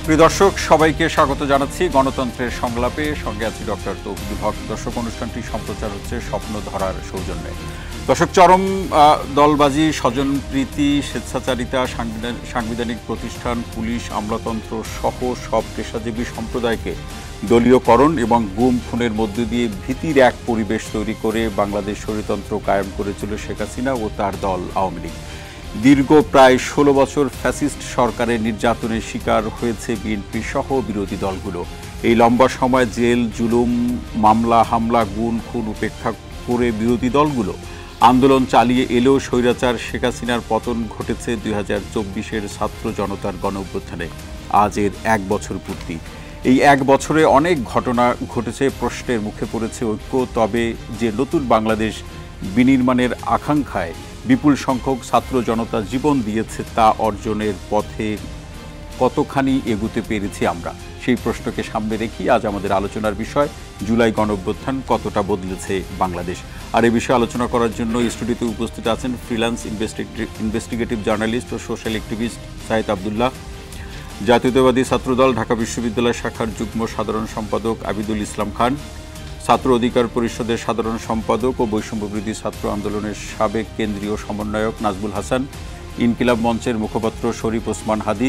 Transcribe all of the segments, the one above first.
প্রিয় দর্শক, সবাইকে স্বাগত জানাচ্ছি গণতন্ত্রের সংলাপে। সঙ্গে আছি ডক্টর তৌহিদুল হক। দর্শক, অনুষ্ঠানটি সম্প্রচার হচ্ছে স্বপ্ন ধরার সৌজন্যে। দর্শক, চরম দলবাজি, স্বজনপ্রীতি, স্বেচ্ছাচারিতা, সাংবিধানিক প্রতিষ্ঠান, পুলিশ, আমলাতন্ত্র সহ সব পেশাজীবী সম্প্রদায়কে দলীয়করণ এবং গুম খুনের মধ্য দিয়ে ভীতির এক পরিবেশ তৈরি করে বাংলাদেশ স্বৈরতন্ত্র কায়েম করেছিল শেখ হাসিনা ও তার দল আওয়ামী লীগ। দীর্ঘ প্রায় ১৬ বছর ফ্যাসিস্ট সরকারের নির্যাতনের শিকার হয়েছে বিএনপি সহ বিরোধী দলগুলো। এই লম্বা সময় জেল, জুলুম, মামলা, হামলা, গুম খুন উপেক্ষা করে বিরোধী দলগুলো আন্দোলন চালিয়ে এলেও স্বৈরাচার শেখ হাসিনার পতন ঘটেছে ২০২৪-এর ছাত্র জনতার গণঅভ্যুত্থানে। আজ এর ১ বছর পূর্তি। এই ১ বছরে অনেক ঘটনা ঘটেছে, প্রশ্নের মুখে পড়েছে ঐক্য। তবে যে নতুন বাংলাদেশ বিনির্মাণের আকাঙ্ক্ষায় বিপুল সংখ্যক ছাত্র জনতা জীবন দিয়েছে, তা অর্জনের পথে কতখানি এগুতে পেরেছি আমরা, সেই প্রশ্নকে সামনে রেখে আজ আমাদের আলোচনার বিষয় জুলাই গণঅভ্যুত্থান কতটা বদলেছে বাংলাদেশ। আর এই বিষয়ে আলোচনা করার জন্য স্টুডিওতে উপস্থিত আছেন ফ্রিল্যান্স ইনভেস্টিগেটিভ জার্নালিস্ট ও সোশ্যাল অ্যাক্টিভিস্ট সাইদ আবদুল্লাহ, জাতীয়তাবাদী ছাত্রদল ঢাকা বিশ্ববিদ্যালয় শাখার যুগ্ম সাধারণ সম্পাদক আবিদুল ইসলাম খান, ছাত্র অধিকার পরিষদের সাধারণ সম্পাদক ও বৈষম্যবিরোধী ছাত্র আন্দোলনের সাবেক কেন্দ্রীয় সমন্বয়ক নাজবুল হাসান, ইনকিলাব মঞ্চের মুখপাত্র শরীফ ওসমান হাদি,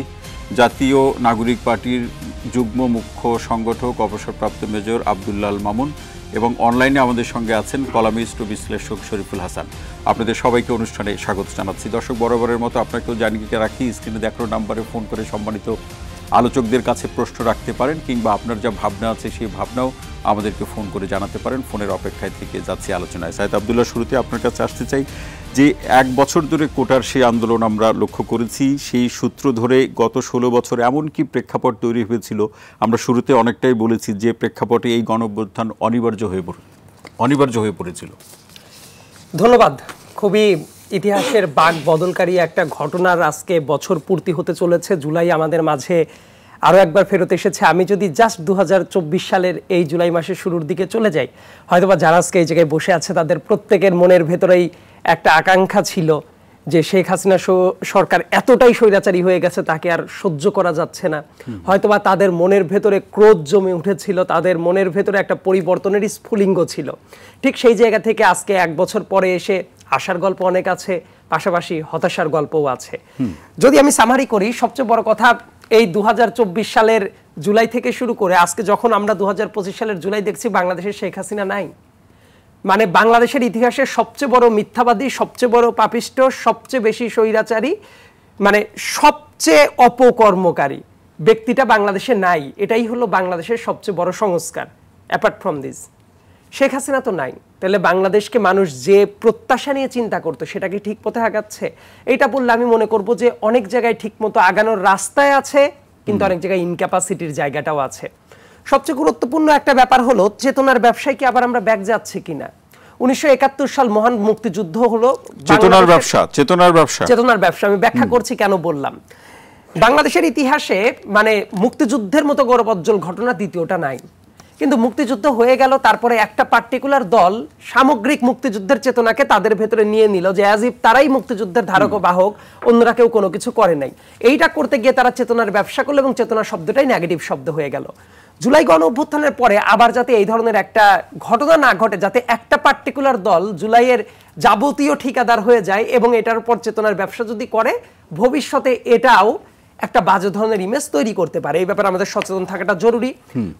জাতীয় নাগরিক পার্টির যুগ্ম মুখ্য সংগঠক অবসরপ্রাপ্ত মেজর আবদুল্লাহ আল মামুন এবং অনলাইনে আমাদের সঙ্গে আছেন কলামিস্ট ও বিশ্লেষক শরীফুল হাসান। আপনাদের সবাইকে অনুষ্ঠানে স্বাগত জানাচ্ছি। দর্শক, বরাবরের মতো আপনাকেও জানিয়ে রাখি, স্ক্রিনে দেখানো নাম্বারে ফোন করে সম্মানিত আলোচকদের কাছে প্রশ্ন রাখতে পারেন, কিংবা আপনার যা ভাবনা আছে সেই ভাবনাও আমাদেরকে ফোন করে জানাতে পারেন। ফোনের অপেক্ষায় থেকে যাচ্ছি আলোচনায়। সাইদ আবদুল্লাহ, শুরুতে আপনার কাছে আসতে চাই যে ১ বছর ধরে কোটার সেই আন্দোলন আমরা লক্ষ্য করেছি, সেই সূত্র ধরে গত ১৬ বছর এমন কি প্রেক্ষাপট তৈরি হয়েছিল, আমরা শুরুতে অনেকটাই বলেছি যে প্রেক্ষাপটে এই গণঅভ্যুত্থান অনিবার্য হয়ে পড়েছিল। ধন্যবাদ। খুবই ইতিহাসের বাঁক বদলকারী একটা ঘটনার আজকে বছর পূর্তি হতে চলেছে। জুলাই আমাদের মাঝে আরও একবার ফেরত এসেছে। আমি যদি জাস্ট ২০২৪ সালের এই জুলাই মাসের শুরুর দিকে চলে যাই, হয়তোবা যারা আজকে এই জায়গায় বসে আছে তাদের প্রত্যেকের মনের ভেতরেই একটা আকাঙ্ক্ষা ছিল যে শেখ হাসিনা সরকার এতটাই স্বৈরাচারী হয়ে গেছে, তাকে আর সহ্য করা যাচ্ছে না। হয়তোবা তাদের মনের ভেতরে ক্রোধ জমে উঠেছিল, তাদের মনের ভেতরে একটা পরিবর্তনের স্ফুলিঙ্গ ছিল। ঠিক সেই জায়গা থেকে আজকে ১ বছর পরে এসে আশার গল্প অনেক আছে, পাশাপাশি হতাশার গল্পও আছে। যদি আমি সামারি করি, সবচেয়ে বড় কথা, এই ২০২৪ সালের জুলাই থেকে শুরু করে আজকে যখন আমরা ২০২৫ সালের জুলাই দেখছি, বাংলাদেশের শেখ হাসিনা নাই। মানে বাংলাদেশের ইতিহাসে সবচেয়ে বড় মিথ্যাবাদী, সবচেয়ে বড় পাপিষ্ট, সবচেয়ে বেশি স্বৈরাচারী, মানে সবচেয়ে অপকর্মকারী ব্যক্তিটা বাংলাদেশে নাই। এটাই হলো বাংলাদেশের সবচেয়ে বড় সংস্কার। Apart from this, Sheikh Hasina তো নাই। তাহলে বাংলাদেশকে মানুষ যে প্রত্যাশা নিয়ে চিন্তা করতো, সেটা কি ঠিক পথে আগাচ্ছে? এইটা বললে আমি মনে করব যে অনেক জায়গায় ঠিক মতো আগানোর রাস্তায় আছে, কিন্তু অনেক জায়গায় ইনক্যাপাসিটির জায়গাটাও আছে। সবচেয়ে গুরুত্বপূর্ণ একটা ব্যাপার হলো চেতনার ব্যবসায় কি আবার আমরা ব্যাক যাচ্ছি কিনা। ১৯৭১ সাল মহান মুক্তিযুদ্ধ হলো চেতনার ব্যবসা। আমি ব্যাখ্যা করছি কেন বললাম। বাংলাদেশের ইতিহাসে মানে মুক্তিযুদ্ধের মতো গৌরবোজ্জ্বল ঘটনা দ্বিতীয়টা নাই। কিন্তু মুক্তিযুদ্ধ হয়ে গেল, তারপরে একটা পার্টিকুলার দল সামগ্রিক মুক্তিযুদ্ধের চেতনাকে তাদের ভেতরে নিয়ে নিল, যে অ্যাজ ইফ তারাই মুক্তিযুদ্ধের ধারক ও বাহক, অন্যরা কেউ কোনো কিছু করে নাই। এইটা করতে গিয়ে তারা চেতনার ব্যবসা করলো এবং চেতনা শব্দটাই নেগেটিভ শব্দ হয়ে গেল। জুলাই গণ অভ্যুত্থানের পরে আবার যাতে এই ধরনের একটা ঘটনা না ঘটে, যাতে একটা পার্টিকুলার দল জুলাইয়ের যাবতীয় ঠিকাদার হয়ে যায় এবং এটার উপর চেতনার ব্যবসা যদি করে, ভবিষ্যতে এটাও একটা বাজে ধরনের ইমেজ তৈরি করতে পারে। এই ব্যাপারে আমাদের সচেতন থাকাটা জরুরি।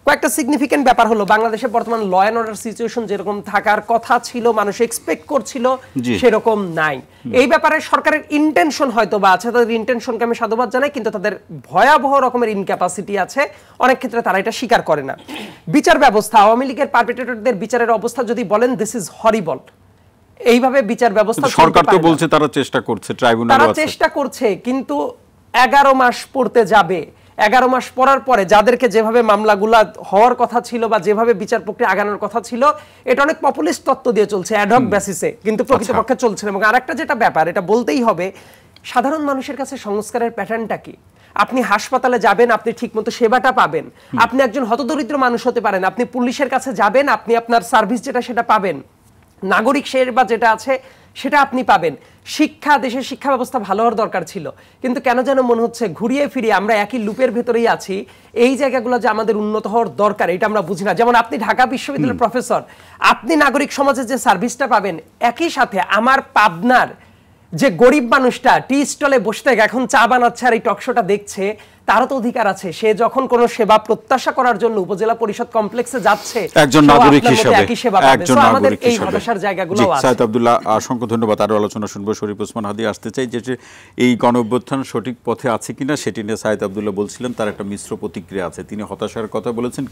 কয়েকটা সিগনিফিকেন্ট ব্যাপার হলো, বাংলাদেশে বর্তমান ল অ্যান্ড অর্ডার সিচুয়েশন যেরকম থাকার কথা ছিল, মানুষ এক্সপেক্ট করছিল, সেরকম নাই। এই ব্যাপারে সরকারের ইন্টেনশন হয়তো বা আছে, তাদের ইন্টেনশনকে আমি সাধুবাদ জানাই, কিন্তু তাদের ভয়াবহ রকমের ইনক্যাপাসিটি আছে। অনেক ক্ষেত্রে তারা এটা স্বীকার করে না। বিচার ব্যবস্থা, আওয়ামী লীগের পারপেট্রেটরদের বিচারের অবস্থা যদি বলেন, দিস ইজ হরিবল। এইভাবে বিচার ব্যবস্থা সরকার তো বলছে তারা চেষ্টা করছে, তারা চেষ্টা করছে, কিন্তু 11 মাস পড়তে যাবে। 11 মাস পড়ার পরে যাদেরকে যেভাবে মামলাগুলা হওয়ার কথা ছিল বা যেভাবে বিচার প্রক্রিয়া আগানোর কথা ছিল, এটা অনেক পপুলিস্ট তত্ত্ব দিয়ে চলছে, অ্যাডহক বেসিসে, কিন্তু প্রকৃতপক্ষে চলছে না। এবং আরেকটা যেটা ব্যাপার, এটা বলতেই হবে, সাধারণ মানুষের কাছে সংস্কারের প্যাটার্নটা কি? আপনি হাসপাতালে যাবেন, আপনি ঠিকমতো সেবাটা পাবেন। আপনি একজন হতদরিদ্র মানুষ হতে পারেন, আপনি পুলিশের কাছে যাবেন, আপনি আপনার সার্ভিস যেটা সেটা পাবেন। নাগরিক সেবা যেটা আছে সেটা আপনি পাবেন। শিক্ষা, দেশের শিক্ষা ব্যবস্থা ভালো হওয়ার দরকার ছিল, কিন্তু কেন যেন মনে হচ্ছে ঘুরিয়ে ফিরিয়ে আমরা একই লুপের ভেতরেই আছি। এই জায়গাগুলো যে আমাদের উন্নত হওয়ার দরকার এটা আমরা বুঝি না। যেমন আপনি ঢাকা বিশ্ববিদ্যালয়ের প্রফেসর, আপনি নাগরিক সমাজে যে সার্ভিসটা পাবেন, একই সাথে আমার পাবনার যে গরিব মানুষটা টি স্টলে বসে থাকে, এখন চা বানাচ্ছে আর এই টকশোটা দেখছে, তারও তো অধিকার আছে। সে যখন কোনো সেবা প্রত্যাশা করার জন্য উপজেলা পরিষদ কমপ্লেক্সে যাচ্ছে, একজন নাগরিক হিসেবে একজন নাগরিক হিসেবে এই হতাশার জায়গাগুলো আছে। সাইদ আব্দুল্লাহ, অসংখ্য ধন্যবাদ। আরো আলোচনা শুনবো। শরীফ ওসমান হাদী আসতে চাই যে এই গণঅভ্যুত্থান সঠিক পথে আছে কিনা সেটি নিয়ে সাইদ আব্দুল্লাহ বলছিলেন তার একটা মিশ্র প্রতিক্রিয়া আছে। তিনি হতাশার কথা বলেছেন,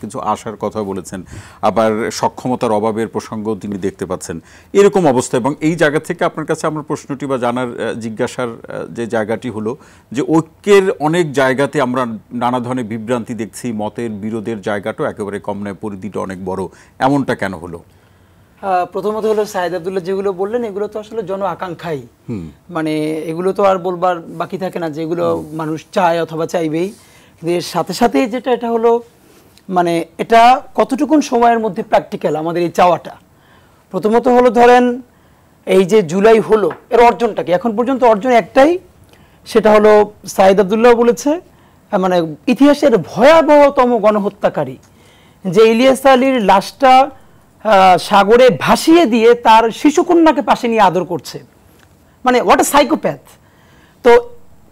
কিছু আশার কথা বলেছেন, আবার সক্ষমতার অভাবের প্রসঙ্গও তিনি দেখতে পাচ্ছেন এরকম অবস্থা। এবং এই জায়গা থেকে আপনার কাছে আমার প্রশ্নটি বা জানার জিজ্ঞাসার যে জায়গাটি হলো যে ঐক্যের অনেক জায়গাতে আমরা নানা ধরনের বিভ্রান্তি দেখছি, মতের বিরোধের জায়গাটাও একেবারে কম নয়, পরিধিটা অনেক বড়, এমনটা কেন হলো? প্রথমত হলো সাইদ আব্দুল্লাহ যেগুলো বললেন এগুলো তো আসলে জন আকাঙ্ক্ষাই, মানে এগুলো তো আর বলবার বাকি থাকে না, যেগুলো মানুষ চায় অথবা চাইবেই। এর সাথে সাথে যেটা এটা হলো মানে এটা কতটুকুন সময়ের মধ্যে প্র্যাকটিক্যাল আমাদের এই চাওয়াটা। প্রথমত হলো ধরেন এই যে জুলাই হলো এর অর্জনটা কি? এখন পর্যন্ত অর্জন একটাই, সেটা হলো সাইদ আব্দুল্লাহ বলেছে মানে ইতিহাসের ভয়াবহতম গণহত্যাকারী যে ইলিয়াস আলীর লাশটা সাগরে ভাসিয়ে দিয়ে তার শিশুকন্যাকে পাশে নিয়ে আদর করছে, মানে হোয়াট আ সাইকোপ্যাথ। তো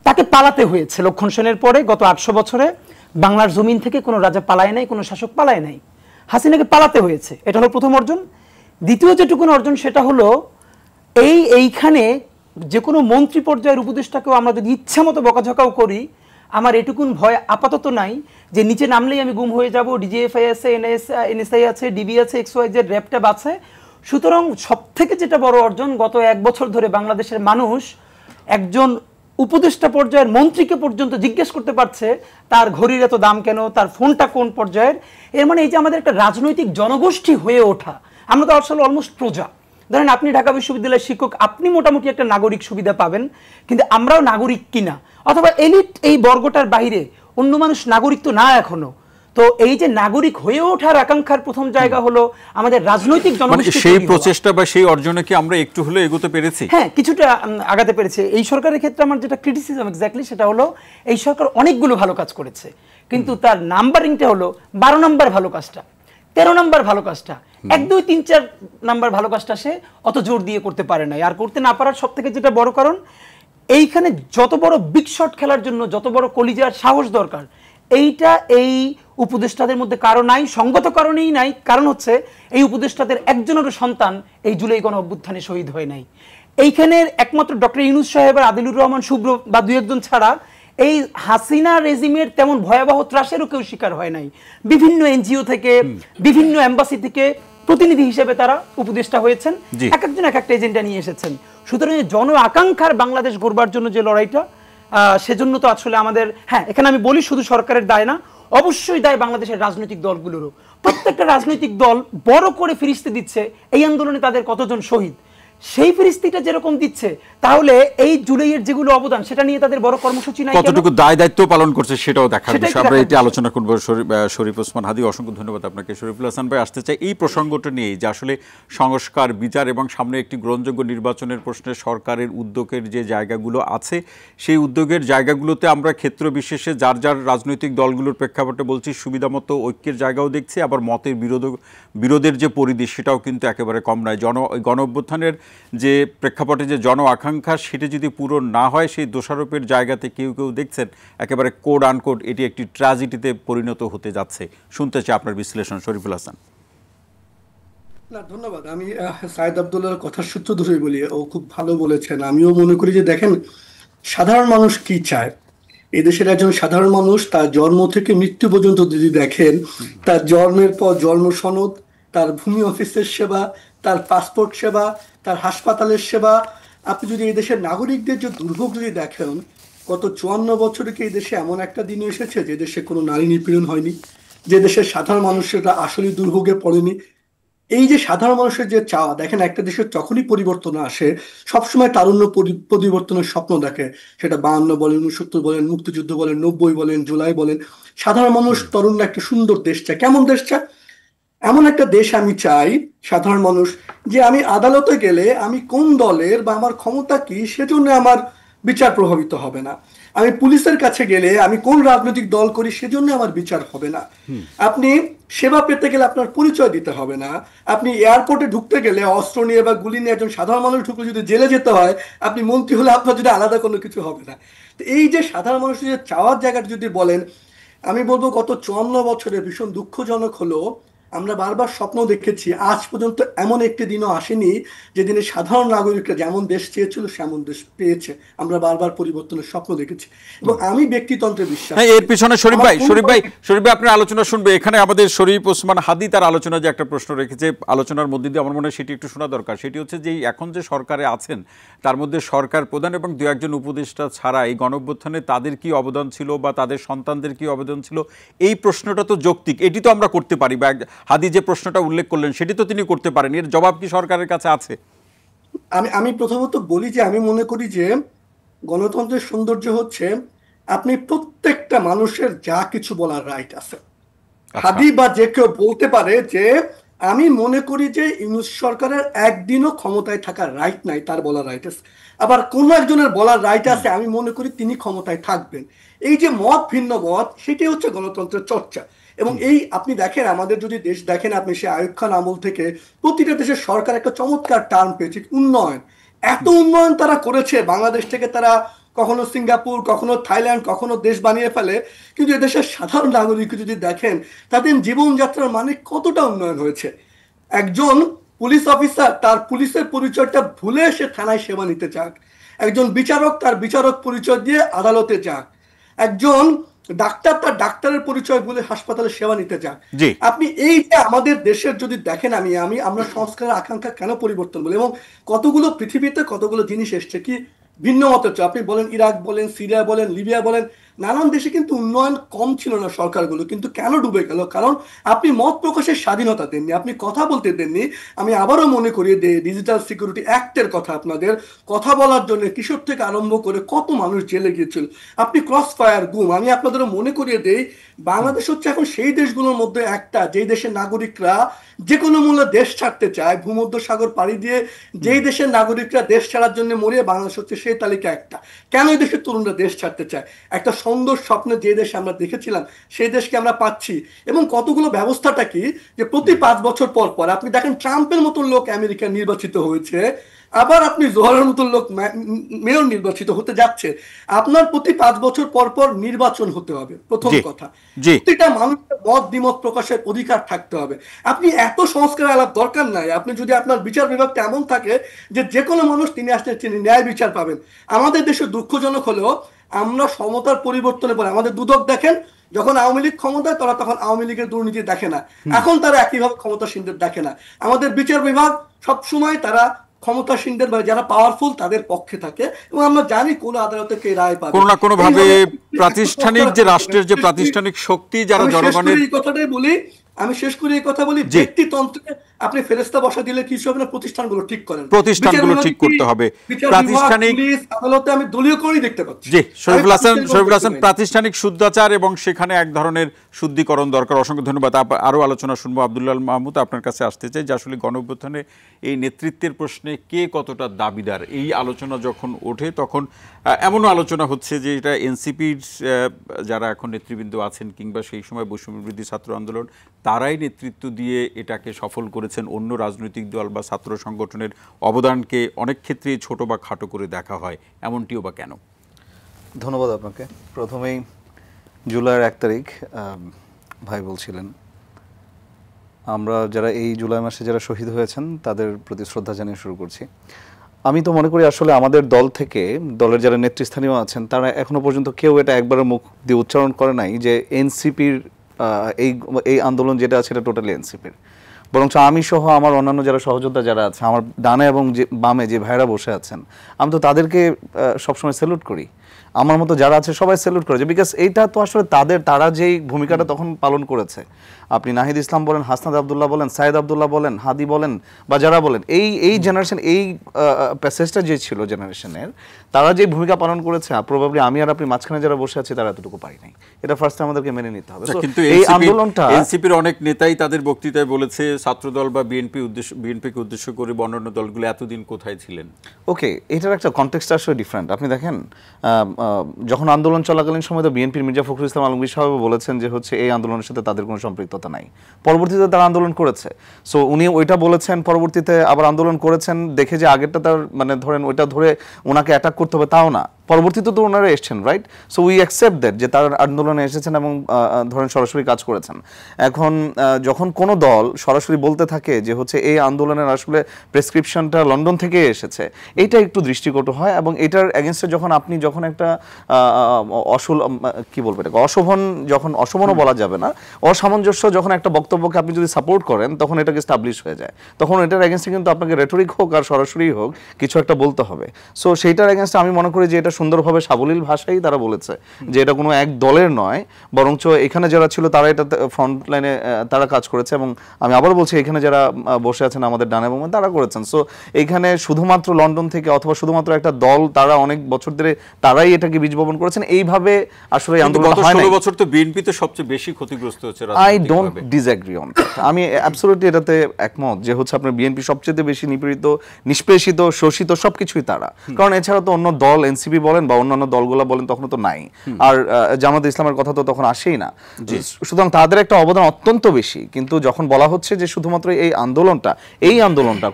তাকে পালাতে হয়েছে লক্ষণ সেনের পরে। গত 800 বছরে বাংলার জমিন থেকে কোনো রাজা পালায় নাই, কোনো শাসক পালায় নাই, হাসিনাকে পালাতে হয়েছে। এটা হলো প্রথম অর্জন। দ্বিতীয় যেটুকুন অর্জন সেটা হলো এইখানে যে কোনো মন্ত্রী পর্যায়ের উপদেষ্টাকেও আমরা যদি ইচ্ছা মতো বকাঝকাও করি, আমার এটুকুন ভয় আপাতত নাই যে নিচে নামলেই আমি গুম হয়ে যাব। ডিজিএফআই আছে, এনএসআই আছে, ডিবি আছে, এক্সওয়াইজেড র্যাবট্যাব আছে। সুতরাং সব থেকে যেটা বড় অর্জন, গত 1 বছর ধরে বাংলাদেশের মানুষ একজন উপদেষ্টা পর্যায়ের মন্ত্রীকে পর্যন্ত জিজ্ঞেস করতে পারছে তার ঘড়ির এত দাম কেন, তার ফোনটা কোন পর্যায়ের। এর মানে এই যে আমাদের একটা রাজনৈতিক জনগোষ্ঠী হয়ে ওঠা, আমরা তো আসলে অলমোস্ট প্রজা। ধরেন আপনি ঢাকা বিশ্ববিদ্যালয়ের শিক্ষক, আপনি মোটামুটি একটা নাগরিক সুবিধা পাবেন, কিন্তু আমরাও নাগরিক কিনা, অথবা এলিট এই বর্গটার বাইরে অন্য মানুষ নাগরিক তো না এখনো। তো এই যে নাগরিক হয়ে ওঠার আকাঙ্ক্ষার প্রথম জায়গা হলো আমাদের রাজনৈতিক জনগোষ্ঠী। সেই প্রচেষ্টা বা সেই অর্জনে কি আমরা একটু হলে এগোতে পেরেছি? হ্যাঁ, কিছুটা আগাতে পেরেছে। এই সরকারের ক্ষেত্রে আমার যেটা ক্রিটিসিজম এক্স্যাক্টলি সেটা হলো এই সরকার অনেকগুলো ভালো কাজ করেছে, কিন্তু তার নাম্বারিংটা হলো 12 নম্বর ভালো কাজটা, 13 নম্বর ভালো কাজটা, 1 2 3 4 নাম্বার ভালো কাজটা সে অত জোর দিয়ে করতে পারে না। আর করতে না পারার সব থেকে যেটা বড় কারণ, এইখানে যত বড় বিগ শট খেলার জন্য যত বড় কলিজার সাহস দরকার, এইটা এই উপদেষ্টাদের মধ্যে কারো নাই, সঙ্গত কারণেই নাই। কারণ হচ্ছে এই উপদেষ্টাদের একজনেরও সন্তান এই জুলাই গণ অভ্যুত্থানে শহীদ হয় নাই। এইখানে একমাত্র ডক্টর ইউনূস সাহেব আর আদিলুর রহমান শুভ্র বা 2-1 ছাড়া এই হাসিনা রেজিমের তেমন ভয়াবহ ত্রাসেরও কেউ শিকার হয় নাই। বিভিন্ন এনজিও থেকে, বিভিন্ন এম্বাসি থেকে প্রতিনিধি হিসেবে তারা উপদেষ্টা হয়েছেন, এক একজন এক একটা এজেন্ডা নিয়ে এসেছেন। সুতরাং জন আকাঙ্ক্ষার বাংলাদেশ গড়বার জন্য যে লড়াইটা, সেজন্য তো আসলে আমাদের, হ্যাঁ এখানে আমি বলি শুধু সরকারের দায় না, অবশ্যই দায় বাংলাদেশের রাজনৈতিক দলগুলোরও। প্রত্যেকটা রাজনৈতিক দল বড় করে ফিরিস্তি দিচ্ছে এই আন্দোলনে তাদের কতজন শহীদ, সেই ফিরিস্তিটা যেরকম দিচ্ছে, তাহলে এই জুলাইয়ের যেগুলো অবদান সেটা নিয়ে তাদের বড় কর্মসূচি নাই, কতটুকু দায় দায়িত্ব পালন করছে সেটাও দেখার বিষয়। আমরা এটি আলোচনা করব। শরীফ ওসমান হাদী, অসংখ্য ধন্যবাদ আপনাকে। শরীফুল হাসান ভাই আসতে চাই এই প্রসঙ্গটা নিয়ে যে আসলে সংস্কার, বিচার এবং সামনে একটি গ্রহণযোগ্য নির্বাচনের প্রশ্নে সরকারের উদ্যোগের যে জায়গাগুলো আছে, সেই উদ্যোগের জায়গাগুলোতে আমরা ক্ষেত্র বিশেষে যার যার রাজনৈতিক দলগুলোর প্রেক্ষাপটে বলছি সুবিধামতো ঐক্যের জায়গাও দেখছি, আবার মতের বিরোধের যে পরিধি সেটাও কিন্তু একেবারে কম নয়। গণ অভ্যুত্থানের যে প্রেক্ষাপটে যে জন আকাঙ্ক্ষা সেটা যদি পূরণ না হয়, সেই দোষারোপের জায়গাতে কেউ কেউ দেখছেন একেবারে কোড আনকোড এটি একটি ট্র্যাজেডিতে পরিণত হতে যাচ্ছে। শুনতে চাই আপনার বিশ্লেষণ, শরীফুল হাসান। না, ধন্যবাদ। আমি সাইদ আব্দুল্লাহর কথার সূত্র ধরেই বলি, ও খুব ভালো বলেছেন। আমিও মনে করি যে দেখেন সাধারণ মানুষ কি চায়। এদেশের একজন সাধারণ মানুষ তার জন্ম থেকে মৃত্যু পর্যন্ত যদি দেখেন, তার জন্মের পর জন্ম সনদ, তার ভূমি অফিসের সেবা, তার পাসপোর্ট সেবা, তার হাসপাতালের সেবা, আপনি যদি এদেশের নাগরিকদের যে দুর্ভোগ যদি দেখেন, গত 54 বছরে কি এদেশে এমন একটা দিন এসেছে যে দেশে কোনো নারী নিপীড়ন হয়নি, যে দেশের সাধারণ মানুষেরা আসলে দুর্ভোগে পড়েনি? এই যে সাধারণ মানুষের যে চাওয়া, দেখেন একটা দেশের যখনই পরিবর্তন আসে সবসময় তারুণ্য পরিবর্তনের স্বপ্ন দেখে। সেটা 52 বলেন, 69 বলেন, মুক্তিযুদ্ধ বলেন, 90 বলেন, জুলাই বলেন, সাধারণ মানুষ তরুণরা একটা সুন্দর দেশ চায়। কেমন দেশ চায়? এমন একটা দেশ আমি চাই, সাধারণ মানুষ, যে আমি আদালতে গেলে আমি কোন দলের বা আমার ক্ষমতা কি সেজন্য আমার বিচার প্রভাবিত হবে না। আমি পুলিশের কাছে গেলে আমি কোন রাজনৈতিক দল করি সেজন্য আমার বিচার হবে না। আপনি সেবা পেতে গেলে আপনার পরিচয় দিতে হবে না। আপনি এয়ারপোর্টে ঢুকতে গেলে অস্ত্র নিয়ে বা গুলি নিয়ে একজন সাধারণ মানুষ ঢুকলে যদি জেলে যেতে হয়, আপনি মন্ত্রী হলে আপনার যদি আলাদা কোনো কিছু হবে না। তো এই যে সাধারণ মানুষের যে চাওয়ার জায়গাটা যদি বলেন, আমি বলবো গত 54 বছরে ভীষণ দুঃখজনক হলো আমরা বারবার স্বপ্ন দেখেছি, আজ পর্যন্ত এমন একটি দিনও আসেনি যেদিনে সাধারণ নাগরিকরা যেমন দেশ চেয়েছিল সেমন দেশ পেয়েছে। আমরা বারবার পরিবর্তনের স্বপ্ন দেখেছি এবং আমি ব্যক্তিতন্ত্রে বিশ্বাস। এর পিছনে শরীফ ভাই আপনার আলোচনা শুনবে। এখানে আমাদের শরীফ ওসমান হাদি তার আলোচনা যে একটা প্রশ্ন রেখেছে, আলোচনার মধ্যে দিয়ে আমার মনে হয় সেটি একটু শোনা দরকার। সেটি হচ্ছে যে এখন যে সরকারে আছেন তার মধ্যে সরকার প্রধান এবং দু একজন উপদেষ্টা ছাড়া এই গণঅভ্যুত্থানে তাদের কি অবদান ছিল বা তাদের সন্তানদের কি অবদান ছিল, এই প্রশ্নটা তো যৌক্তিক, এটি তো আমরা করতে পারি। বা হাদি যে প্রশ্নটা উল্লেখ করলেন সেটি তো তিনি করতে পারেন, এর জবাব কি সরকারের কাছে আছে? আমি প্রথমত বলি যে আমি মনে করি যে গণতন্ত্রের সৌন্দর্য হচ্ছে আপনি প্রত্যেকটা মানুষের যা কিছু বলার রাইট আছে। হাদি বা যে কেউ বলতে পারে যে আমি মনে করি যে ইউনূস সরকারের একদিনও ক্ষমতায় থাকার রাইট নাই, তার বলার রাইট আছে। আবার কোন একজনের বলার রাইট আছে আমি মনে করি তিনি ক্ষমতায় থাকবেন। এই যে মত ভিন্ন মত, সেটাই হচ্ছে গণতন্ত্রের চর্চা। এবং এই আপনি দেখেন আমাদের যদি দেশ দেখেন, আপনি সে আইয়ুব খান আমল থেকে প্রতিটা দেশের সরকার একটা চমৎকার টার্ম পেয়েছে, উন্নয়ন। এত উন্নয়ন তারা করেছে, বাংলাদেশ থেকে তারা কখনো সিঙ্গাপুর, কখনো থাইল্যান্ড, কখনো দেশ বানিয়ে ফেলে। কিন্তু এদেশের সাধারণ নাগরিক যদি দেখেন তাদের জীবনযাত্রার মানে কতটা উন্নয়ন হয়েছে। একজন পুলিশ অফিসার তার পুলিশের পরিচয়টা ভুলে সে থানায় সেবা নিতে যাক, একজন বিচারক তার বিচারক পরিচয় দিয়ে আদালতে যাক, একজন ডাক্তার তার ডাক্তারের পরিচয় বলে হাসপাতালে সেবা নিতে যান। আপনি এই যে আমাদের দেশের যদি দেখেন, আমরা সংস্কারের আকাঙ্ক্ষা কেন পরিবর্তন বলি এবং কতগুলো পৃথিবীতে কতগুলো জিনিস এসছে কি ভিন্ন মত হচ্ছে। আপনি বলেন ইরাক বলেন, সিরিয়া বলেন, লিবিয়া বলেন, নানান দেশে কিন্তু উন্নয়ন কম ছিল না সরকারগুলো, কিন্তু কেন ডুবে গেল? কারণ আপনি মত প্রকাশের স্বাধীনতা দেননি, আপনি কথা বলতে দেননি। আমি আবারও মনে করি ডিজিটাল সিকিউরিটি অ্যাক্টের কথা, আপনাদের কথা বলার জন্য কিশোর থেকে আরম্ভ করে কত মানুষ জেলে গিয়েছিল। আপনি ক্রস ফায়ার গুম, আমি আপনাদেরও মনে করিয়ে দেই, বাংলাদেশ হচ্ছে এখন সেই দেশগুলোর মধ্যে একটা যেই দেশের নাগরিকরা যে কোনো মূল্যে দেশ ছাড়তে চায়, ভূমধ্য সাগর পাড়ি দিয়ে যেই দেশের নাগরিকরা দেশ ছাড়ার জন্য মরিয়ে, বাংলাদেশ হচ্ছে সেই তালিকা একটা। কেন এই দেশের তরুণরা দেশ ছাড়তে চায়? একটা সুন্দর স্বপ্নে যে দেশে আমরা দেখেছিলাম সেই দেশকে আমরা পাচ্ছি। এবং কতগুলো ব্যবস্থাটা কি যে প্রতি 5 বছর পর পর আপনি দেখেন ট্রাম্পের মতন লোক আমেরিকা নির্বাচিত হয়েছে, আবার আপনি জোহরের মতন লোক মেয়র নির্বাচিত হতে যাচ্ছে। আপনার প্রতি 5 বছর পর পর নির্বাচন হতে হবে, প্রথম কথা। প্রতিটা মানুষের মত দ্বিমত প্রকাশের অধিকার থাকতে হবে। আপনি এত সংস্কার আলাপ দরকার নাই। আপনি যদি আপনার বিচার বিভাগটা এমন থাকে যে কোনো মানুষ তিনি আসলে তিনি ন্যায় বিচার পাবেন। আমাদের দেশে দুঃখজনক হলেও আমরা সমতার পরিবর্তনের পরে আমাদের দুদক দেখেন, যখন আওয়ামী লীগ ক্ষমতায় তারা তখন আওয়ামী লীগের দুর্নীতি দেখে না, এখন তারা একইভাবে ক্ষমতাসীনদের দেখে না। আমাদের বিচার বিভাগ সবসময় তারা ক্ষমতাসীনদের বা যারা পাওয়ারফুল তাদের পক্ষে থাকে এবং আমরা জানি কোন আদালতে কে রায় পাবে। কোনো না কোনো ভাবে প্রাতিষ্ঠানিক যে রাষ্ট্রের যে প্রাতিষ্ঠানিক শক্তি যারা জনগণের, এই কথাটাই বলি, আমি শেষ করে এই কথা বলি, ব্যক্তিতন্ত্রে আপনি ফেরেশতা বসা দিলে কিছু হবে না, প্রতিষ্ঠানগুলো ঠিক করেন, প্রতিষ্ঠানগুলো ঠিক করতে হবে। প্রাতিষ্ঠানিক আদালতে আমি দলীয় করেই দেখতে পাচ্ছি। জি, শরীফুল হাসান, প্রাতিষ্ঠানিক শুদ্ধাচার এবং সেখানে এক ধরনের শুদ্ধিকরণ দরকার। অসংখ্য ধন্যবাদ। আরো আলোচনা শুনবো। আব্দুল্লাহ মাহমুদ, আপনার কাছে আসতে চাই যে আসলে গণঅভ্যুত্থানে এই নেতৃত্বের প্রশ্নে কে কতটা দাবিদার, এই আলোচনা যখন ওঠে তখন এমনও আলোচনা হচ্ছে যে এটা এনসিপির যারা এখন নেতৃবৃন্দ আছেন কিংবা সেই সময় বৈষম্য বিরোধী ছাত্র আন্দোলন তারাই নেতৃত্ব দিয়ে এটাকে সফল করেছেন। অন্য রাজনৈতিক দল বা ছাত্র সংগঠনের অবদানকে অনেক ক্ষেত্রে ছোট বা খাটো করে দেখা হয়, এমনটিও বা কেন? ধন্যবাদ আপনাকে। প্রথমেই জুলাইয়ের 1 তারিখ ভাই বলছিলেন, আমরা যারা এই জুলাই মাসে যারা শহীদ হয়েছেন তাদের প্রতি শ্রদ্ধা জানিয়ে শুরু করছি। আমি তো মনে করি আসলে আমাদের দল থেকে, দলের যারা নেতৃস্থানীয় আছেন তারা এখনো পর্যন্ত কেউ এটা একবারের মুখ দিয়ে উচ্চারণ করে নাই যে এনসিপির এই আন্দোলন যেটা আছে এটা টোটালি এনসিপির। বরঞ্চ আমি সহ আমার অন্যান্য যারা সহযোদ্ধা যারা আছে, আমার ডানে এবং যে বামে যে ভাইরা বসে আছেন, আমি তো তাদেরকে সবসময় স্যালুট করি। আমার মতো যারা আছে সবাই স্যালুট করেছে, বিকজ এইটা তো আসলে তারা যেই ভূমিকাটা তখন পালন করেছে, আপনি নাহিদ ইসলাম বলেন, হাসনাত আব্দুল্লাহ বলেন, সাইদ আব্দুল্লাহ বলেন, হাদি বলেন বা যারা বলেন, এই জেনারেশন, এই প্যাসেজটা যে ছিল জেনারেশনের, তারা যে ভূমিকা পালন করেছে, প্রবাবলি আমি আর আপনি মাঝখানে যারা বসে আছি তারা এতটুকু পারি নাই। এটা ফার্স্ট আমাদেরকে মেনে নিতে হবে। কিন্তু এই আন্দোলনটা এনসিপির অনেক নেতাই তাদের বক্তৃতায় বলেছে ছাত্রদল বা বিএনপিকে উদ্দেশ্য করে অন্যান্য দলগুলো এতদিন কোথায় ছিলেন। ওকে, এটার একটা কনটেক্সট আসলে ডিফারেন্ট। আপনি দেখেন, যখন আন্দোলন চলাকালীন সময় তো বিএনপির মির্জা ফখরুল ইসলাম আলমগীর সাহেব বলেছেন যে হচ্ছে এই আন্দোলনের সাথে তাদের কোনো সম্পৃক্ততা নাই। পরবর্তীতে তারা আন্দোলন করেছে, সো উনি ওইটা বলেছেন, পরবর্তীতে আবার আন্দোলন করেছেন, দেখে যে আগেরটা তার মানে ধরেন ওইটা ধরে ওনাকে অ্যাটাক করতে হবে তাও না, পরবর্তীতে তো ওনারা এসছেন, right? So we accept that যে তার আন্দোলনে এসেছেন এবং ধরেন সরাসরি কাজ করেছেন। এখন যখন কোনো দল সরাসরি বলতে থাকে যে হচ্ছে এই আন্দোলনের আসলে প্রেসক্রিপশনটা লন্ডন থেকে এসেছে, এইটা একটু দৃষ্টিকটু হয়। এবং এটার এগেনস্টে যখন একটা কি বলবো, এটাকে অশোভনও বলা যাবে না, অসামঞ্জস্য যখন একটা বক্তব্যকে আপনি যদি সাপোর্ট করেন তখন এটাকে স্টাবলিশ হয়ে যায়, তখন এটার এগেনস্টে কিন্তু আপনাকে রেটরিক হোক আর সরাসরি হোক কিছু একটা বলতে হবে। সো সেইটার এগেনস্টে আমি মনে করি যে এটা সুন্দরভাবে সাবলীল ভাষাই তারা বলেছে যে এটা কোনো এক দলের নয়, বরঞ্চ এখানে যারা ছিল তারা এটা ফ্রন্ট লাইনে তারা কাজ করেছে। এবং আমি আবার বলছি, এখানে যারা বসে আছেন আমাদের ডানে এবং তারা করেছেন। সো এইখানে শুধুমাত্র লন্ডন থেকে অথবা শুধুমাত্র একটা দল, তারা অনেক বছর ধরে তারাই এটাকে বীজ বপন করেছেন, এইভাবে আসলে আন্দোলন হয় না। 16 বছর তো বিএনপি তো সবচেয়ে বেশি ক্ষতিগ্রস্ত হচ্ছে। I don't disagree on that. আমি অ্যাবসলিউটলি এটাতে একমত যে হচ্ছে আপনার বিএনপি সবচেয়ে বেশি নিপীড়িত, নিষ্পেষিত, শোষিত সবকিছুই তারা। কারণ এছাড়া তো অন্য দল, এনসিপি বলেন বা অন্যান্য দলগুলো বলেন, তখন তো নাই। আর জামাত ইসলামের কথা তো তখন আসেই না। সুতরাং তাদের একটা অবদান অত্যন্ত বেশি। কিন্তু যখন বলা হচ্ছে যে শুধুমাত্র এই আন্দোলনটা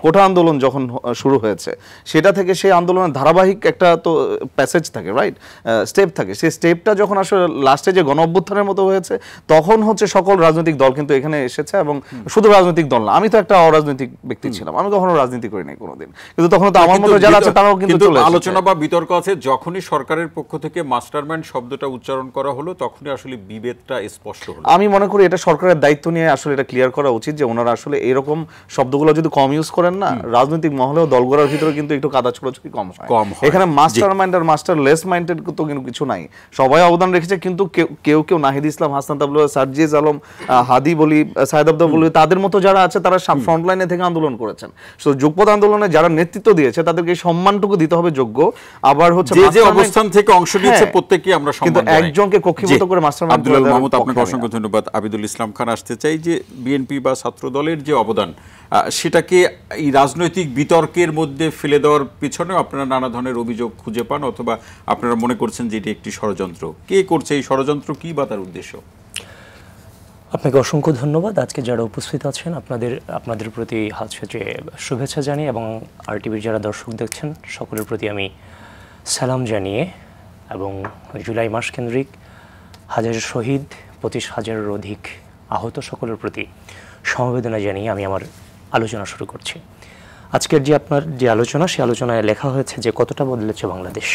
কোটা আন্দোলন যখন শুরু হয়েছে, সেটা থেকে সেই আন্দোলনের ধারাবাহিক একটা তো প্যাসেজ থাকে, রাইট, স্টেপ থাকে। সেই স্টেপটা যখন আসলে লাস্টে যে গণ অভ্যুত্থানের মতো হয়েছে, তখন হচ্ছে সকল রাজনৈতিক দল কিন্তু এখানে এসেছে। এবং শুধু রাজনৈতিক দল না, আমি তো একটা অরাজনৈতিক ব্যক্তি ছিলাম, আমি কখনো রাজনীতি করি নাই কোনোদিন, কিন্তু তখন তো আমার মতো যারা আছে তারাও কিন্তু চলে এসেছে। আলোচনা বা বিতর্ক আছে, যখনই সরকারের পক্ষ থেকে মাস্টারমাইন্ড শব্দটা উচ্চারণ করা হলো, তখনই আসলে বিভেদটা স্পষ্ট হলো। আমি মনে করি এটা সরকারের দায়িত্ব নিয়ে আসলে এটা ক্লিয়ার করা উচিত যে ওনারা আসলে এরকম শব্দগুলো যদি কম ইউজ করেন না, রাজনৈতিক মহলেও দলগড়ার ভিতরে কিন্তু একটু কাদা ছোড়াছুড়ি কম হয়। এখানে মাস্টারমাইন্ড আর মাস্টারলেস মাইন্ডেড তো কিন্তু কিছু নাই, সবাই অবদান রেখেছে। কিন্তু কেউ নাহিদ ইসলাম, হাসনাত আব্দুল্লাহ, সার্জিস আলম, হাদি বলি, সাইদ আব্দুল্লাহ বলি, তাদের মতো যারা আছে তারা ফ্রন্ট লাইনে থেকে আন্দোলন করেছেন। সো যুগপৎ আন্দোলনে যারা নেতৃত্ব দিয়েছে তাদেরকে সম্মানটুকু দিতে হবে যোগ্য। আবার হচ্ছে যে অবস্থান থেকে অংশ নিচ্ছে প্রত্যেককেই আমরা সম্মান জানাই, কিন্তু একজনকে কক্ষিগত করে মাস্টারমাইন্ড। আব্দুল মাহমুদ, আপনাকে অসংখ্য ধন্যবাদ। আবিদুল ইসলাম খান, আসতে চাই যে বিএনপি বা ছাত্র দলের যে অবদান, সেটাকে এই রাজনৈতিক বিতর্কের মধ্যে ফেলে দেওয়ার পিছনে আপনারা নানা ধরনের অভিযোগ খুঁজে পান, অথবা আপনারা মনে করছেন যে এটি একটি ষড়যন্ত্র। কে করছে এই ষড়যন্ত্র, কি বা তার উদ্দেশ্য? আপনাকে অসংখ্য ধন্যবাদ। আজকে যারা উপস্থিত আছেন আপনাদের প্রতি হচ্ছে শুভেচ্ছা জানিয়ে, এবং আরটিভির যারা দর্শক দেখছেন সকলের প্রতি আমি সালাম জানিয়ে, এবং জুলাই মাস কেন্দ্রিক হাজার শহীদ, 25,000-এর অধিক আহত সকলের প্রতি সমবেদনা জানিয়ে আমি আমার আলোচনা শুরু করছি। আজকের আপনার যে আলোচনা, সেই আলোচনায় লেখা হয়েছে যে কতটা বদলেছে বাংলাদেশ।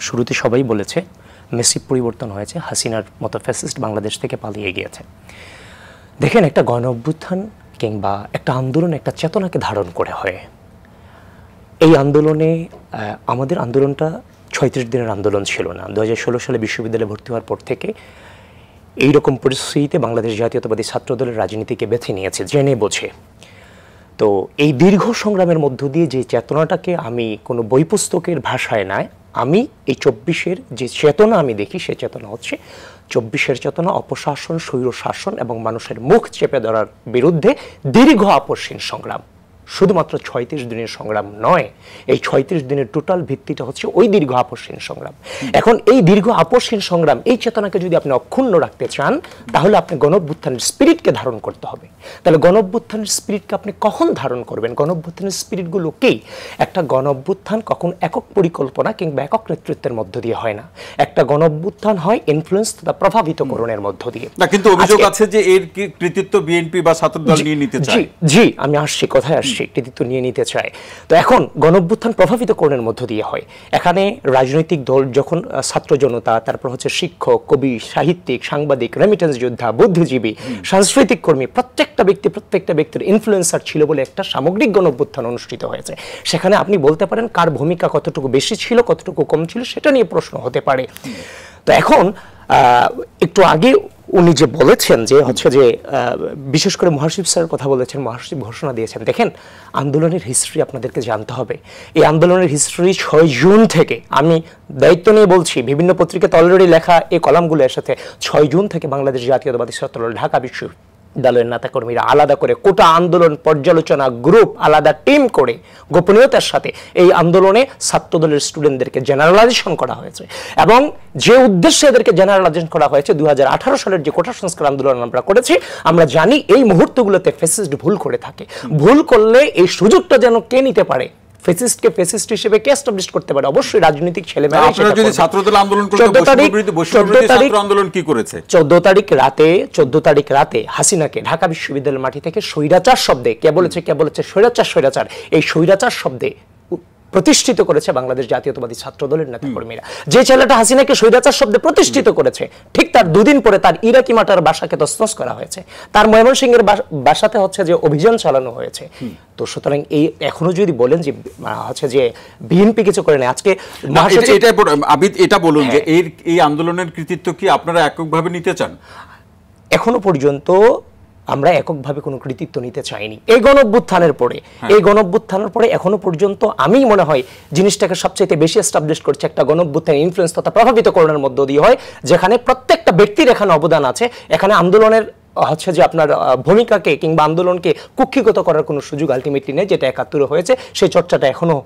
শুরুতে সবাই বলেছে মেসিভ পরিবর্তন হয়েছে, হাসিনার মতো ফ্যাসিস্ট বাংলাদেশ থেকে পালিয়ে গিয়েছে। দেখেন, একটা গণ অভ্যুত্থান কিংবা একটা আন্দোলন একটা চেতনাকে ধারণ করে হয়। এই আন্দোলনে আমাদের আন্দোলনটা 36 দিনের আন্দোলন ছিল না। 2016 সালে বিশ্ববিদ্যালয়ে ভর্তি হওয়ার পর থেকে এইরকম পরিস্থিতিতে বাংলাদেশ জাতীয়তাবাদী ছাত্র দলের রাজনীতিকে বেছে নিয়েছে জেনে বোঝে। তো এই দীর্ঘ সংগ্রামের মধ্য দিয়ে যে চেতনাটাকে আমি কোনো বই পুস্তকের ভাষায় নয়, আমি এই 24-এর যে চেতনা আমি দেখি, সে চেতনা হচ্ছে 24-এর চেতনা অপশাসন, স্বৈর শাসন এবং মানুষের মুখ চেপে ধরার বিরুদ্ধে দীর্ঘ আপসহীন সংগ্রাম। শুধুমাত্র 36 দিনের সংগ্রাম নয়, এই 36 দিনের টোটাল ভিত্তিটা হচ্ছে ওই দীর্ঘ আপসহীন সংগ্রাম। এখন এই দীর্ঘ আপসহীন সংগ্রাম, এই চেতনাকে যদি আপনি অক্ষুণ্ণ রাখতে চান, তাহলে আপনি গণঅভ্যুত্থানের স্পিরিটকে ধারণ করতে হবে। তাহলে গণঅভ্যুত্থানের স্পিরিটকে আপনি কখন ধারণ করবেন? গণঅভ্যুত্থানের স্পিরিটগুলো কি? একটা গণঅভ্যুত্থান কখন একক পরিকল্পনা কিংবা একক নেতৃত্বের মধ্য দিয়ে হয় না। একটা গণঅভ্যুত্থান হয় ইনফ্লুয়েন্স বা প্রভাবিতকরণের মধ্য দিয়ে। না, কিন্তু অভিযোগ আছে যে এর কৃতিত্ব বিএনপি বা ছাত্রদল নিয়ে নিতে চায়। জি, আমি আসছি, কথায় আসছি, কৃতিত্ব নিয়ে নিতে চায়। তো এখন গণঅভ্যুত্থান প্রভাবিতকরণের মধ্য দিয়ে হয়। এখানে রাজনৈতিক দল যখন ছাত্র জনতা, তারপর হচ্ছে শিক্ষক, কবি, সাহিত্যিক, সাংবাদিক, রেমিটেন্স যোদ্ধা, বুদ্ধিজীবী, সাংস্কৃতিক কর্মী, প্রত্যেকটা ব্যক্তির ইনফ্লুয়েন্সার ছিল বলে একটা সামগ্রিক গণঅভ্যুত্থান অনুষ্ঠিত হয়েছে। সেখানে আপনি বলতে পারেন কার ভূমিকা কতটুকু বেশি ছিল, কতটুকু কম ছিল, সেটা নিয়ে প্রশ্ন হতে পারে। তো এখন একটু আগে উনি যে বলেছেন যে হচ্ছে যে বিশেষ করে মহাসচিব স্যার কথা বলেছেন, মহাসচিব ঘোষণা দিয়েছেন, দেখেন আন্দোলনের হিস্ট্রি আপনাদেরকে জানতে হবে। এই আন্দোলনের হিস্ট্রি 6 জুন থেকে, আমি দায়িত্ব নিয়ে বলছি, বিভিন্ন পত্রিকাতে অলরেডি লেখা এই কলামগুলো এসেছে। 6 জুন থেকে বাংলাদেশ জাতীয়তাবাদী ছাত্রদল ঢাকা বিশ্ববিদ্যালয়ের নেতাকর্মীরা আলাদা করে কোটা আন্দোলন পর্যালোচনা গ্রুপ, আলাদা টিম করে গোপনীয়তার সাথে এই আন্দোলনে ছাত্রদলের স্টুডেন্টদেরকে জেনারেলাইজেশন করা হয়েছে। এবং যে উদ্দেশ্যে এদেরকে জেনারেলাইজেশন করা হয়েছে, 2018 সালের যে কোটা সংস্কার আন্দোলন আমরা করেছি, আমরা জানি এই মুহূর্তগুলোতে ফ্যাসিস্ট ভুল করে থাকে। ভুল করলে এই সুযোগটা যেন কে নিতে পারে, ফ্যাসিস্টকে ফ্যাসিস্ট হিসেবে কে এস্টাবলিশ করতে পারে, অবশ্যই রাজনৈতিক ছেলেমেয়েরা। আপনারা যদি ছাত্রদল আন্দোলন করতে, বৈষম্যবিরোধী ছাত্র আন্দোলন কি করেছে? 14 তারিখ রাতে হাসিনাকে ঢাকা বিশ্ববিদ্যালয়ের মাটি থেকে স্বৈরাচার শব্দে, কে বলেছে স্বৈরাচার, এই স্বৈরাচার শব্দে প্রতিষ্ঠিত করেছে বাংলাদেশ জাতীয়তাবাদী ছাত্রদলের নেতাকর্মীরা। যে ছেলেটা হাসিনাকে স্বৈরাচার শব্দে প্রতিষ্ঠিত করেছে, ঠিক তার দুদিন পরে তার ইরাকি মাটার বাসাকে তছনছ করা হয়েছে, তার ময়মনসিংহের বাসাতে হচ্ছে যে অভিযান চালানো হয়েছে। তো সুতরাং এই এখনো যদি বলেন যে হচ্ছে যে বিএনপি কিছু করে নেই, আজকে এটা বলুন যে এই আন্দোলনের কৃতিত্ব কি আপনারা এককভাবে নিতে চান? এখনো পর্যন্ত আমরা এককভাবে কোনো কৃতিত্ব নিতে চাইনি। এই গণঅভ্যুত্থানের পরে এখনো পর্যন্ত আমি মনে হয় জিনিসটাকে সবচেয়ে বেশি এস্টাবলিশ করছে একটা গণঅভ্যুত্থানের ইনফ্লুয়েন্স তথা প্রভাবিত করার মধ্য দিয়ে হয়, যেখানে প্রত্যেকটা ব্যক্তির এখানে অবদান আছে। এখানে আন্দোলনের হচ্ছে যে আপনার ভূমিকাকে কিংবা আন্দোলনকে কুক্ষিগত করার কোনো সুযোগ আলটিমেটলি নেই, যেটা 71 হয়েছে। সেই চর্চাটা এখনো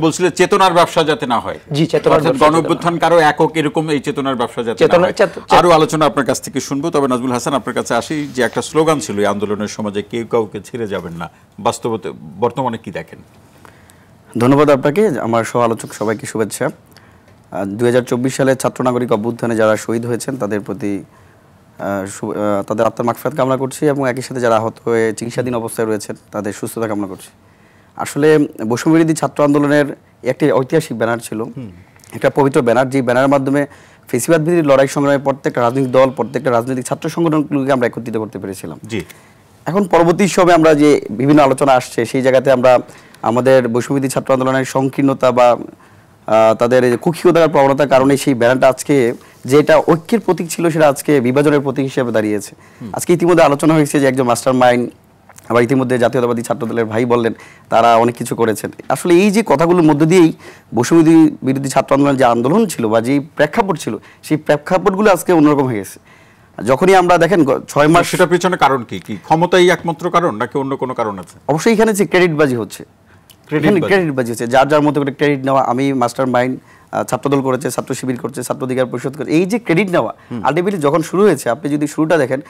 বলছিলেন চেতনার ব্যবসা যাতে না হয়। জি, চেতনার গণঅভ্যুত্থান কারো একক এরকম এই চেতনার ব্যবসা যাতে না হয়। আরো আলোচনা আপনার কাছ থেকে শুনবো, তবে নাজমুল হাসান আপনার কাছে আসি। যে একটা স্লোগান ছিল এই আন্দোলনের সমাজে, কেউ কাউকে ছেড়ে যাবেন না, বাস্তবতে বর্তমানে কি দেখেন? ধন্যবাদ আপনাকে, আমার সহ আলোচক সবাইকে শুভেচ্ছা। 2024 সালে ছাত্র নাগরিক অভ্যুত্থানে যারা শহীদ হয়েছেন তাদের প্রতি তাদের আত্মার মাগফিরাত কামনা করছি, এবং একই সাথে যারা আহত হয়ে চিকিৎসাধীন অবস্থায় রয়েছেন তাদের সুস্থতা কামনা করছি। আসলে বৈষম্যবিরোধী ছাত্র আন্দোলনের একটি ঐতিহাসিক ব্যানার ছিল, একটা পবিত্র ব্যানার, যে ব্যানারের মাধ্যমে ফেসিবাদ বিরোধী লড়াই সংগ্রামে প্রত্যেকটা রাজনৈতিক দল, প্রত্যেকটা রাজনৈতিক ছাত্র সংগঠনগুলোকে আমরা একত্রিত করতে পেরেছিলাম। এখন পরবর্তী সময়ে আমরা যে বিভিন্ন আলোচনা আসছে, সেই জায়গাতে আমরা আমাদের বৈষম্যবিরোধী ছাত্র আন্দোলনের সংকীর্ণতা বা তাদের কুক্ষিগতার প্রবণতার কারণে সেই ব্যানারটা আজকে যেটা ঐক্যের প্রতীক ছিল, সেটা আজকে বিভাজনের প্রতীক হিসেবে দাঁড়িয়েছে। আজকে ইতিমধ্যে আলোচনা হয়েছে যে একজন মাস্টার মাইন্ড, আবার ইতিমধ্যে জাতীয়তাবাদী ছাত্রদলের ভাই বললেন তারা অনেক কিছু করেছেন। আসলে এই যে কথাগুলোর মধ্য দিয়েই বৈষম্য বিরোধী ছাত্র আন্দোলনের যে আন্দোলন ছিল বা যে প্রেক্ষাপট ছিল, সেই প্রেক্ষাপটগুলো আজকে অন্যরকম হয়ে গেছে। যখনই আমরা দেখেন 6 মাস, সেটার পিছনে কারণ কি? ক্ষমতাই একমাত্র কারণ নাকি অন্য কোনো কারণ আছে? অবশ্যই এখানে যে ক্রেডিটবাজি হচ্ছে, যার যার মতো করে ক্রেডিট নেওয়া। আমি মাস্টার মাইন্ড, ছাত্রদল করেছে, ছাত্র শিবির করছে, ছাত্র অধিকার পরিষদ করেছে, এই যে ক্রেডিট নেওয়া আলটিমেটলি যখন শুরু হয়েছে, আপনি যদি শুরুটা দেখেন,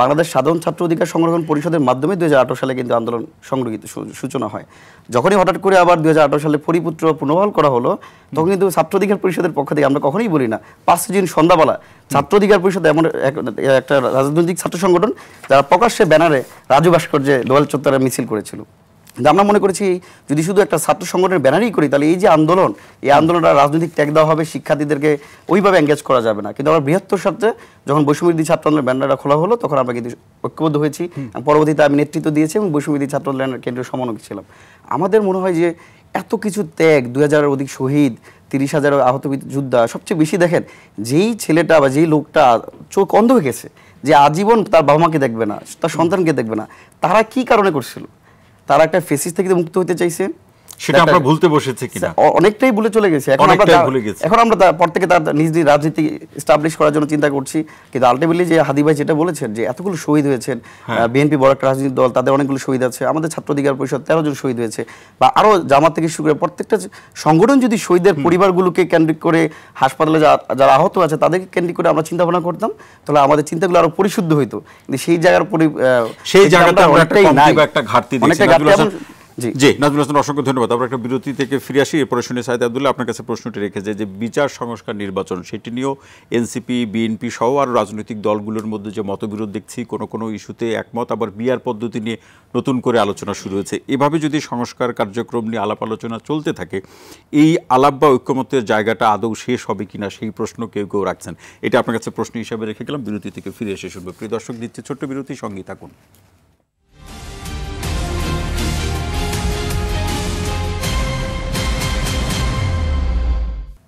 বাংলাদেশ সাধারণ ছাত্র অধিকার সংরক্ষণ পরিষদের মাধ্যমে 2018 সালে কিন্তু আন্দোলন সংগঠিত সূচনা হয়। যখনই হঠাৎ করে আবার 2018 সালে পরিপুত্র পুনর্বহাল করা হলো, তখন কিন্তু ছাত্র অধিকার পরিষদের পক্ষ থেকে আমরা কখনোই বলি না, 5 জুন সন্ধ্যাবেলা ছাত্র অধিকার পরিষদ এমন একটা রাজনৈতিক ছাত্র সংগঠন যারা প্রকাশ্যে ব্যানারে রাজু ভাস্কর্যে দোয়াল চত্বরে মিছিল করেছিল। কিন্তু আমরা মনে করেছি যদি শুধু একটা ছাত্র সংগঠনের ব্যানারই করি, তাহলে এই যে আন্দোলন, এই আন্দোলনটা রাজনৈতিক ট্যাগ দেওয়া হবে, শিক্ষার্থীদেরকে ওইভাবে এঙ্গেজ করা যাবে না। কিন্তু আমরা বৃহত্তর স্বার্থে যখন বৈষম্যবিরোধী ছাত্র আন্দোলনের ব্যানারটা খোলা হলো, তখন আমরা কিন্তু ঐক্যবদ্ধ হয়েছি। পরবর্তীতে আমি নেতৃত্ব দিয়েছি এবং বৈষম্যবিরোধী ছাত্র আন্দোলনের কেন্দ্রীয় সমন্বয়ক ছিলাম। আমাদের মনে হয় যে এত কিছু ত্যাগ, 2000-এর অধিক শহীদ, 30,000 আহত যোদ্ধা, সবচেয়ে বেশি দেখেন যেই ছেলেটা বা যেই লোকটা চোখ অন্ধ হয়ে গেছে, যে আজীবন তার বাবা মাকে দেখবে না, তার সন্তানকে দেখবে না, তারা কি কারণে করছিল? তারা একটা ফেসিস থেকে মুক্ত হতে চাইছে, সেটা আমরা ভুলতে বসেছি কিনা? অনেকটাই ভুলে চলে গেছে। এখন আমরা পর থেকে তার নিজ নিজ রাজনীতি এস্টাবলিশ করার জন্য চিন্তা করছি। কিন্তু আলটিমেটলি যে হাদি ভাই যেটা বলেছেন যে এতগুলো শহীদ হয়েছেন, বিএনপি বড় একটা রাজনৈতিক দল, তাদের অনেকগুলো শহীদ আছে, আমাদের ছাত্র অধিকার পরিষদ 13 জন শহীদ হয়েছে, বা আরো জামাত থেকে শুরু করে প্রত্যেকটা সংগঠন যদি শহীদের পরিবারগুলোকে কেন্দ্রিক করে, হাসপাতালে যারা আহত আছে তাদেরকে কেন্দ্রিক করে আমরা চিন্তা ভাবনা করতাম, তাহলে আমাদের চিন্তাগুলো আরো পরিশুদ্ধ হইতো। কিন্তু সেই জায়গাটা অনেকটাই ঘাটতি। জি, নাজমুল হাসান, অসংখ্য ধন্যবাদ। আমরা একটা বিরতি থেকে ফিরে আসি। এরপরে শুনে সাইদ আব্দুল্লাহ আপনার কাছে প্রশ্নটি রেখে যায় যে বিচার সংস্কার নির্বাচন, সেটি নিয়েও এনসিপি, বিএনপি সহ আরও রাজনৈতিক দলগুলোর মধ্যে যে মতবিরোধ দেখছি, কোনো ইস্যুতে একমত, আবার বিআর পদ্ধতি নিয়ে নতুন করে আলোচনা শুরু হয়েছে। এভাবে যদি সংস্কার কার্যক্রম নিয়ে আলাপ আলোচনা চলতে থাকে, এই আলাপ বা ঐক্যমতের জায়গাটা আদৌ শেষ হবে কিনা সেই প্রশ্ন কেউ কেউ রাখছেন। এটা আপনার কাছে প্রশ্ন হিসাবে রেখে গেলাম। বিরতি থেকে ফিরে এসে শুনবো। প্রিয় দর্শক, দিচ্ছে ছোট্ট বিরতি, সঙ্গেই থাকুন।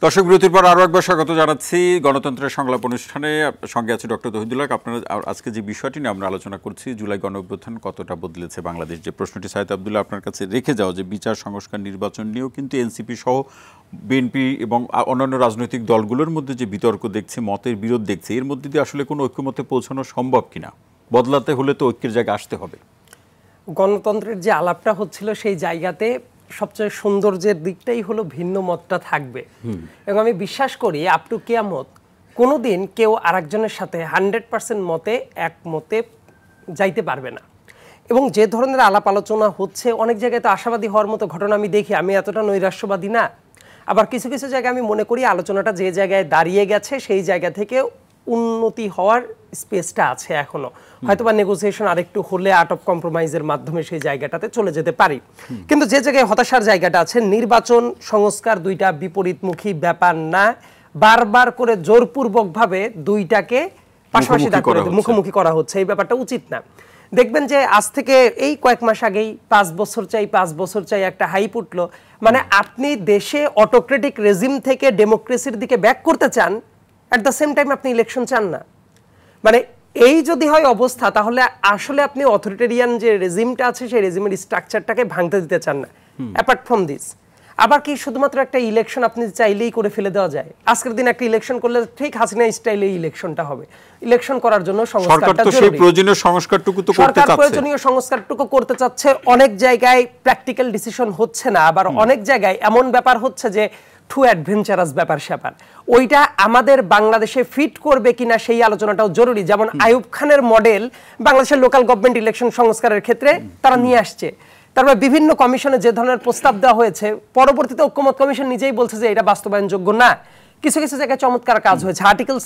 দর্শক বিরতির পর আরও একবার স্বাগত জানাচ্ছি গণতন্ত্রের সংলাপ অনুষ্ঠানে। সঙ্গে আছে ডক্টর তৌহিদুল হক। আপনারা আজকে যে বিষয়টি নিয়ে আমরা আলোচনা করছি, জুলাই গণঅভ্যুত্থান কতটা বদলেছে বাংলাদেশ, যে প্রশ্নটি সাইদ আব্দুল্লাহ আপনার কাছে রেখে যাও, যে বিচার সংস্কার নির্বাচন নিয়েও কিন্তু এনসিপি সহ বিএনপি এবং অন্যান্য রাজনৈতিক দলগুলোর মধ্যে যে বিতর্ক দেখছে, মতের বিরোধ দেখছে, এর মধ্যে দিয়ে আসলে কোনো ঐক্যমতে পৌঁছানো সম্ভব কিনা? বদলাতে হলে তো ঐক্যের জায়গায় আসতে হবে। গণতন্ত্রের যে আলাপটা হচ্ছিল সেই জায়গাতে সবচেয়ে সৌন্দর্যের দিকটাই হলো ভিন্ন মতটা থাকবে, এবং আমি বিশ্বাস করি আপ টু কিয়ামত কোনোদিন কেউ আরেকজনের সাথে 100% মতে একমতে যাইতে পারবে না। এবং যে ধরনের আলাপ আলোচনা হচ্ছে, অনেক জায়গায় তো আশাবাদী হওয়ার মতো ঘটনা আমি দেখি। আমি এতটা নৈরাশ্যবাদী না, আবার কিছু কিছু জায়গায় আমি মনে করি আলোচনাটা যে জায়গায় দাঁড়িয়ে গেছে সেই জায়গা থেকে উন্নতি হওয়ার স্পেসটা আছে এখনো। হয়তোবা নেগোসিয়েশন আরেকটু হলে আর্ট অফ কম্প্রোমাইজের মাধ্যমে সেই জায়গাটাতে চলে যেতে পারি। কিন্তু যে জায়গায় হতাশার জায়গাটা আছে, নির্বাচন সংস্কার দুইটা বিপরীতমুখী ব্যাপার না, বারবার করে জোরপূর্বকভাবে দুইটাকে পাশাপাশি মুখোমুখি করা হচ্ছে, এই ব্যাপারটা উচিত না। দেখবেন যে আজ থেকে এই কয়েক মাস আগেই 5 বছর চাই একটা হাইপ উঠলো। মানে আপনি দেশে অটোক্রেটিক রেজিম থেকে ডেমোক্রেসির দিকে ব্যাক করতে চান, অ্যাট দ্য সেম টাইম আপনি ইলেকশন চান না। মানে এই যদি হয় অবস্থা, তাহলে আসলে আপনি অথরিটেরিয়ান যে রেজিমটা আছে সেই রেজিমের স্ট্রাকচারটাকে ভাঙতে দিতে চান না। অ্যাপার্ট ফ্রম দিস, আবার কি শুধুমাত্র একটা ইলেকশন আপনি চাইলেই করে ফেলে দেওয়া যায়? আজকের দিন একটা ইলেকশন করলে ঠিক হাসিনা স্টাইলে ইলেকশনটা হবে। ইলেকশন করার জন্য সংস্কারটা জরুরি। সেই প্রয়োজনীয় সংস্কারটুকু তো করতে চাচ্ছে, সরকার প্রয়োজনীয় সংস্কারটুকু করতে চাচ্ছে। অনেক জায়গায় প্র্যাকটিক্যাল ডিসিশন হচ্ছে না, আবার অনেক জায়গায় এমন ব্যাপার হচ্ছে যে টু অ্যাডভেঞ্চারাস ব্যাপার স্যাপার, ওইটা আমাদের বাংলাদেশে ফিট করবে কিনা সেই আলোচনাটাও জরুরি। যেমন আইয়ুব খানের মডেল বাংলাদেশের লোকাল গভর্নমেন্ট ইলেকশন সংস্কারের ক্ষেত্রে তারা নিয়ে আসছে। তারপর বিভিন্ন কমিশনে যে ধরনের প্রস্তাব দেওয়া হয়েছে, পরবর্তীতে ঐক্যমত কমিশন নিজেই বলছে যে এটা বাস্তবায়নযোগ্য না। কিছু কিছু জায়গায় চমৎকার কাজ হয়েছে। আর্টিকেল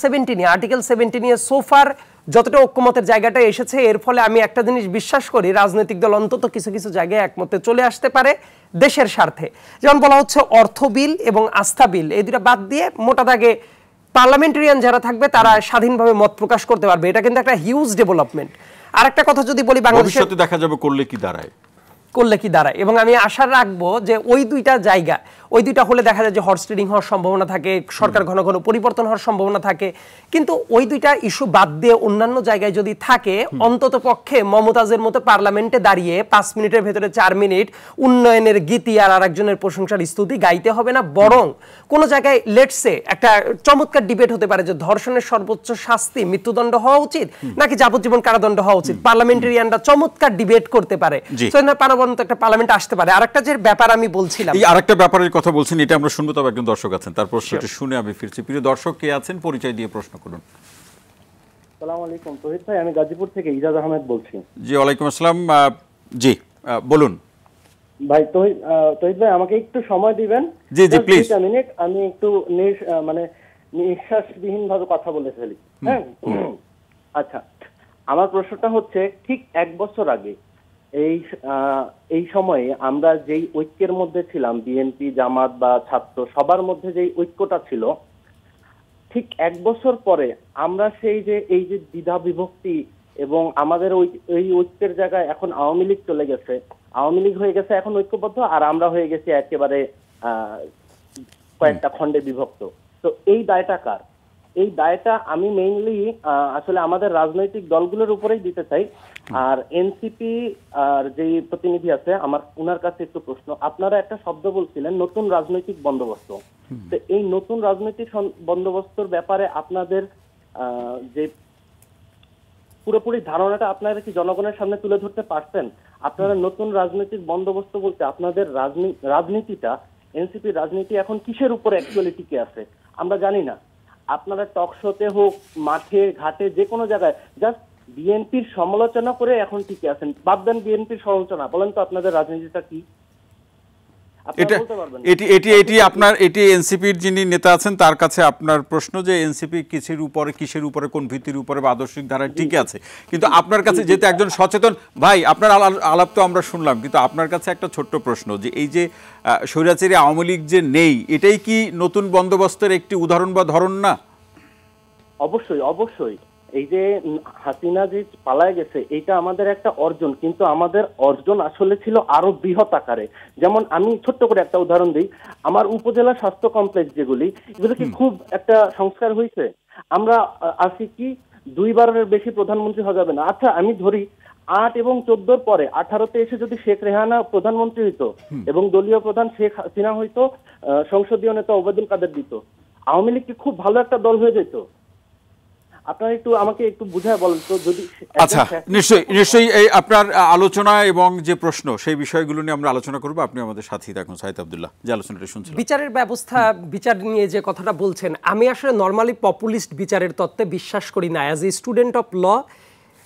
70 নিয়ে সোফার যতটা ঐক্যমতের জায়গাটা এসেছে, এর ফলে আমি একটা জিনিস বিশ্বাস করি, রাজনৈতিক দল অন্তত কিছু কিছু জায়গায় একমতে চলে আসতে পারে দেশের স্বার্থে। যেমন বলা হচ্ছে অর্থ বিল এবং আস্থা বিল, এই দুটা বাদ দিয়ে মোটা দাগে পার্লামেন্টারিয়ান যারা থাকবে তারা স্বাধীনভাবে মত প্রকাশ করতে পারবে। এটা কিন্তু একটা হিউজ ডেভেলপমেন্ট। আর একটা কথা যদি বলি, ভবিষ্যতে দেখা যাবে করলে কি দাঁড়ায়, এবং আমি আশা রাখবো যে ওই দুইটা জায়গা, ওই দুইটা হলে দেখা যায় যে হর্স ট্রেডিং হওয়ার সম্ভাবনা থাকে, সরকার ঘন ঘন পরিবর্তন হওয়ার সম্ভাবনা থাকে। কিন্তু ওই দুইটা ইস্যু বাদ দিয়ে অন্যান্য জায়গায় যদি থাকে, অন্তত পক্ষে মমতাজের মতো পার্লামেন্টে দাঁড়িয়ে 5 মিনিটের ভেতরে 4 মিনিট উন্নয়নের গীতি আর আরেকজনের প্রশংসার স্তুতি গাইতে হবে না, বরং কোনো জায়গায় লেটসে একটা চমৎকার ডিবেট হতে পারে যে ধর্ষণের সর্বোচ্চ শাস্তি মৃত্যুদণ্ড হওয়া উচিত নাকি যাবজ্জীবন কারাদণ্ড হওয়া উচিত। পার্লামেন্টারিয়ানরা চমৎকার ডিবেট করতে পারে, একটা পার্লামেন্ট আসতে পারে। আরেকটা যে ব্যাপার আমি বলছিলাম, এই আরেকটা ব্যাপারের কথা বলছেন, এটা আমরা শুনবো, তবে একজন দর্শক আছেন, তার প্রশ্নটি শুনে আমি ফিরছি। প্রিয় দর্শক কে আছেন, পরিচয় দিয়ে প্রশ্ন করুন। আসসালামু আলাইকুম তৌহিদ ভাই, আমি গাজীপুর থেকে ইজাজ আহমেদ বলছি। জি, ওয়ালাইকুম আসসালাম। জি বলুন ভাই। তৌহিদ ভাই, আমাকে একটু সময় দিবেন? জি জি প্লিজ। মিনিট, আমি একটু নিঃশ্বাসবিহীন ভাবে কথা বলে ফেলি। হ্যাঁ, আচ্ছা। আমার প্রশ্নটা হচ্ছে, ঠিক 1 বছর আগে এই সময়ে আমরা যেই ঐক্যের মধ্যে ছিলাম, বিএনপি, জামাত বা ছাত্র সবার মধ্যে যেই ঐক্যটা ছিল, ঠিক 1 বছর পরে আমরা এই যে দ্বিধা বিভক্তি এবং আমাদের ওই ঐক্যের জায়গায় এখন আওয়ামী লীগ চলে গেছে, আওয়ামী লীগ হয়ে গেছে এখন ঐক্যবদ্ধ, আর আমরা হয়ে গেছি একেবারে কয়েকটা খণ্ডে বিভক্ত। তো এই দায়টা কার? এই দায়টা আমি মেইনলি আসলে আমাদের রাজনৈতিক দলগুলোর উপরেই দিতে চাই। আর এনসিপি আর যে প্রতিনিধি আছে, আমার ওনার কাছে একটু প্রশ্ন। আপনারা একটা শব্দ বলছিলেন, নতুন রাজনৈতিক বন্দোবস্ত। তো এই নতুন রাজনৈতিক বন্দোবস্তর ব্যাপারে আপনাদের যে পুরোপুরি ধারণাটা আপনারা কি জনগণের সামনে তুলে ধরতে পারছেন? আপনারা নতুন রাজনৈতিক বন্দোবস্ত বলতে আপনাদের রাজনীতিটা, এনসিপির রাজনীতি এখন কিসের উপরে অ্যাকচুয়ালি টিকে আছে আমরা জানি না। আপনারা টক শোতে হোক, মাঠে ঘাটে, যে কোনো জায়গায় জাস্ট বিএনপির সমালোচনা করে এখন টিকে আছেন। বাদ দেন বিএনপির সমালোচনা, বলেন তো আপনাদের রাজনীতিটা কি? এটি এনসিপির যিনি নেতা আছেন তার কাছে আপনার প্রশ্ন যে এনসিপি কিসের উপরে কোন ভিত্তির উপরে বা আদর্শিক ধারায় টিকে আছে। কিন্তু আপনার কাছে যেহেতু একজন সচেতন ভাই, আপনার আলাপ তো আমরা শুনলাম, কিন্তু আপনার কাছে একটা ছোট্ট প্রশ্ন, যে এই যে স্বৈরাচারী আওয়ামী লীগ যে নেই, এটাই কি নতুন বন্দোবস্তের একটি উদাহরণ বা ধরন না? অবশ্যই অবশ্যই। এই যে হাসিনা যে পালায় গেছে এটা আমাদের একটা অর্জন, কিন্তু আমাদের অর্জন আসলে ছিল আরো বৃহৎ আকারে। যেমন আমি ছোট্ট করে একটা উদাহরণ দিই, আমার উপজেলা স্বাস্থ্য কমপ্লেক্স যেগুলি, এগুলো কি খুব একটা সংস্কার হয়েছে? আমরা আছি কি 2 বারের বেশি প্রধানমন্ত্রী হওয়া যাবে না। আচ্ছা আমি ধরি 8 এবং 14 পরে 18তে এসে যদি শেখ রেহানা প্রধানমন্ত্রী হইতো এবং দলীয় প্রধান শেখ হাসিনা হইতো, সংসদীয় নেতা ওবায়দুল কাদের দিত, আওয়ামী লীগ কি খুব ভালো একটা দল হয়ে যেত? আপনারা একটু আমাকে একটু বুঝায় বলেন তো। যদি আচ্ছা, নিশ্চয়ই এই আপনার আলোচনা এবং যে প্রশ্ন সেই বিষয়গুলো নিয়ে আমরা আলোচনা করব। আপনি আমাদের সাথেই থাকুন সাইদ আব্দুল্লাহ, যে আলোচনাটা শুনছিলেন। বিচারের ব্যবস্থা, বিচার নিয়ে যে কথাটা বলছেন, আমি আসলে নর্মালি পপুলিস্ট বিচারের তত্ত্বে বিশ্বাস করি না। As a student of law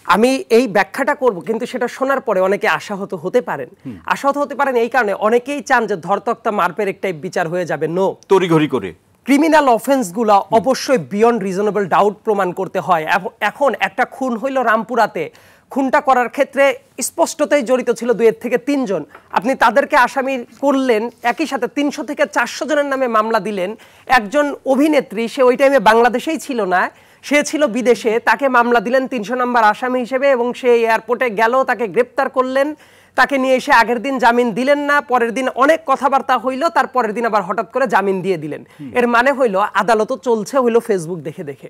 আমি এই ব্যাখ্যাটা করব, কিন্তু সেটা শোনার পরে অনেকে আশাহত হতে পারেন। আশাহত হতে পারেন এই কারণে, অনেকেই চান যে ধরতক্তা মারপের একটাই বিচার হয়ে যাবে। নো, তড়িঘড়ি করে ক্রিমিনাল অফেন্সগুলো অবশ্যই বিয়ন্ড রিজনেবল ডাউট প্রমাণ করতে হয়। এখন একটা খুন হইল রামপুরাতে, খুনটা করার ক্ষেত্রে স্পষ্টতই জড়িত ছিল 2 থেকে 3 জন। আপনি তাদেরকে আসামি করলেন, একই সাথে 300 থেকে 400 জনের নামে মামলা দিলেন। একজন অভিনেত্রী, সে ওই টাইমে বাংলাদেশেই ছিল না, সে ছিল বিদেশে, তাকে মামলা দিলেন 300 নম্বর আসামি হিসেবে এবং সে এয়ারপোর্টে গেল, তাকে গ্রেপ্তার করলেন, তাকে নিয়ে এসে আগের দিন জামিন দিলেন না, পরের দিন অনেক কথাবার্তা হইল, তার পরের দিন আবার হঠাৎ করে জামিন দিয়ে দিলেন। এর মানে হইল আদালতও চলছে হইল ফেসবুক দেখে দেখে।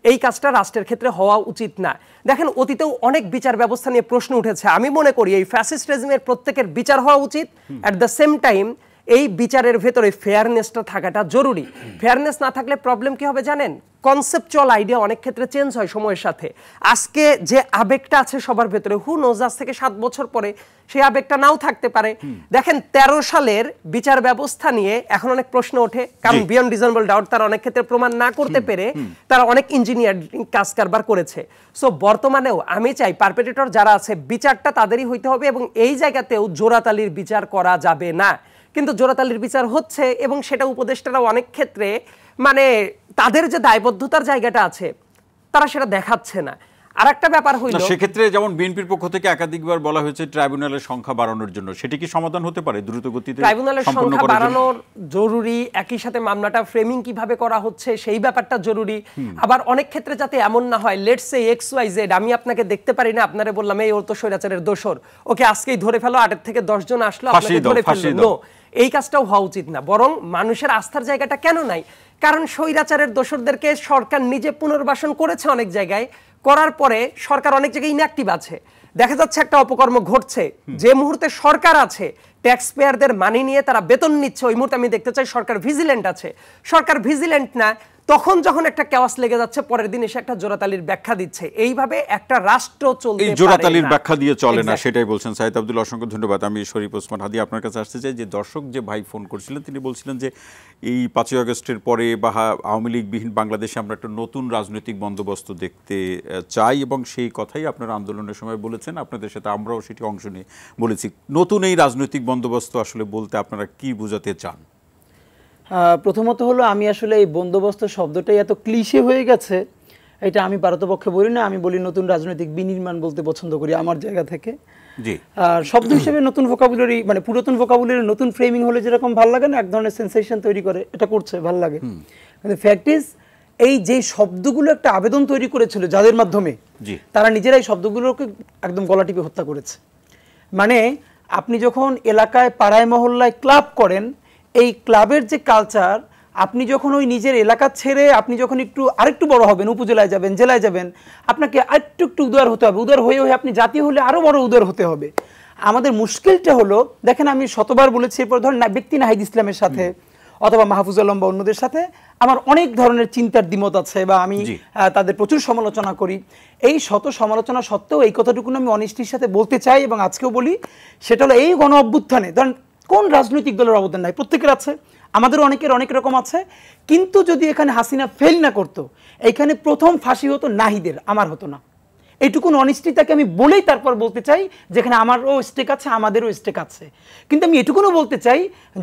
এই কাজটা রাষ্ট্রের ক্ষেত্রে হওয়া উচিত না। দেখেন, অতীতেও অনেক বিচার ব্যবস্থা নিয়ে প্রশ্ন উঠেছে। আমি মনে করি এই ফ্যাসিস্ট রেজিমের প্রত্যেকের বিচার হওয়া উচিত। অ্যাট দ্য সেম টাইম এই বিচারের ভেতরে ফেয়ারনেসটা থাকাটা জরুরি। ফেয়ারনেস না থাকলে প্রবলেম কি হবে জানেন? কনসেপচুয়াল আইডিয়া অনেক ক্ষেত্রে চেঞ্জ হয় সময়ের সাথে। আজকে যে আবেগটা আছে সবার ভেতরে, হু নোজ আজ থেকে 7 বছর পরে সেই আবেগটা নাও থাকতে পারে। দেখেন 13 সালের বিচার ব্যবস্থা নিয়ে এখন অনেক প্রশ্ন ওঠে, কারণ বিয়ন্ড রিজনেবল ডাউট তারা অনেক ক্ষেত্রে প্রমাণ না করতে পেরে তারা অনেক ইঞ্জিনিয়ারিং কাজ কারবার করেছে। সো বর্তমানেও আমি চাই পারপেট্রেটর যারা আছে বিচারটা তাদেরই হইতে হবে, এবং এই জায়গাতেও জোড়াতালির বিচার করা যাবে না। কিন্তু জোড়াতালির বিচার হচ্ছে, এবং সেটা উপদেষ্টারাও অনেক ক্ষেত্রে মানে তাদের যে দায়বদ্ধতার জায়গাটা আছে তারা সেটা দেখাচ্ছে না। আর একটা ব্যাপার হইল, সেক্ষেত্রে যেমন বিএনপির পক্ষ থেকে একাধিকবার বলা হয়েছে ট্রাইব্যুনালের সংখ্যা বাড়ানোর জন্য, সেটি কি সমাধান হতে পারে দ্রুত গতিতে? ট্রাইব্যুনালের সংখ্যা বাড়ানোর জরুরি, একই সাথে মামলাটা ফ্রেমিং কিভাবে করা হচ্ছে সেই ব্যাপারটা জরুরি। আবার অনেক ক্ষেত্রে যাতে এমন না হয়, লেটস সে XYZ, আমি আপনাকে দেখতে পারি না, আপনারে বললাম এই ওর তো স্বৈরাচারের দোষর, ওকে আজকেই ধরে ফেলো, 8 থেকে 10 জন আসলো আপনাকে ধরে ফেললো। নো, এই কাজটাও হওয়া উচিত না। বরং মানুষের আস্থার জায়গাটা কেন নাই? কারণ স্বৈরাচারের দোষরদেরকে সরকার নিজে পুনর্বাসন করেছে অনেক জায়গায়, করার পরে সরকার অনেক জায়গায় ইনঅ্যাক্টিভ আছে। দেখা যাচ্ছে একটা অপকর্ম ঘটছে, যে মুহূর্তে সরকার আছে, ট্যাক্স পেয়ারদের মানি নিয়ে তারা বেতন নিচ্ছে, ওই মুহূর্তে আমি দেখতে চাই সরকার ভিজিল্যান্ট আছে। সরকার ভিজিল্যান্ট না, তখন যখন একটা কেওয়াস লেগে যাচ্ছে পরের দিন এসে একটা জোড়াতালির ব্যাখ্যা দিচ্ছে। এইভাবে একটা রাষ্ট্র চলতে পারে না। এই জোড়াতালির ব্যাখ্যা দিয়ে চলে না, সেটাই বলছেন সাইদ আব্দুল্লাহ। অসংখ্য ধন্যবাদ। আমি শরীফ ওসমান হাদি আপনার কাছে আসতে চাই। যে দর্শক যে ভাই ফোন করছিলেন, তিনি বলছিলেন যে এই 5ই আগস্টের পরে বা আওয়ামী লীগবিহীন বাংলাদেশে আমরা একটা নতুন রাজনৈতিক বন্দোবস্ত দেখতে চাই, এবং সেই কথাই আপনারা আন্দোলনের সময় বলেছেন। আপনাদের সাথে আমরাও সেটি অংশ নিয়ে বলেছি। নতুন এই রাজনৈতিক বন্দোবস্ত আসলে বলতে আপনারা কি বোঝাতে চান? প্রথমত হলো, আমি আসলে এই বন্দোবস্ত শব্দটাই এত ক্লিশে হয়ে গেছে, এটা আমি পারতপক্ষে বলি না। আমি বলি নতুন রাজনৈতিক বিনির্মাণ বলতে পছন্দ করি আমার জায়গা থেকে। জি, আর শব্দ হিসেবে নতুন ভোকাবুলারি, মানে পুরাতন ভোকাবুলারি নতুন ফ্রেমিং হলে যেরকম ভালো লাগে না, এক ধরনের সেন্সেশন তৈরি করে, এটা করছে ভালো লাগে। কিন্তু ফ্যাক্ট ইজ, এই যে শব্দগুলো একটা আবেদন তৈরি করেছিল যাদের মাধ্যমে, তারা নিজেরাই শব্দগুলোকে একদম গলা টিপে হত্যা করেছে। মানে আপনি যখন এলাকায় পাড়ায় মহল্লায় ক্লাব করেন, এই ক্লাবের যে কালচার, আপনি যখন ওই নিজের এলাকা ছেড়ে আপনি যখন আরেকটু বড় হবেন, উপজেলায় যাবেন, জেলায় যাবেন, আপনাকে আরেকটু উদার হতে হবে। উদার হয়ে আপনি জাতীয় হলে আরো বড় উদার হতে হবে। আমাদের মুশকিলটা হলো, দেখেন আমি শতবার বলেছি, এরপর ধরেন ব্যক্তি নাহিদ ইসলামের সাথে অথবা মাহফুজ আলম বা অন্যদের সাথে আমার অনেক ধরনের চিন্তার দ্বিমত আছে, বা আমি তাদের প্রচুর সমালোচনা করি। এই শত সমালোচনা সত্ত্বেও এই কথাটুকু আমি অনিষ্টির সাথে বলতে চাই, এবং আজকেও বলি, সেটা হলো এই গণ অভ্যুত্থানে ধরেন কোন রাজনৈতিক দলের অবদান নাই? প্রত্যেকের আছে, আমাদের অনেকের অনেক রকম আছে। কিন্তু যদি এখানে হাসিনা ফেল না করতো, এখানে প্রথম ফাঁসি হতো নাহিদের, আমার হতো না। এইটুকুন অনিশ্চিতাকে আমি বলেই তারপর বলতে চাই, যেখানে আমারও স্টেক আছে, আমাদেরও স্টেক আছে। কিন্তু আমি এটুকুনও বলতে চাই,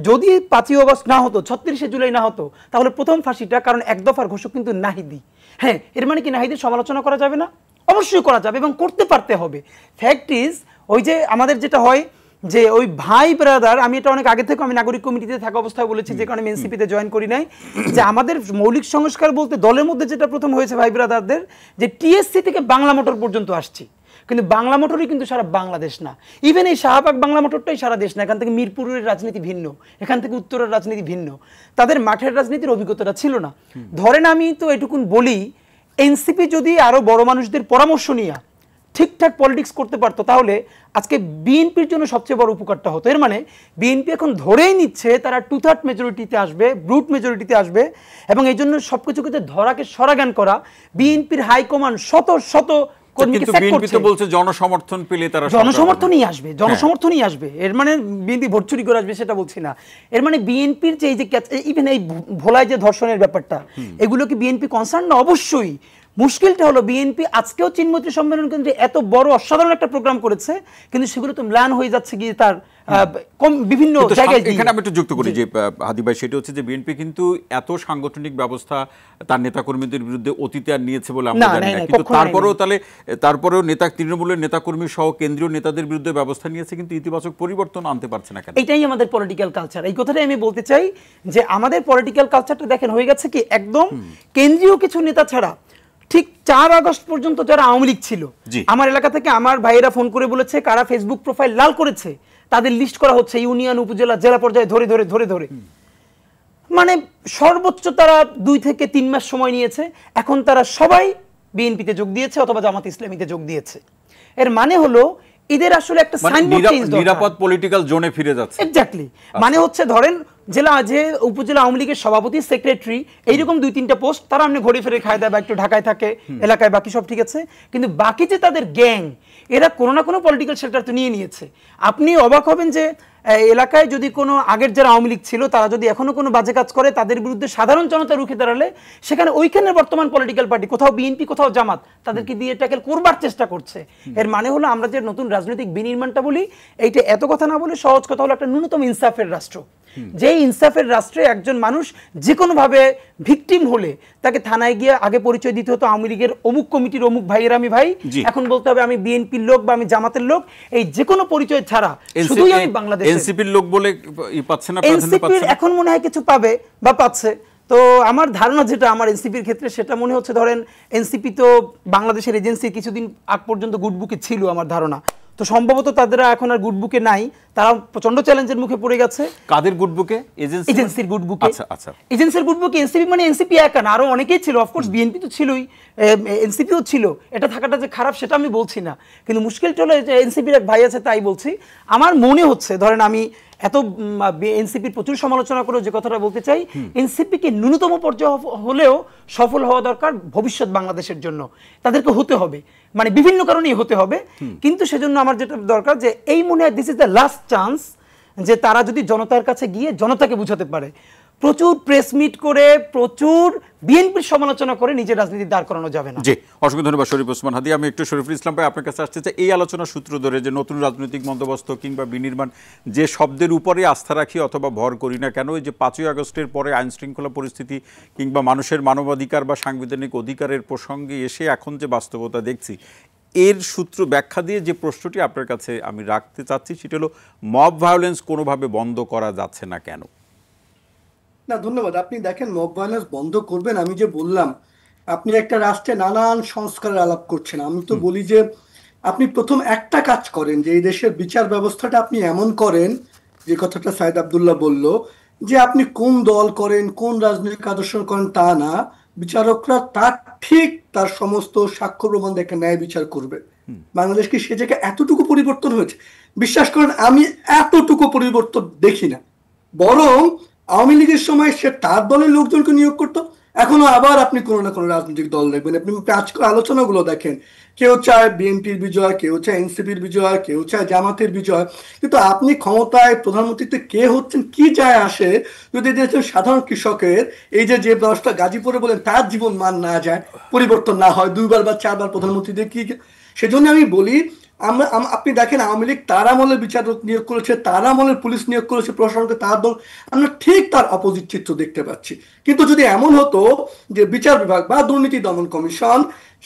যদি 5ই আগস্ট না হতো, 36শে জুলাই না হতো, তাহলে প্রথম ফাঁসিটা, কারণ 1 দফার ঘোষক কিন্তু নাহিদি। হ্যাঁ, এর মানে কি নাহিদের সমালোচনা করা যাবে না? অবশ্যই করা যাবে, এবং করতে পারতে হবে। ফ্যাক্ট ইজ, ওই যে আমাদের যেটা হয় যে ওই ভাই ব্রাদার, আমি এটা অনেক আগে থেকে আমি নাগরিক কমিটিতে থাকা অবস্থায় বলেছি, যে কারণে এনসিপিতে জয়েন করি নাই, যে আমাদের মৌলিক সংস্কার বলতে দলের মধ্যে যেটা প্রথম হয়েছে ভাই ব্রাদারদের, যে টিএসসি থেকে বাংলা মোটর পর্যন্ত আসছি, কিন্তু বাংলা মোটরই কিন্তু সারা বাংলাদেশ না, ইভেন এই শাহবাগ বাংলা মোটরটাই সারা দেশ না। এখান থেকে মিরপুরের রাজনীতি ভিন্ন, এখান থেকে উত্তরের রাজনীতি ভিন্ন, তাদের মাঠের রাজনীতির অভিজ্ঞতাটা ছিল না। ধরেন আমি তো এটুকুন বলি, এনসিপি যদি আরো বড় মানুষদের পরামর্শ নিয়ে ঠিকঠাক পলিটিক্স করতে পারতো, তাহলে আজকে বিএনপির জন্য সবচেয়ে বড় উপকারটা হতো। এর মানে বিএনপি এখন ধরেই নিচ্ছে তারা 2/3 মেজরিটিতে আসবে, ব্রুট মেজরিটিতে আসবে, এবং এই জন্য সবকিছুকে ধরাকে সরাগান করা, বিএনপির হাইকমান্ড শত শত জনসমর্থন পেলে তারা জনসমর্থনই আসবে, জনসমর্থনই আসবে। এর মানে বিএনপি ভোট চুরি করে আসবে সেটা বলছি না। এর মানে বিএনপির যে এই যে ইভেন এই ভোলায় যে ধর্ষণের ব্যাপারটা, এগুলো কি বিএনপি কনসার্ন না? অবশ্যই। মুশকিলটা হলো বিএনপি আজকেও চীনমৈত্রী সম্মেলন কেন্দ্রে এত বড় অসাধারণ একটা প্রোগ্রাম করেছে, কিন্তু সেগুলো তো ম্লান হয়ে যাচ্ছে গিয়ে তার বিভিন্ন জায়গায়। এখানে আমি একটু যুক্ত করি যে হাদি ভাই, সেটা হচ্ছে যে বিএনপি কিন্তু এত সাংগঠনিক ব্যবস্থা তার নেতাকর্মীদের বিরুদ্ধে অতীতে আর নিয়েছে বলে আমরা জানি না, কিন্তু তারপরেও তৃণমূলের নেতাকর্মী সহ কেন্দ্রীয় নেতাদের বিরুদ্ধে ব্যবস্থা নিয়েছে, কিন্তু ইতিবাচক পরিবর্তন আনতে পারছে না কেন? এটাই আমাদের পলিটিক্যাল কালচার। এই কথাটাই আমি বলতে চাই যে আমাদের পলিটিক্যাল কালচারটা দেখেন হয়ে গেছে কি, একদম কেন্দ্রীয় কিছু নেতা ছাড়া ঠিক 4 আগস্ট পর্যন্ত যারা আওয়ামী লীগ ছিল, আমার এলাকা থেকে আমার ভাইয়েরা ফোন করে বলেছে কারা ফেসবুক প্রোফাইল লাল করেছে, তাদের লিস্ট করা হচ্ছে ইউনিয়ন, উপজেলা, জেলা পর্যায়ে ধরে। মানে সর্বোচ্চ তারা 2 থেকে 3 মাস সময় নিয়েছে। এখন তারা সবাই বিএনপিতে যোগ দিয়েছে অথবা জামাত ইসলামীতে যোগ দিয়েছে। এর মানে হলো এদের আসলে একটা সাইনবোর্ড চেঞ্জ দরকার, নিরাপদ পলিটিক্যাল জোনে ফিরে যাচ্ছে। এক্স্যাক্টলি। মানে হচ্ছে ধরেন উপজেলা আওয়ামী লীগের সভাপতি, সেক্রেটারি, এইরকম 2-3টা পোস্ট, তারা আপনি ঘুরে ফিরে খায় দেয় বা একটু ঢাকায় থাকে, এলাকায় বাকি সব ঠিক আছে, কিন্তু বাকি যে তাদের গ্যাং, এরা কোনো না কোনো পলিটিক্যাল শেল্টার তো নিয়েছে। আপনি অবাক হবেন যে এলাকায় যদি কোনো আগের যারা আওয়ামী লীগ ছিল তারা যদি এখনো কোনো বাজে কাজ করে, তাদের বিরুদ্ধে সাধারণ জনতা রুখে দাঁড়ালে সেখানে ওইখানের বর্তমান পলিটিক্যাল পার্টি, কোথাও বিএনপি কোথাও জামাত, তাদেরকে দিয়ে ট্যাকেল করবার চেষ্টা করছে। এর মানে হলো আমরা যে নতুন রাজনৈতিক বিনির্মাণটা বলি, এইটা এত কথা না বলে সহজ কথা হলো একটা ন্যূনতম ইনসাফের রাষ্ট্র। যে ইনসাফের রাষ্ট্রে একজন মানুষ যে কোনো ভাবে ভিকটিম হলে তাকে থানায় গিয়ে আগে পরিচয় দিতে হতো আওয়ামী লীগের অমুক কমিটির অমুক ভাইয়ের আমি ভাই, এখন বলতে হবে আমি বিএনপির লোক বা আমি জামাতের লোক। এই যে কোনো পরিচয় ছাড়া শুধুই আমি বাংলাদেশ এনসিপির লোক বলে পাচ্ছে না, এনসিপির এখন মনে হয় কিছু পাবে বা পাচ্ছে। তো আমার ধারণা যেটা আমার এনসিপির ক্ষেত্রে সেটা মনে হচ্ছে, ধরেন এনসিপি তো বাংলাদেশের এজেন্সি কিছুদিন আগ পর্যন্ত গুডবুকে ছিল আমার ধারণা, তো সম্ভবত তাদের এখন আর গুডবুকে নাই, তারা প্রচন্ড চ্যালেঞ্জের মুখে পড়ে গেছে। কাদের গুডবুকে? এজেন্সির গুডবুকে। আচ্ছা, এজেন্সির গুডবুকে। এনসিপি মানে এনসিপি একা না, আরো অনেকেই ছিল, অফকোর্স বিএনপি তো ছিলই, এনসিপিও ছিল। এটা থাকাটা যে খারাপ সেটা আমি বলছি না, কিন্তু মুশকিলটা হলো যে এনসিপির এক ভাই আছে তাই বলছি। আমার মনে হচ্ছে, ধরেন আমি এত এনসিপির প্রচুর সমালোচনা করে যে কথাটা বলতে চাই, এনসিপিকে ন্যূনতম পর্যায়ে হলেও সফল হওয়া দরকার ভবিষ্যৎ বাংলাদেশের জন্য, তাদেরকে হতে হবে, মানে বিভিন্ন কারণেই হতে হবে। কিন্তু সেজন্য আমার যেটা দরকার যে এই মনে হয় this is the last chance, যে তারা যদি জনতার কাছে গিয়ে জনতাকে বুঝাতে পারে, প্রচুর প্রেস মিট করে প্রচুর বিএনপির সমালোচনা করে নিজের রাজনীতি দাঁড় করানো যাবে না। জি, অসংখ্য ধন্যবাদ শরীফ ওসমান হাদি। আমি একটু শরীফুল ইসলাম ভাই আপনার কাছে আসতে চাই, এই আলোচনার সূত্র ধরে যে নতুন রাজনৈতিক বন্দোবস্ত কিংবা বিনির্মাণ, যে শব্দের উপরে আস্থা রাখি অথবা ভর করি না কেন, এই যে 5ই আগস্টের পরে আইন শৃঙ্খলা পরিস্থিতি কিংবা মানুষের মানবাধিকার বা সাংবিধানিক অধিকারের প্রসঙ্গে এসে এখন যে বাস্তবতা দেখছি, এর সূত্র ব্যাখ্যা দিয়ে যে প্রশ্নটি আপনার কাছে আমি রাখতে চাচ্ছি সেটা হলো, মব ভায়োলেন্স কোনোভাবে বন্ধ করা যাচ্ছে না কেন? না, ধন্যবাদ। আপনি দেখেন, মব ভায়োলেন্স বন্ধ করবেন, আমি যে বললাম, আপনি একটা রাষ্ট্রে নানান সংস্কারের আলাপ করছেন। আমি তো বলি যে আপনি প্রথম একটা কাজ করেন, যে এই দেশের বিচার ব্যবস্থাটা আপনি এমন করেন, যে কথাটা সাইদ আব্দুল্লাহ বলল, যে আপনি কোন দল করেন, কোন রাজনৈতিক আদর্শ করেন তা না, বিচারকরা তার ঠিক তার সমস্ত সাক্ষ্য প্রমাণ দেখে ন্যায় বিচার করবে। বাংলাদেশ কি সে জায়গায় এতটুকু পরিবর্তন হয়েছে? বিশ্বাস করেন আমি এতটুকু পরিবর্তন দেখি না, বরং আওয়ামী লীগের সময় সে তার দলের লোকজনকে নিয়োগ করতো, এখনো আবার আপনি কোনো না কোনো রাজনৈতিক দল দেখবেন। আপনি আজকের আলোচনাগুলো দেখেন, কেউ চায় বিএনপির বিজয়, কেউ চায় এনসিপির বিজয়, কেউ চায় জামাতের বিজয়, কিন্তু আপনি ক্ষমতায় প্রধানমন্ত্রীতে কে হচ্ছেন কি যায় আসে, যদি দেখছেন সাধারণ কৃষকের এই যে দশটা গাজীপুরে বলেন তার জীবন মান না যায়, পরিবর্তন না হয়, 2বার বা 4বার প্রধানমন্ত্রীদের কি। সেজন্য আমি বলি আপনি দেখেন আওয়ামী লীগ তার আমলে বিচারক নিয়োগ করেছে, তার আমলে পুলিশ নিয়োগ করেছে, প্রশাসনকে তার দল, আমরা ঠিক তার অপোজিট চিত্র দেখতে পাচ্ছি। কিন্তু যদি এমন হতো যে বিচার বিভাগ বা দুর্নীতি দমন কমিশন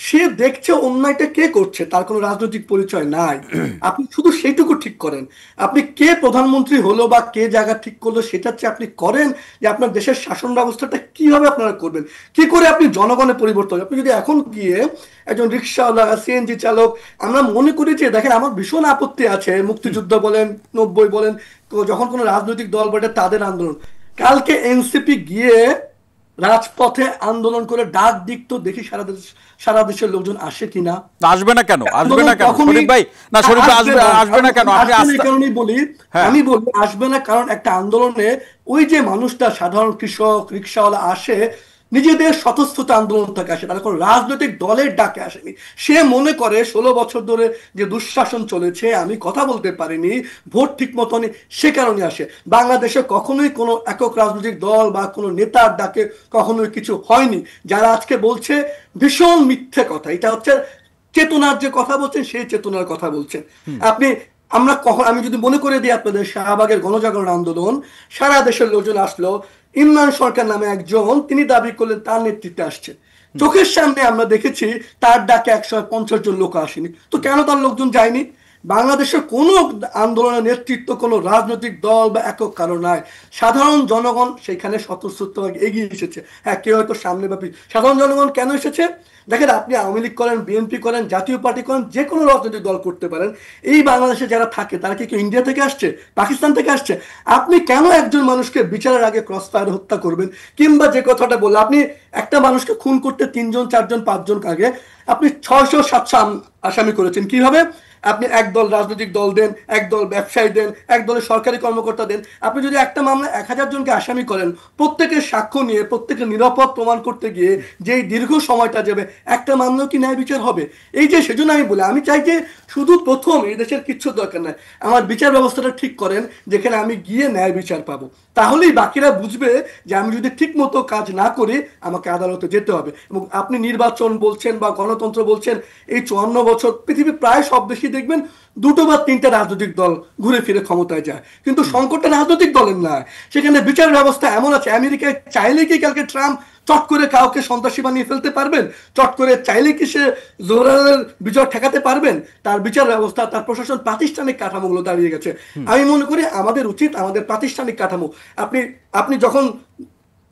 সে দেখছে অন্যায়টা কে করছে, তার কোনো রাজনৈতিক পরিচয় নাই, আপনি শুধু সেইটুকু ঠিক করেন, আপনি কে প্রধানমন্ত্রী হলো বা কে জায়গা ঠিক করলো সেটা হচ্ছে আপনি করেন যে আপনার দেশের শাসন ব্যবস্থাটা কিভাবে আপনারা করবেন, কি করে আপনি জনগণের পরিবর্তন। আপনি যদি এখন গিয়ে একজন রিক্সাওয়ালা, সিএনজি চালক, আমরা মনে করি যে দেখেন আমার ভীষণ আপত্তি আছে মুক্তিযুদ্ধ বলেন 90 বলেন যখন কোনো রাজনৈতিক দল বলে তাদের আন্দোলন, কালকে এনসিপি গিয়ে রাজপথে আন্দোলন করে ডাক দিক তো দেখি সারা দেশের লোকজন আসে কিনা। আসবে না কেন, আসবে না কেন শরীফ ভাই? না শরীফ ভাই আসবে না কেন? আমি বলি আসবে না কারণ একটা আন্দোলনে ওই যে মানুষটা সাধারণ কৃষক রিক্সাওয়ালা আসে নিজেদের স্বতঃস্ফূর্ত আন্দোলন থেকে আসে, তারা কোনো রাজনৈতিক দলের ডাকে আসেনি। সে মনে করে 16 বছর ধরে যে দুঃশাসন চলেছে, আমি কথা বলতে পারিনি, ভোট ঠিক মতনই, সে কারণে আসে। বাংলাদেশে কখনোই কোনো একক রাজনৈতিক দল বা কোনো নেতার ডাকে কখনোই কিছু হয়নি। যারা আজকে বলছে ভীষণ মিথ্যে কথা, এটা হচ্ছে চেতনার যে কথা বলছেন সেই চেতনার কথা বলছেন আপনি। আমি যদি মনে করে দিই আপনাদের শাহবাগের গণজাগরণ আন্দোলন, সারা দেশের লোকজন আসলো, ইমরান সরকার নামে একজন তিনি দাবি করলেন তার নেতৃত্বে আসছে, চোখের সামনে আমরা দেখেছি তার ডাকে 150 জন লোক আসেনি, তো কেন তার লোকজন যায়নি? বাংলাদেশের কোনো আন্দোলনের নেতৃত্ব কোনো রাজনৈতিক দল বা একক কারো নাই, সাধারণ জনগণ সেখানে স্বতঃস্ফূর্তভাবে এগিয়ে এসেছে। হ্যাঁ, কেউ হয়তো সামনে বা সাধারণ জনগণ কেন এসেছে? দেখেন আপনি আওয়ামী লীগ করেন, বিএনপি করেন, জাতীয় পার্টি করেন, যে কোনো রাজনৈতিক দল করতে পারেন, এই বাংলাদেশে যারা থাকে তারা কি কেউ ইন্ডিয়া থেকে আসছে, পাকিস্তান থেকে আসছে? আপনি কেন একজন মানুষকে বিচারের আগে ক্রস ফায়ার হত্যা করবেন? কিংবা যে কথাটা বললেন, আপনি একটা মানুষকে খুন করতে 3 জন 4 জন 5 জন আগে আপনি 600-700 আসামি করেছেন। কিভাবে? আপনি একদল রাজনৈতিক দল দেন, একদল ব্যবসায়ী দেন, একদলের সরকারি কর্মকর্তা দেন। আপনি যদি একটা মামলা 1000 জনকে আসামি করেন, প্রত্যেকের সাক্ষ্য নিয়ে প্রত্যেকের নিরাপদ প্রমাণ করতে গিয়ে যেই দীর্ঘ সময়টা যাবে, একটা মামলাও কি ন্যায় বিচার হবে? এই যে সেজন্য আমি বলি, আমি চাই যে শুধু প্রথম এই দেশের কিচ্ছু দরকার নাই, আমার বিচার ব্যবস্থাটা ঠিক করেন যেখানে আমি গিয়ে ন্যায় বিচার পাবো, তাহলেই বাকিরা বুঝবে যে আমি যদি ঠিক মতো কাজ না করি আমাকে আদালতে যেতে হবে। এবং আপনি নির্বাচন বলছেন বা গণতন্ত্র বলছেন, এই 54 বছর পৃথিবীর প্রায় সব দেশই দেখবেন 2 বা 3টা রাজনৈতিক দল ঘুরে ফিরে ক্ষমতায় যায়, কিন্তু সংকটটা রাজনৈতিক দলের নয়, সেখানে বিচার ব্যবস্থা এমন আছে। আমেরিকায় চাইলে কি কালকে ট্রাম্প চট করে কাউকে সন্ত্রাসী বানিয়ে ফেলতে পারবেন? চট করে চাইলে কি সে জোহরানের বিজয় ঠেকাতে পারবেন? তার বিচার ব্যবস্থা, তার প্রশাসন, প্রাতিষ্ঠানিক কাঠামোগুলো দাঁড়িয়ে গেছে। আমি মনে করি আমাদের উচিত আমাদের প্রাতিষ্ঠানিক কাঠামো, আপনি যখন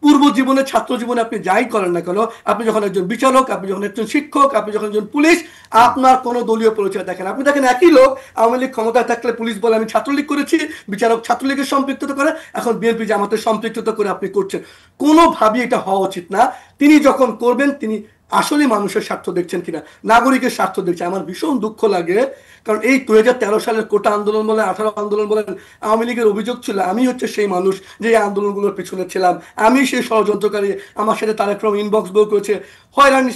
পূর্ব জীবনে, ছাত্র জীবনে আপনি যাই করেন না কেন, আপনি যখন একজন বিচারক, আপনি যখন একজন শিক্ষক, আপনি যখন একজন পুলিশ, আপনার কোনো দলীয় পরিচয় দেখেন। আপনি দেখেন একই লোক আওয়ামী লীগ ক্ষমতায় থাকলে পুলিশ বলে আমি ছাত্রলীগ করেছি, বিচারক ছাত্রলীগের সম্পৃক্ততা করে, এখন বিএনপি জামাতের সম্পৃক্ততা করে আপনি করছেন। কোনোভাবেই এটা হওয়া উচিত না। তিনি যখন করবেন তিনি আসলে মানুষের স্বার্থ দেখছেন কিনা, নাগরিকের স্বার্থ দেখছেন। আমার ভীষণ দুঃখ লাগে, কারণ এই 2013 সালের কোটা আন্দোলন বলেন, 18 আন্দোলন বলেন, আওয়ামী লীগের অভিযোগ ছিল আমি হচ্ছে সেই মানুষ যে এই আন্দোলনগুলোর পিছনে ছিলাম, আমি সেই ষড়যন্ত্রকারী, আমার সাথে তারেক রহমান ইনবক্স বই করেছে, হয়রানি।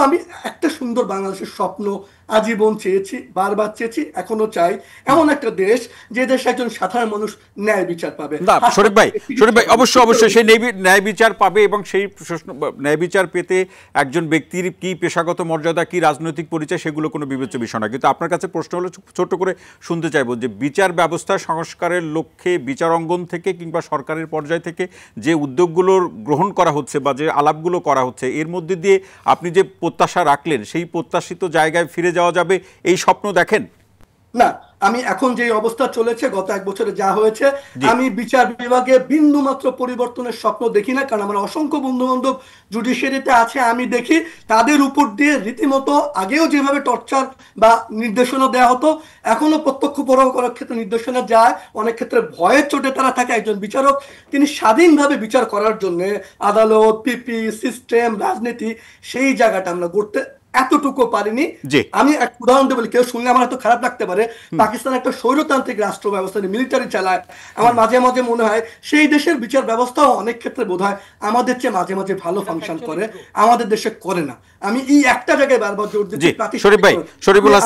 আমি একটা সুন্দর বাংলাদেশের স্বপ্ন আজীবন চেয়েছি, বারবার চেয়েছি, এখনো চাই এমন একটা দেশ যে দেশে একজন সাধারণ মানুষ ন্যায় বিচার পাবে। না শরীফ ভাই অবশ্যই সেই ন্যায় বিচার পাবে, এবং সেই ন্যায় বিচার পেতে একজন ব্যক্তির কি পেশাগত মর্যাদা, কি রাজনৈতিক পরিচয়, সেগুলো কোনো বিবেচ্য বিষয় না। কিন্তু আপনার কাছে প্রশ্ন হলো, ছোট্ট করে শুনতে চাইবো যে বিচার ব্যবস্থা সংস্কারের লক্ষ্যে বিচার অঙ্গন থেকে কিংবা সরকারের পর্যায় থেকে যে উদ্যোগগুলোর গ্রহণ করা হচ্ছে বা যে আলাপগুলো করা হচ্ছে, এর মধ্যে দিয়ে আপনি যে প্রত্যাশা রাখলেন সেই প্রত্যাশিত জায়গায় ফিরে যাওয়া যাবে এই স্বপ্ন দেখেন? না, আমি এখন যে অবস্থা চলেছে গত 1 বছরে যা হয়েছে, আমি বিচার বিভাগে বিন্দু মাত্র পরিবর্তনের স্বপ্ন দেখি না। কারণ আমার অসংখ্য বন্ধু বান্ধব জুডিশিয়ারিতে আছে, আমি দেখি তাদের উপর দিয়ে রীতিমতো আগেও যেভাবে টর্চার বা নির্দেশনা দেওয়া হতো, এখনো প্রত্যক্ষ পরোক্ষ করার ক্ষেত্রে নির্দেশনা যায়। অনেক ক্ষেত্রে ভয়ের চোটে তারা থাকে। একজন বিচারক তিনি স্বাধীনভাবে বিচার করার জন্য আদালত, পিপি, সিস্টেম, রাজনীতি, সেই জায়গাটা আমরা করতে এতটুকু পারিনি। আমি এক উদাহরণ দেবো, কেউ শুনলে আমার এত খারাপ লাগতে পারে, পাকিস্তান একটা স্বৈরতান্ত্রিক রাষ্ট্র ব্যবস্থা, মিলিটারি চালায়। আমার মাঝে মাঝে মনে হয় সেই দেশের বিচার ব্যবস্থাও অনেক ক্ষেত্রে বোধ হয় আমাদের চেয়ে মাঝে মাঝে ভালো ফাংশন করে, আমাদের দেশে করে না। আমি এই একটা জায়গায় বারবার জোর দিচ্ছি,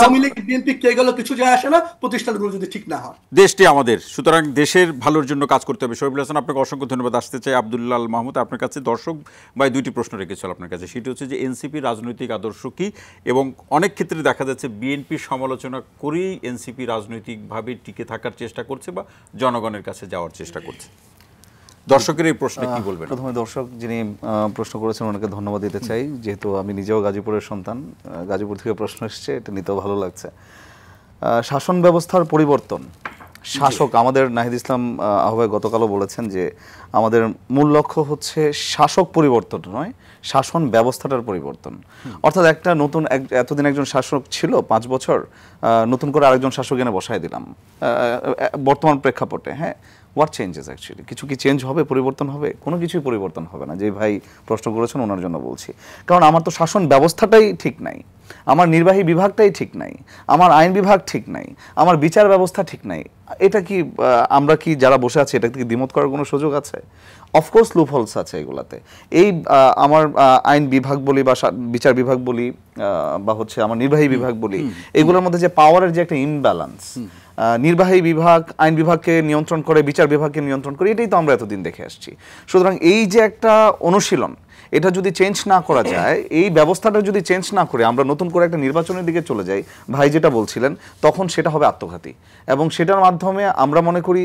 আওয়ামী লীগ বিএনপি কে গেল কিছু যায় আসে না, প্রতিষ্ঠানগুলো যদি ঠিক না হয়। দেশটি আমাদের, সুতরাং দেশের ভালোর জন্য কাজ করতে হবে। শরীফুল হাসান, আপনাকে অসংখ্য ধন্যবাদ। আসতে চাই আব্দুল্লাহ আল মাহমুদ, আপনার কাছে দর্শক ভাই 2টি প্রশ্ন রেখেছিল আপনার কাছে। সেটি হচ্ছে যে এনসিপি রাজনৈতিক আদর্শ কি, এবং অনেক ক্ষেত্রে দেখা যাচ্ছে বিএনপির সমালোচনা করেই এনসিপি রাজনৈতিকভাবে টিকে থাকার চেষ্টা করছে বা জনগণের কাছে যাওয়ার চেষ্টা করছে। দর্শকের এই প্রশ্নে কি বলবেন? প্রথমে দর্শক যিনি প্রশ্ন করেছেন ওনাকে ধন্যবাদ দিতে চাই, যেহেতু আমি নিজেও গাজীপুরের সন্তান, গাজীপুর থেকে প্রশ্ন এসেছে, এটা নিতেও ভালো লাগছে। শাসন ব্যবস্থার পরিবর্তন, শাসক, আমাদের নাহিদ ইসলাম আহ্বায়ক গতকালও বলেছেন যে আমাদের মূল লক্ষ্য হচ্ছে শাসক পরিবর্তন নয়, শাসন ব্যবস্থাটার পরিবর্তন। অর্থাৎ একটা নতুন, এতদিন একজন শাসক ছিল 5 বছর, নতুন করে আরেকজন শাসক এনে বসায় দিলাম বর্তমান প্রেক্ষাপটে। হ্যাঁ, হোয়াট চেঞ্জেস অ্যাকচুয়ালি? কিছু কি চেঞ্জ হবে, পরিবর্তন হবে? কোনো কিছুই পরিবর্তন হবে না। যে ভাই প্রশ্ন করেছেন ওনার জন্য বলছি, কারণ আমার তো শাসন ব্যবস্থাটাই ঠিক নাই, আমার নির্বাহী বিভাগটাই ঠিক নাই, আমার আইন বিভাগ ঠিক নাই, আমার বিচার ব্যবস্থা ঠিক নাই। এটা কি আমরা কি যারা বসে আছি এটা থেকে দ্বিমত করার কোনো সুযোগ আছে? অফকোর্স লুপহোলস আছে এগুলাতে। এই আমার আইন বিভাগ বলি বা বিচার বিভাগ বলি বা হচ্ছে আমার নির্বাহী বিভাগ বলি, এগুলোর মধ্যে যে পাওয়ারের যে একটা ইমব্যালেন্স, নির্বাহী বিভাগ আইন বিভাগকে নিয়ন্ত্রণ করে, বিচার বিভাগকে নিয়ন্ত্রণ করে, এটাই তো আমরা এতদিন দেখে আসছি। সুতরাং এই যে একটা অনুশীলন, এটা যদি চেঞ্জ না করা যায়, এই ব্যবস্থাটা যদি চেঞ্জ না করে আমরা নতুন করে একটা নির্বাচনের দিকে চলে যাই, ভাই যেটা বলছিলেন, তখন সেটা হবে আত্মঘাতী। এবং সেটার মাধ্যমে আমরা মনে করি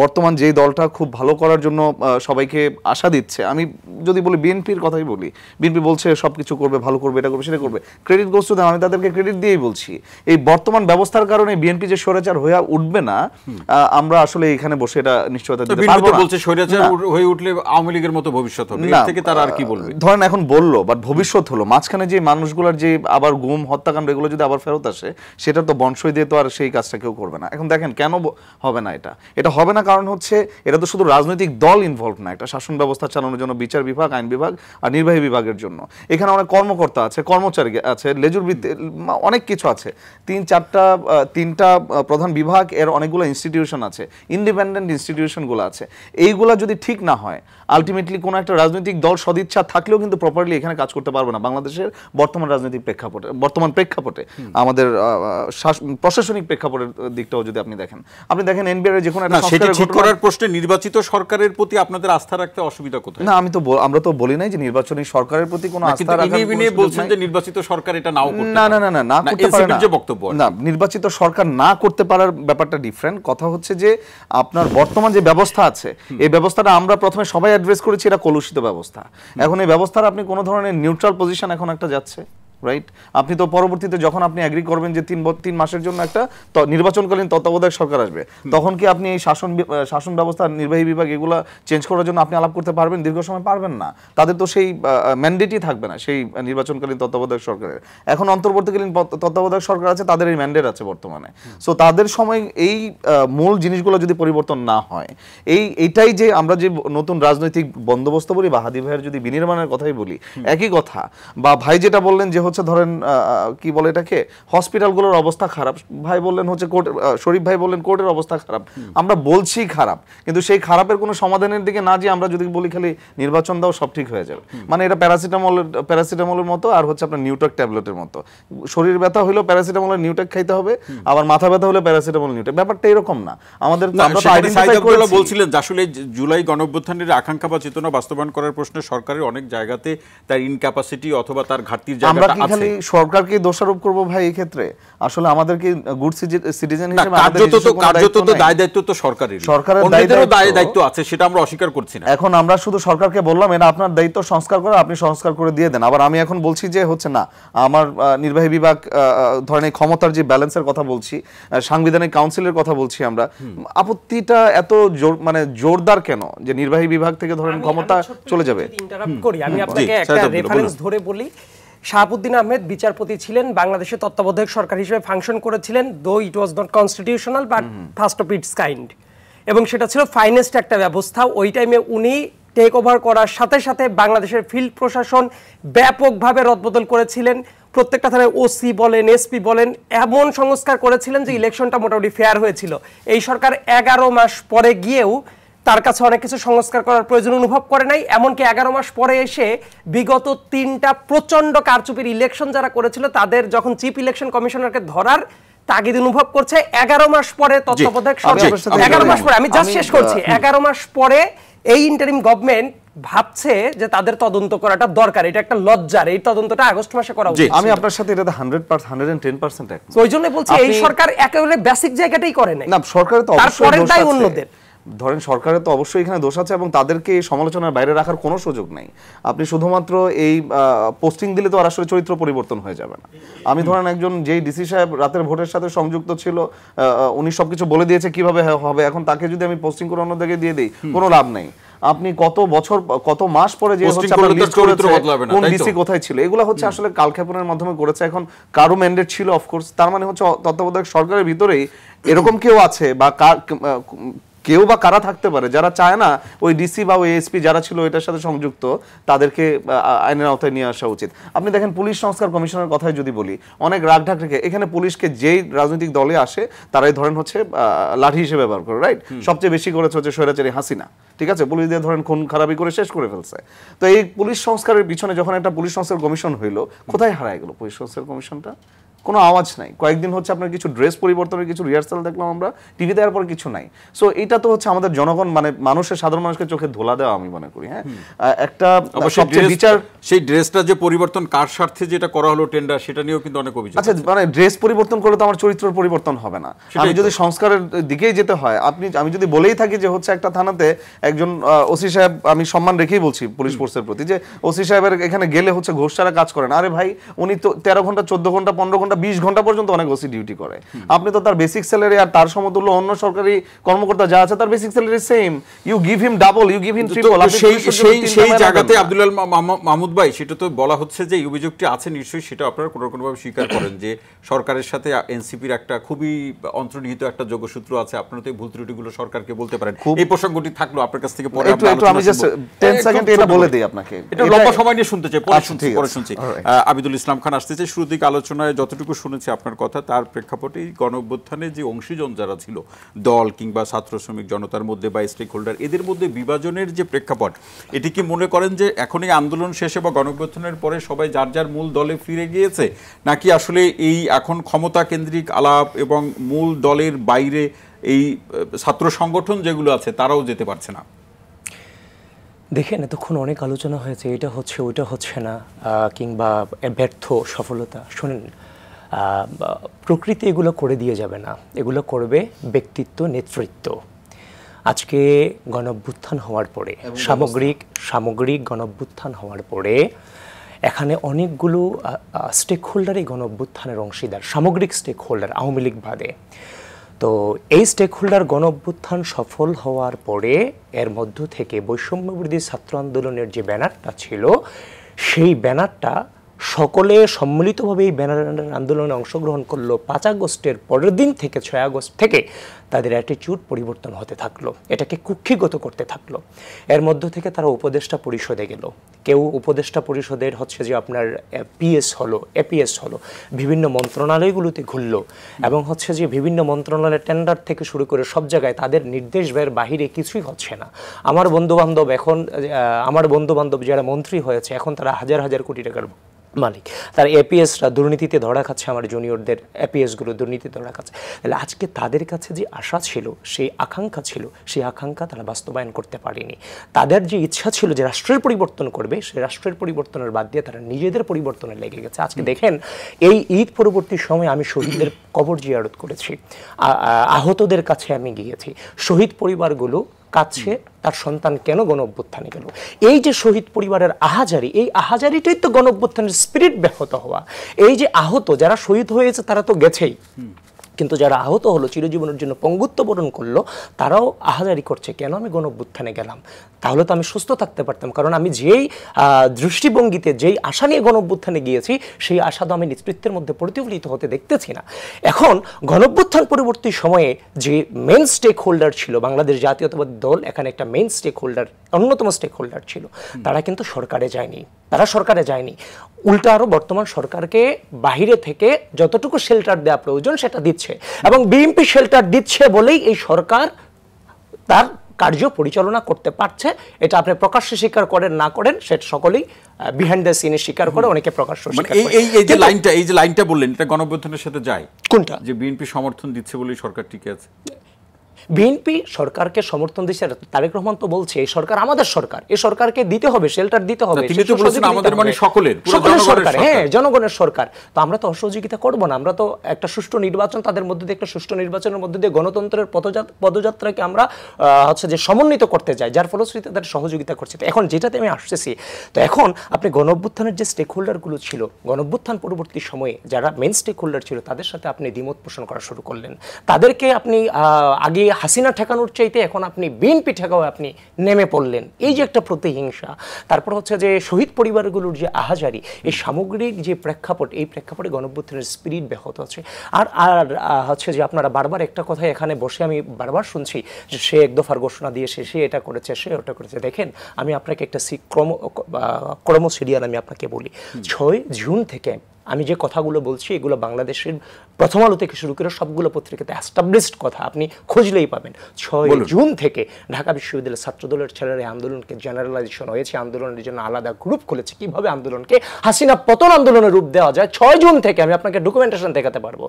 বর্তমান যেই দলটা খুব ভালো করার জন্য সবাইকে আশা দিচ্ছে, আমি যদি বলি বিএনপির কথাই বলি, বিএনপি বলছে সব কিছু করবে, ভালো করবে, এটা করবে, সেটা করবে, ক্রেডিট গোস টু দেম, আমি তাদেরকে ক্রেডিট দিয়েই বলছি। এই বর্তমান ব্যবস্থার কারণে বিএনপি যে স্বৈরাচার হয়ে উঠবে না, আমরা আসলে এখানে বসে এটা নিশ্চয়তা দিতে পারবো না। বলছে স্বৈরাচার হয়ে উঠলে আওয়ামী লীগের মতো ভবিষ্যৎ হবে, এর থেকে তারা আর কি বলবে? ধরেন এখন বললো, বাট ভবিষ্যৎ হলো, মাঝখানে যে মানুষগুলোর যে আবার গুম, হত্যাকাণ্ড, এগুলো যদি আবার ফেরত আসে, সেটা তো বংশই দিয়ে তো আর সেই কাজটা কেউ করবে না। এখন দেখেন কেন হবে না, এটা হবে না কারণ হচ্ছে এটা তো শুধু রাজনৈতিক দল ইনভলভ না, একটা শাসন ব্যবস্থা চালানোর জন্য বিচার বিভাগ, আইন বিভাগ আর নির্বাহী বিভাগের জন্য এখানে অনেক কর্মকর্তা আছে, কর্মচারী আছে, লেজুর ভিত্তি অনেক কিছু আছে, তিনটা প্রধান বিভাগ, এর অনেকগুলো ইনস্টিটিউশন আছে, ইন্ডিপেন্ডেন্ট ইনস্টিটিউশনগুলো আছে। এইগুলা যদি ঠিক না হয়, আলটিমেটলি কোনো একটা রাজনৈতিক দল সদিচ্ছা থাকলেও কিন্তু প্রপারলি এখানে কাজ করতে পারবে না। বাংলাদেশের বর্তমান রাজনৈতিক প্রেক্ষাপটে আমাদের প্রশাসনিক প্রেক্ষাপটের দিকটাও যদি আপনি দেখেন এনবিআর যে কোনো একটা সেটা ঠিক করার প্রশ্নে নির্বাচিত সরকারের প্রতি আপনাদের আস্থা রাখতে অসুবিধা কোথায়? না, আমরা তো বলি নাই যে নির্বাচনী সরকারের প্রতি কোনো আস্থা রাখার, বলছেন যে নির্বাচিত সরকার এটা নাও করতে না করতে পারে না, যে বক্তব্য না, নির্বাচিত সরকার না করতে পারার ব্যাপারটা ডিফারেন্ট। কথা হচ্ছে যে আপনার বর্তমান যে ব্যবস্থা আছে, এই ব্যবস্থাটা আমরা প্রথমে সবাই অ্যাড্রেস করেছি এটা কলুষিত ব্যবস্থা। এখন এই ব্যবস্থার আপনি কোনো ধরনের নিউট্রাল পজিশন এখন একটা যাচ্ছে, রাইট? আপনি তো পরবর্তীতে যখন আপনি এগ্রি করবেন যে 3 মাসের জন্য একটা নির্বাচনকালীন তত্ত্বাবধায়ক সরকার আসবে, তখন কি আপনি এই শাসন ব্যবস্থা, নির্বাহী বিভাগ এগুলো চেঞ্জ করার জন্য আপনি আলাপ করতে পারবেন? দীর্ঘ সময় পারবেন না, তাদের তো সেই ম্যান্ডেটই থাকবে না সেই নির্বাচনকালীন তত্ত্বাবধায়ক সরকারের। এখন অন্তর্বর্তীকালীন তত্ত্বাবধায়ক সরকার আছে, তাদের এই ম্যান্ডেট আছে বর্তমানে। সো তাদের সময় এই মূল জিনিসগুলো যদি পরিবর্তন না হয়, এইটাই যে আমরা যে নতুন রাজনৈতিক বন্দোবস্ত বলি বা হাদি ভাইয়ের যদি বিনির্মাণের কথাই বলি, একই কথা। বা ভাই যেটা বললেন যে হচ্ছে ধরেন কি বলে এটাকে, হসপিটালগুলোর অবস্থা খারাপ, ভাই বললেন হচ্ছে শরীফ ভাই বললেন কোর্টের অবস্থা খারাপ, আমরা বলছি খারাপ, কিন্তু সেই খারাপের কোনো সমাধানের দিকে না যে আমরা যদি বলি খালি নির্বাচন দাও সব ঠিক হয়ে যাবে, মানে এটা প্যারাসিটামলের মতো আর হচ্ছে আপনার নিউটেক ট্যাবলেটের মতো। শরীর ব্যথা হলেও প্যারাসিটামলের নিউটেক খাইতে হবে, আবার মাথা ব্যথা হলে প্যারাসিটামল নিউটেক, ব্যাপারটা এরকম না। আমাদের বলছিলেন আসলে জুলাই গণঅভ্যুত্থানের আকাঙ্ক্ষা বা চেতনা বাস্তবায়ন করার প্রশ্নে সরকারের অনেক জায়গাতে তার ইনক্যাপাসিটি অথবা তার ঘাটতির জায়গাটা আছে। খালি সরকারকে দোষারোপ করব ভাই, এই ক্ষেত্রে আসলে আমাদেরকে গুড সিটিজেন হিসেবে কার্যত তো দায় দায়িত্ব তো সরকারের দায় দায়িত্ব আছে, সেটা আমরা অস্বীকার করছি না। এখন আমরা শুধু সরকারকে বললাম এটা আপনার দায়িত্ব সংস্কার করা, আপনি সংস্কার করে দিয়ে দেন। আবার আমি এখন বলছি যে হচ্ছে না, আমার নির্বাহী বিভাগ ধরেন এই ক্ষমতার যে ব্যালেন্সের কথা বলছি, সাংবিধানিক কাউন্সিলের কথা বলছি, আমরা আপত্তিটা এত মানে জোরদার কেন যে নির্বাহী বিভাগ থেকে ধরেন ক্ষমতা চলে যাবে? আমি আপনাকে একটা রেফারেন্স ধরে বলি, শাহাবুদ্দিন আহমেদ বিচারপতি ছিলেন, বাংলাদেশের তত্ত্বাবধায়ক সরকার হিসেবে ফাংশন করেছিলেন, though it was not constitutional but first of its kind, এবং সেটা ছিল ফাইনেস্ট একটা ব্যবস্থা। ওই টাইমে উনি টেক ওভার করার সাথে সাথে বাংলাদেশের ফিল্ড প্রশাসন ব্যাপকভাবে রদবদল করেছিলেন, প্রত্যেকটা থানায় ওসি বলেন, এসপি বলেন, এমন সংস্কার করেছিলেন যে ইলেকশনটা মোটামুটি ফেয়ার হয়েছিল। এই সরকার 11 মাস পরে গিয়েও তার কাছে অনেক কিছু সংস্কার করার প্রয়োজন অনুভব করে নাই। এমনকি 11 মাস পরে এসে বিগত 3টা প্রচন্ড কারচুপির ইলেকশন যারা করেছিল তাদের যখন চিফ ইলেকশন কমিশনারকে ধরার তাগিদ অনুভব করছে 11 মাস পরে তত্ত্বাবধায়ক সরকার, 11 মাস পরে, আমি জাস্ট শেষ করছি, 11 মাস পরে এই ইন্টারিম গভর্নমেন্ট ভাবছে যে তাদের তদন্ত করাটা দরকার, এটা একটা লজ্জার। এই তদন্তটা আগস্ট মাসে করা উচিত। আমি আপনার সাথে এটাতে 110% একমত। ওই জন্য বলছি এই সরকার একেবারে বেসিক জায়গাটাই করে নাই। না, সরকারের তো অবশ্যই দোষ আছে। অন্যদের ধরেন সরকারের তো অবশ্যই এখানে দোষ আছে এবং তাদেরকে এই সমালোচনার বাইরে রাখার কোনো সুযোগ নাই। আপনি শুধুমাত্র এই পোস্টিং দিলে তো আর আসলে চরিত্র পরিবর্তন হয়ে যাবে না। আমি ধরেন একজন যেই ডিসি সাহেব রাতের ভোটের সাথে সংযুক্ত ছিল, উনি সবকিছু বলে দিয়েছে কিভাবে হবে, এখন তাকে যদি আমি পোস্টিং করে অন্য জায়গায় দিয়ে দিই কোনো লাভ নেই। আপনি কত বছর কত মাস পরে যে হচ্ছে আপনার লিস্ট করেছে কোন ডিসি কোথায় ছিল, এগুলো হচ্ছে আসলে কালক্ষেপণের মাধ্যমে করেছে। এখন কারো ম্যান্ডেট ছিল অফকোর্স, তার মানে হচ্ছে তত্ত্বাবধায়ক সরকারের ভিতরেই এরকম কেউ আছে বা কেউ বা কারা থাকতে পারে যারা চায় না ওই ডিসি বা ওই এসপি যারা ছিল এটার সাথে সংযুক্ত তাদেরকে আইনের আওতায় নিয়ে আসা উচিত। আপনি দেখেন পুলিশ সংস্কার কমিশনের কথাই যদি বলি, অনেক রাগঢাক রেখে এখানে পুলিশকে যেই রাজনৈতিক দলে আসে তারাই ধরেন হচ্ছে লাঠি হিসেবে ব্যবহার করে, রাইট? সবচেয়ে বেশি করেছে হচ্ছে স্বৈরাচারী হাসিনা, ঠিক আছে? পুলিশ দিয়ে ধরেন খুন খারাপি করে শেষ করে ফেলছে। তো এই পুলিশ সংস্কারের পিছনে যখন একটা পুলিশ সংস্কার কমিশন হইলো, কোথায় হারায় গেল পুলিশ সংস্কার কমিশনটা? কোনো আওয়াজ নাই। কয়েকদিন হচ্ছে আপনার কিছু ড্রেস পরিবর্তনের কিছু রিহার্সাল দেখলাম আমরা, টিভি দেওয়ার পর কিছু নাই। সো এটা তো হচ্ছে আমাদের জনগণ মানে মানুষের সাধারণ মানুষকে চোখে ধোলা দেওয়া আমি মনে করি। হ্যাঁ, একটা বিচার সেই ড্রেসটা যে পরিবর্তন কার স্বার্থে যেটা করা হলো টেন্ডার, সেটা নিয়েও কিন্তু অনেক অভিযোগ। আচ্ছা, মানে ড্রেস পরিবর্তন করলে তো আমার চরিত্রের পরিবর্তন হবে না। আমি যদি সংস্কারের দিকেই যেতে হয়, আমি যদি বলেই থাকি যে হচ্ছে একটা থানাতে একজন ওসি সাহেব, আমি সম্মান রেখেই বলছি পুলিশ ফোর্সের প্রতি, যে ওসি সাহেবের এখানে গেলে হচ্ছে ঘোষ ছাড়া কাজ করেন। আরে ভাই, উনি তো 13 ঘন্টা 14 ঘন্টা 15 ঘন্টা 20 ঘন্টা পর্যন্ত অনেক ওসি ডিউটি করে। আপনি তো তার বেসিক স্যালারি আর তার সমতুল্য অন্য সরকারি কর্মকর্তা যা আছে তার basic salary same, you give him double, you give him triple. সেই জায়গাতে আব্দুল মাহমুদ ভাই, সেটা তো বলা হচ্ছে যে এই অভিযোগটি আছে নিশ্চয়ই, সেটা আপনারা কোনো রকমভাবে স্বীকার করেন যে সরকারের সাথে এনসিপির একটা খুবই অন্তর্নিহিত একটা যোগসূত্র আছে। আপনারা তো এই ভুল ত্রুটিগুলো সরকারকে বলতে পারেন। এই প্রসঙ্গটি থাকলো আপনার কাছ থেকে পরে আমি জাস্ট 10 সেকেন্ড এটা বলে দেই আপনাকে, এটা লম্বা সময় নিয়ে শুনতে চাই, পরে শুনছি। আবিদুল ইসলাম খান আসতেছে। শুরুর দিকে আলোচনায় যতটুকু শুনেছি আপনার কথা, তার প্রেক্ষাপটেই গণ অভ্যুত্থানে যে অংশীজন যারা ছিল, দল কিংবা ছাত্র শ্রমিক জনতার মধ্যে বা স্টেক হোল্ডার, এদের মধ্যে বিভাজনের যে প্রেক্ষাপট, এটি কি মনে করেন যে এখনই আন্দোলন শেষে বা গণ অভ্যুত্থানের পরে সবাই যার যার মূল দলে ফিরে গিয়েছে, নাকি আসলে এই এখন ক্ষমতা কেন্দ্রিক আলাপ এবং মূল দলের বাইরে এই ছাত্র সংগঠন যেগুলো আছে তারাও যেতে পারছে না? দেখেন, এতক্ষণ অনেক আলোচনা হয়েছে, এটা হচ্ছে ওইটা হচ্ছে না, কিংবা ব্যর্থ সফলতা। শুনেন, প্রকৃতি এগুলো করে দিয়ে যাবে না, এগুলো করবে ব্যক্তিত্ব, নেতৃত্ব। আজকে গণঅভ্যুত্থান হওয়ার পরে, সামগ্রিক গণঅভ্যুত্থান হওয়ার পরে এখানে অনেকগুলো স্টেক হোল্ডারই গণঅভ্যুত্থানের অংশীদার, সামগ্রিক স্টেক হোল্ডার, আওয়ামী লীগ বাদে। তো এই স্টেক হোল্ডার গণঅভ্যুত্থান সফল হওয়ার পরে এর মধ্য থেকে বৈষম্যবিরোধী ছাত্র আন্দোলনের যে ব্যানারটা ছিল, সেই ব্যানারটা সকলে সম্মিলিতভাবে এই ব্যানার আন্দোলনে অংশগ্রহণ করলো। 5 আগস্টের পরের দিন থেকে 6 আগস্ট থেকে তাদের অ্যাটিটিউড পরিবর্তন হতে থাকলো, এটাকে কুক্ষিগত করতে থাকলো। এর মধ্য থেকে তারা উপদেষ্টা পরিষদে গেল, কেউ উপদেষ্টা পরিষদের হচ্ছে যে আপনার পিএস হলো, এপিএস হলো, বিভিন্ন মন্ত্রণালয়গুলোতে ঘুরলো এবং হচ্ছে যে বিভিন্ন মন্ত্রণালয়ের টেন্ডার থেকে শুরু করে সব জায়গায় তাদের নির্দেশ ব্যয়ের বাহিরে কিছুই হচ্ছে না। আমার বন্ধুবান্ধব যারা মন্ত্রী হয়েছে এখন তারা হাজার হাজার কোটি টাকার মালিক, তার এপিএসরা দুর্নীতিতে ধরা খাচ্ছে, আমার জুনিয়রদের এপিএসগুলো দুর্নীতিতে ধরা খাচ্ছে। তাহলে আজকে তাদের কাছে যে আশা ছিল, সেই আকাঙ্ক্ষা ছিল, সেই আকাঙ্ক্ষা তারা বাস্তবায়ন করতে পারেনি। তাদের যে ইচ্ছা ছিল যে রাষ্ট্রের পরিবর্তন করবে, সেই রাষ্ট্রের পরিবর্তনের বাদ দিয়ে তারা নিজেদের পরিবর্তনে লেগে গেছে। আজকে দেখেন, এই ঈদ পরবর্তী সময় আমি শহীদদের কবর জিয়ারত করেছি, আহতদের কাছে আমি গিয়েছি। শহীদ পরিবারগুলো কাছে তার সন্তান কেন গণঅভ্যুত্থানে গেল, এই যে শহীদ পরিবারের আহাজারি, এই আহাজারিটাই তো গণঅভ্যুত্থানের স্পিরিট ব্যাহত হওয়া। এই যে আহত যারা শহীদ হয়েছে তারা তো গেছেই, কিন্তু যারা আহত হলো, চিরজীবনের জন্য পঙ্গুত্ব বরণ করলো, তারাও আহাজারি করছে কেন আমি গণঅভ্যুত্থানে গেলাম। তাহলে তো আমি সুস্থ থাকতে পারতাম, কারণ আমি যেই দৃষ্টিভঙ্গিতে, যেই আশা নিয়ে গণঅভ্যুত্থানে গিয়েছি, সেই আশা তো আমি নেতৃত্বের মধ্যে প্রতিফলিত হতে দেখতেছি না। এখন গণঅভ্যুত্থান পরবর্তী সময়ে যে মেইন স্টেক হোল্ডার ছিল, বাংলাদেশ জাতীয়তাবাদী দল এখানে একটা মেইন স্টেক হোল্ডার, অন্যতম স্টেক হোল্ডার ছিল, তারা কিন্তু সরকারে যায়নি, উল্টা আরো বর্তমান সরকারকে বাহিরে থেকে যতটুকু শেল্টার দেওয়া প্রয়োজন সেটা দিচ্ছে, এবং বিএনপি শেল্টার দিচ্ছে বলেই এই সরকার তার কার্য পরিচালনা করতে পারছে। এটা আপনি প্রকাশ্যে স্বীকার করেন না করেন, সেটা সকলেই বিহাইন্ড দ্য সিনে স্বীকার করে, অনেকে প্রকাশ্য স্বীকার করে। এই যে লাইনটা বললেন, এটা গণঅভ্যুত্থানের সাথে যায় কোনটা, যে বিএনপি সমর্থন দিচ্ছে বলেই সরকার টিকে আছে? বিএনপি সরকারকে সমর্থন দিচ্ছে, তারেক রহমান তো বলছে এই সরকার আমাদের সরকার, এই সরকারকে দিতে হবে, শেল্টার দিতে হবে। তিনি তো বলেছেন আমাদের মানে সকলের সরকার, হ্যাঁ জনগণের সরকার। তো আমরা তো অসহযোগিতা করব না, আমরা তো একটা সুষ্ঠু নির্বাচন, তাদের মধ্যে দিয়ে একটা সুষ্ঠু নির্বাচনের মধ্যে দিয়ে গণতন্ত্রের পদযাত্রাকে আমরা হচ্ছে যে সমন্বিত করতে যাই, যার ফলশ্রুতিতে তাদের সহযোগিতা করছে। এখন যেটাতে আমি আসতেছি, তো এখন আপনি গণঅভ্যুত্থানের যে স্টেক হোল্ডারগুলো ছিল, গণঅভ্যুত্থান পরবর্তী সময়ে যারা মেইন স্টেক হোল্ডার ছিল, তাদের সাথে আপনি দ্বিমত পোষণ করা শুরু করলেন। তাদেরকে আপনি আগে হাসিনা ঠেকানোর চাইতে এখন আপনি বিএনপি ঠেকাও আপনি নেমে পড়লেন। এই যে একটা প্রতিহিংসা, তারপর হচ্ছে যে শহীদ পরিবারগুলোর যে আহাজারি, এই সামগ্রিক যে প্রেক্ষাপট, এই প্রেক্ষাপটে গণঅভ্যুত্থানের স্পিরিট ব্যাহত হচ্ছে। আর হচ্ছে যে আপনারা বারবার একটা কথা এখানে বসে আমি বারবার শুনছি যে সে এক দফার ঘোষণা দিয়েছে, সে এটা করেছে, সে ওটা করেছে। দেখেন আমি আপনাকে একটা ক্রম সিরিয়াল আমি আপনাকে বলি। 6 জুন থেকে আমি যে কথাগুলো বলছি এগুলো বাংলাদেশের প্রথম আলো থেকে শুরু করে সবগুলো পত্রিকাতে এস্টাবলিশড কথা, আপনি খুঁজলেই পাবেন। 6 জুন থেকে ঢাকা বিশ্ববিদ্যালয়ের ছাত্রদলের ছেলেরা আন্দোলনকে জেনারেলাইজেশন হয়েছে, আন্দোলনের জন্য আলাদা গ্রুপ খুলেছে, কিভাবে আন্দোলনকে হাসিনা পতন আন্দোলনের রূপ দেওয়া যায় 6 জুন থেকে আমি আপনাকে ডকুমেন্টেশন দেখাতে পারবো।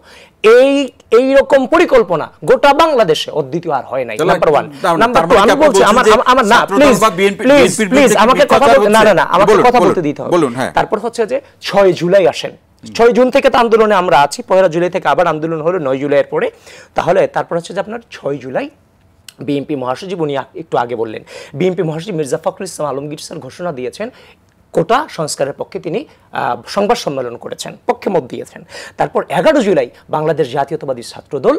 এই রকম পরিকল্পনা গোটা বাংলাদেশে অদ্বিতীয় আর হয় নাই। নাম্বার 1। নাম্বার 2, আমি বলছি আমার না প্লিজ আমাকে কথা বলতে, না আমাকে কথা বলতে দিতে হবে। তারপর হচ্ছে যে 6 জুলাই আসেন, 6 জুন থেকে তো আন্দোলনে আমরা আছি, 1 জুলাই থেকে আবার আন্দোলন হলো 9 জুলাইয়ের পরে। তাহলে তারপর হচ্ছে যে আপনার 6 জুলাই বিএনপি মহাসচিব, উনি একটু আগে বললেন, বিএনপি মহাসচিব মির্জা ফখরুল ইসলাম আলমগীর স্যার ঘোষণা দিয়েছেন কোটা সংস্কারের পক্ষে তিনি সংবাদ সম্মেলন করেছেন, পক্ষে মত দিয়েছেন। তারপর 11 জুলাই বাংলাদেশ জাতীয়তাবাদী ছাত্রদল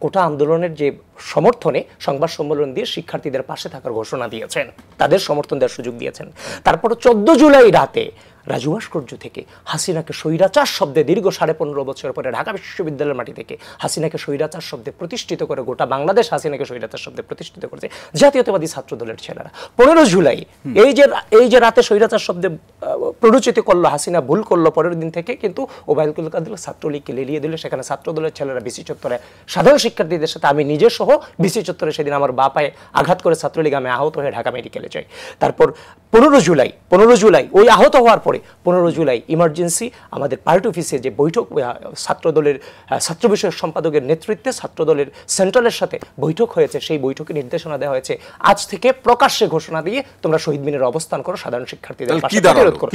কোটা আন্দোলনের যে সমর্থনে সংবাদ সম্মেলন দিয়ে শিক্ষার্থীদের পাশে থাকার ঘোষণা দিয়েছেন, তাদের সমর্থন দেওয়ার সুযোগ দিয়েছেন। তারপর 14 জুলাই রাতে রাজু ভাস্কর্য থেকে হাসিনাকে স্বৈরাচার শব্দে দীর্ঘ 15.5 বছর পরে ঢাকা বিশ্ববিদ্যালয়ের মাটি থেকে হাসিনাকে স্বৈরাচার শব্দে প্রতিষ্ঠিত করে গোটা বাংলাদেশ হাসিনাকে স্বৈরাচার শব্দে প্রতিষ্ঠিত করেছে জাতীয়তাবাদী ছাত্র দলের ছেলেরা। 15 জুলাই এই যে রাতে স্বৈরাচার শব্দে প্ররোচিত করলো হাসিনা, ভুল করলো, পরের দিন থেকে কিন্তু ওবায়দুল কাদের ছাত্রলীগকে লেলিয়ে দিল। সেখানে ছাত্র দলের ছেলেরা বিসি চত্বরে সাধারণ শিক্ষার্থীদের সাথে, আমি নিজে সহ বিসি চত্বরে সেদিন আমার বাপায় আঘাত করে ছাত্রলীগ, আমি আহত হয়ে ঢাকা মেডিকেলে যাই। তারপর 15 জুলাই ওই আহত হওয়ার পরে 15 জুলাই ইমার্জেন্সি আমাদের পার্টি অফিসে যে বৈঠক, ছাত্রদলের ছাত্র বিষয়ক সম্পাদকের নেতৃত্বে ছাত্রদলের সেন্ট্রালের সাথে বৈঠক হয়েছে। সেই বৈঠকে নির্দেশনা দেওয়া হয়েছে আজ থেকে প্রকাশ্যে ঘোষণা দিয়ে তোমরা শহীদ মিনারে অবস্থান করো, সাধারণ শিক্ষার্থীদের পাশে বিরোধ করো।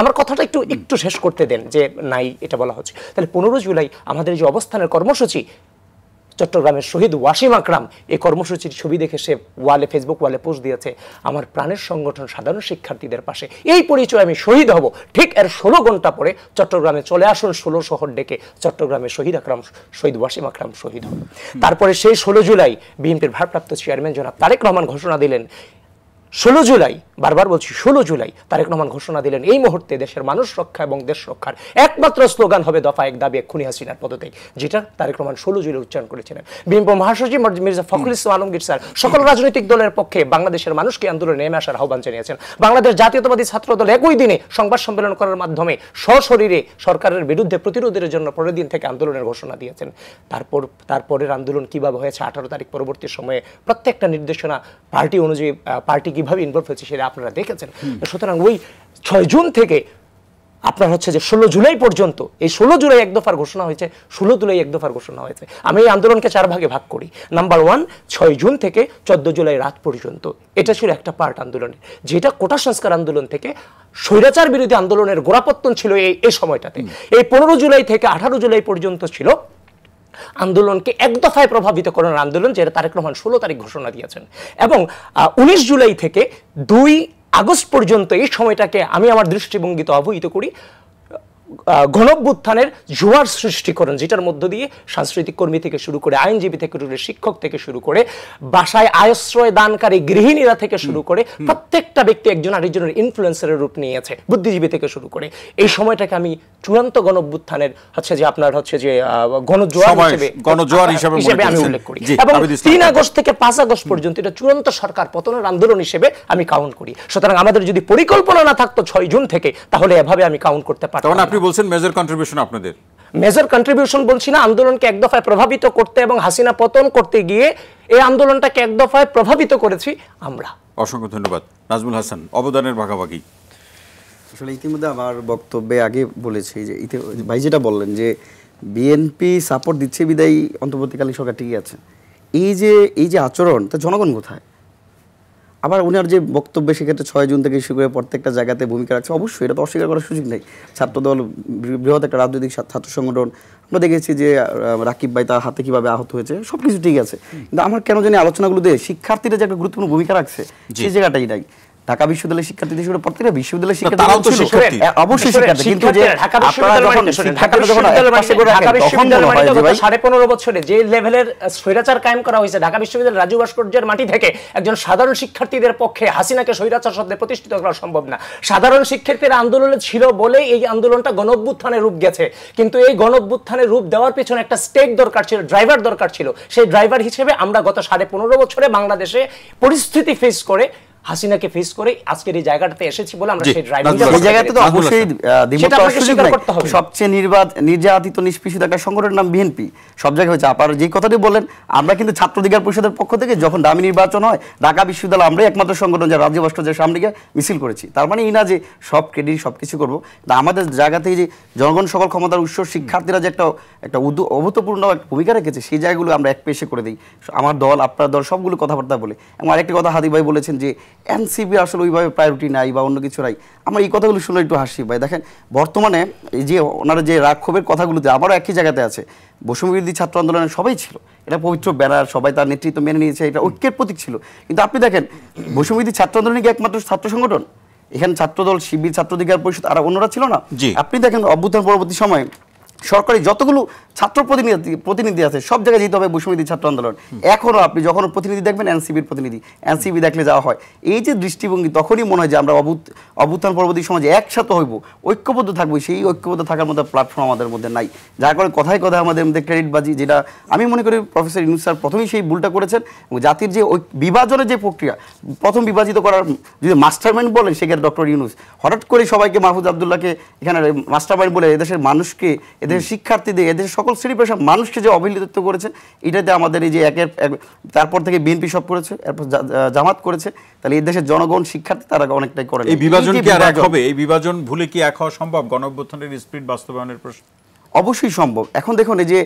আমার কথাটা একটু শেষ করতে দেন, যে নাই এটা বলা হচ্ছে। তাহলে 15 জুলাই আমাদের যে অবস্থানের কর্মসূচি, চট্টগ্রামের শহীদ ওয়াসিম আকরাম এই কর্মসূচির ছবি দেখে সে ফেসবুক ওয়ালে পোস্ট দিয়েছে, আমার প্রাণের সংগঠন সাধারণ শিক্ষার্থীদের পাশে, এই পরিচয় আমি শহীদ হব। ঠিক এর 16 ঘন্টা পরে চট্টগ্রামে চলে আসুন 16 শহর ডেকে, চট্টগ্রামে শহীদ ওয়াসিম আকরাম শহীদ হল। তারপরে সেই 16 জুলাই বিএনপির ভারপ্রাপ্ত চেয়ারম্যান জনাব তারেক রহমান ঘোষণা দিলেন, 16 জুলাই, বারবার বলছি 16 জুলাই তারেক রহমান ঘোষণা দিলেন এই মুহূর্তে দেশের মানুষ রক্ষা এবং দেশ রক্ষার একমাত্র স্লোগান হবে দফা 1 দাবি 1 খুনি হাসিনার পদত্যাগ, যেটা তারেক রহমান 16 জুলাই উচ্চারণ করেছিলেন। বিএনপি মহাসচিব মির্জা ফখরুল ইসলাম আলমগীর স্যার সকল রাজনৈতিক দলের পক্ষে বাংলাদেশের মানুষকে আন্দোলনে নেমে আসার আহ্বান জানিয়েছেন। বাংলাদেশ জাতীয়তাবাদী ছাত্র দল একই দিনে সংবাদ সম্মেলন করার মাধ্যমে সশরীরে সরকারের বিরুদ্ধে প্রতিরোধের জন্য পরের দিন থেকে আন্দোলনের ঘোষণা দিয়েছেন। তারপরের আন্দোলন কিভাবে হয়েছে 18 তারিখ পরবর্তী সময়ে প্রত্যেকটা নির্দেশনা পার্টি অনুযায়ী পার্টি কিভাবে ইনভলভ হয়েছে সেটা আপনারা দেখেছেন। সুতরাং ওই 6 জুন থেকে আপনার হচ্ছে যে 16 জুলাই পর্যন্ত, এই 16 জুলাই এক দফার ঘোষণা হয়েছে, 16 জুলাই এক দফার ঘোষণা হয়েছে। আমি এই আন্দোলনকে 4 ভাগে ভাগ করি। নাম্বার 1, 6 জুন থেকে 14 জুলাই রাত পর্যন্ত, এটা ছিল একটা পার্ট আন্দোলনের, যেটা কোটা সংস্কার আন্দোলন থেকে স্বৈরাচার বিরোধী আন্দোলনের গোড়াপত্তন ছিল এই সময়টাতে। এই 15 জুলাই থেকে 18 জুলাই পর্যন্ত ছিল আন্দোলনকে এক দফায় প্রভাবিত করার আন্দোলন, যেটা তারেক রহমান 16 তারিখ ঘোষণা দিয়েছেন। এবং 19 জুলাই থেকে 2 আগস্ট পর্যন্ত এই সময়টাকে আমি আমার দৃষ্টিভঙ্গিতে অবহিত করি গণঅভ্যুত্থানের জোয়ার সৃষ্টিকরণ, যেটার মধ্য দিয়ে সাংস্কৃতিক কর্মী থেকে শুরু করে, আইনজীবী থেকে শুরু করে, শিক্ষক থেকে শুরু করে, বাসায় আশ্রয় দানকারী গৃহিণীরা থেকে শুরু করে প্রত্যেকটা ব্যক্তি একজন আরেকজনের ইনফ্লুয়েন্সারের রূপ নিয়েছে, বুদ্ধিজীবী থেকে শুরু করে। এই সময়টাকে আমি চূড়ান্ত গণঅভ্যুত্থানের হচ্ছে যে আপনার হচ্ছে যে গণজোয়ার হিসেবে আমি উল্লেখ করি। এবং 3 আগস্ট থেকে 5 আগস্ট পর্যন্ত এটা চূড়ান্ত সরকার পতনের আন্দোলন হিসেবে আমি কাউন্ট করি। সুতরাং আমাদের যদি পরিকল্পনা না থাকতো 6 জুন থেকে, তাহলে এভাবে আমি কাউন্ট করতে পারতাম। আপনি বলছেন মেজর কন্ট্রিবিউশন আপনাদের, মেজর কন্ট্রিবিউশন বলছি না, আন্দোলনকে এক দফায় প্রভাবিত করতে এবং হাসিনা পতন করতে গিয়ে এই আন্দোলনটাকে এক দফায় প্রভাবিত করেছি আমরা। অসংখ্য ধন্যবাদ। নাজমুল হাসান, অবদানের ভাগাভাগি। আসলে ইতিমধ্যে আমার বক্তব্যে আগে বলেছি যে ভাই যেটা বললেন যে বিএনপি সাপোর্ট দিচ্ছে বিদায়ী অন্তর্বর্তীকালীন সরকার ঠিকই আছে, এই যে আচরণ, তা জনগণ কোথায়? আবার ওনার যে বক্তব্য, সেক্ষেত্রে 6 জুন থেকে শুরু করে প্রত্যেকটা জায়গাতে ভূমিকা রাখছে, অবশ্যই এটা তো অস্বীকার করার সুযোগ নেই। ছাত্রদল বৃহৎ একটা রাজনৈতিক ছাত্র সংগঠন, আমরা দেখেছি যে রাকিব ভাই তার হাতে কিভাবে আহত হয়েছে, সবকিছু ঠিক আছে, কিন্তু আমার কেন জানি আলোচনাগুলোতে শিক্ষার্থীরা যে একটা গুরুত্বপূর্ণ ভূমিকা রাখছে সেই জায়গাটাই নাই। ঢাকা বিশ্ববিদ্যালয়ের শিক্ষার্থী হিসেবে প্রত্যেকটা বিশ্ববিদ্যালয়ের শিক্ষার্থী অবশ্যই শিক্ষার্থী, কিন্তু যে আপনারা যখন শিক্ষার্থীরা যখন পাশে করে রাখেন তখন মনে হয় যে ভাই 15.5 বছরে যে লেভেলের স্বৈরাচার কায়েম করা হয়েছে ঢাকা বিশ্ববিদ্যালয়ের রাজু ভাস্কর্যের মাটি থেকে, একজন সাধারণ শিক্ষার্থীদের পক্ষে হাসিনাকে স্বৈরাচার শব্দে প্রতিষ্ঠিত করা সম্ভব না। সাধারণ শিক্ষার্থীরা আন্দোলনে ছিল বলে এই আন্দোলনটা গণঅভ্যুত্থানের রূপ গেছে, কিন্তু এই গণঅভ্যুত্থানের রূপ দেওয়ার পেছনে একটা স্টেক দরকার ছিল, ড্রাইভার দরকার ছিল। সেই ড্রাইভার হিসেবে আমরা গত 15.5 বছরে বাংলাদেশে পরিস্থিতি ফেস করে, হাসিনাকে ফেস করে আজকের এই জায়গাটাতে এসেছি বলে আমরা সেই এই জায়গাতে তো অবশ্যই সবচেয়ে নির্যাতিত নিষ্পেষিত একটা সংগঠনের নাম বিএনপি সব জায়গায় হয়েছে। আপনারা যে কথাটি বললেন, আমরা কিন্তু ছাত্র অধিকার পরিষদের পক্ষ থেকে যখন দামি নির্বাচন হয় ঢাকা বিশ্ববিদ্যালয় আমরাই একমাত্র সংগঠন যারা রাজ্য ভাস্কর্যের সামনে গিয়ে মিছিল করেছি। তার মানে এই না যে সব ক্রেডিট সবকিছু করবো, আমাদের জায়গাতেই যে জনগণ সকল ক্ষমতার উৎস, শিক্ষার্থীরা যে একটা অভূতপূর্ণ একটা ভূমিকা রেখেছে, সেই জায়গাগুলো আমরা এক পেশে করে দিই। আমার দল, আপনার দল, সবগুলো কথাবার্তা বলে। এবং আরেকটি কথা হাদি ভাই বলেছেন যে এনসিপি আসলে ওইভাবে প্রায়োরিটি নাই বা অন্য কিছু নাই। আমরা এই কথাগুলো শুনে একটু হাসি ভাই। দেখেন বর্তমানে এই যে ওনারা যে রাগ ক্ষোভের কথাগুলোতে আমারও একই জায়গাতে আছে। বৈষম্যবিরোধী ছাত্র আন্দোলনের সবাই ছিল, এটা পবিত্র ব্যানার, সবাই তার নেতৃত্ব মেনে নিয়েছে, এটা ঐক্যের প্রতীক ছিল। কিন্তু আপনি দেখেন বৈষম্যবিরোধী ছাত্র আন্দোলনে কি একমাত্র ছাত্র সংগঠন? এখানে ছাত্রদল, শিবির, ছাত্র অধিকার পরিষদ আর অন্যরা ছিল না? আপনি দেখেন অভ্যুত্থান পরবর্তী সময়ে সরকারি যতগুলো ছাত্র প্রতিনিধি আছে সব জায়গায় যেতে হবে বৈষম্যবিরোধী ছাত্র আন্দোলন। এখনো আপনি যখন প্রতিনিধি দেখবেন এনসিবির প্রতিনিধি, এনসিবি দেখলে যাওয়া হয়। এই যে দৃষ্টিভঙ্গি, তখনই মনে হয় যে আমরা অভ্যুত্থান পরবর্তী সমাজে একসাথে হইব, ঐক্যবদ্ধ থাকবো। সেই ঐক্যবদ্ধ থাকার মতো প্ল্যাটফর্ম আমাদের মধ্যে নাই, যার কারণে কথায় কথায় আমাদের মধ্যে ক্রেডিটবাজি, যেটা আমি মনে করি প্রফেসর ইউনূস স্যার প্রথমেই সেই ভুলটা করেছেন। এবং জাতির যে বিভাজনের যে প্রক্রিয়া, প্রথম বিভাজিত করার যদি মাস্টারমাইন্ড বলেন সেক্ষেত্রে ডক্টর ইউনূস। হঠাৎ করে সবাইকে মাহফুজ আবদুল্লাহকে এখানে মাস্টারমাইন্ড বলে এদেশের মানুষকে, এদেশের শিক্ষার্থীদের, এদেশের সকল শ্রেণী পেশার মানুষকে যে অবহেলিত করেছে, এটাতে আমাদের এই যে তারপর থেকে বিএনপি সব করেছে, এরপর জামাত করেছে, তাহলে এই দেশের জনগণ, শিক্ষার্থী তারা অনেকটাই করে। এই বিভাজন কি আর এক হবে? এই বিভাজন ভুলে কি এক হওয়া সম্ভব? গণঅভ্যুত্থানের স্পিরিট বাস্তবায়নের প্রশ্ন অবশ্যই সম্ভব। এখন দেখুন এই যে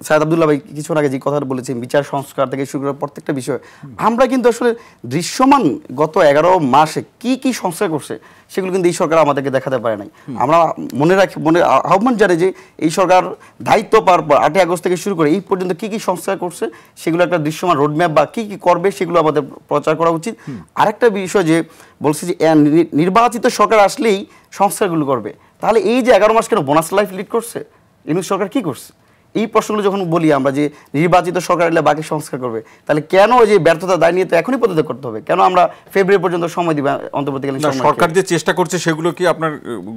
সাইদ আব্দুল্লাহ ভাই কিছুক্ষণ আগে যে কথাটা বলেছেন, বিচার সংস্কার থেকে শুরু করে প্রত্যেকটা বিষয় আমরা কিন্তু আসলে দৃশ্যমান গত 11 মাসে কি কি সংস্কার করছে সেগুলো কিন্তু এই সরকার আমাদেরকে দেখাতে পারে নাই। আমরা মনে আহ্বান জানাই যে এই সরকার দায়িত্ব পাওয়ার পর 8 আগস্ট থেকে শুরু করে এই পর্যন্ত কি কি সংস্কার করছে সেগুলো একটা দৃশ্যমান রোডম্যাপ বা কি কি করবে সেগুলো আমাদের প্রচার করা উচিত। আরেকটা বিষয় যে বলছে যে নির্বাচিত সরকার আসলেই সংস্কারগুলো করবে, তাহলে এই যে 11 মাস কেন বোনাস লাইফ লিড করছে? ইউনূস সরকার কি করছে? এই প্রশ্নগুলো যখন বলি আমরা যে নির্বাচিত সরকার এলে বাকি সংস্কার করবে, তাহলে কেন যে ব্যর্থতা দায় নিয়ে তো এখনই পদত্যাগ করতে হবে? কেন আমরা ফেব্রুয়ারি পর্যন্ত সময় দিবে অন্তর্বর্তীকালীন সরকার? সরকার যে চেষ্টা করছে সেগুলো কি আপনার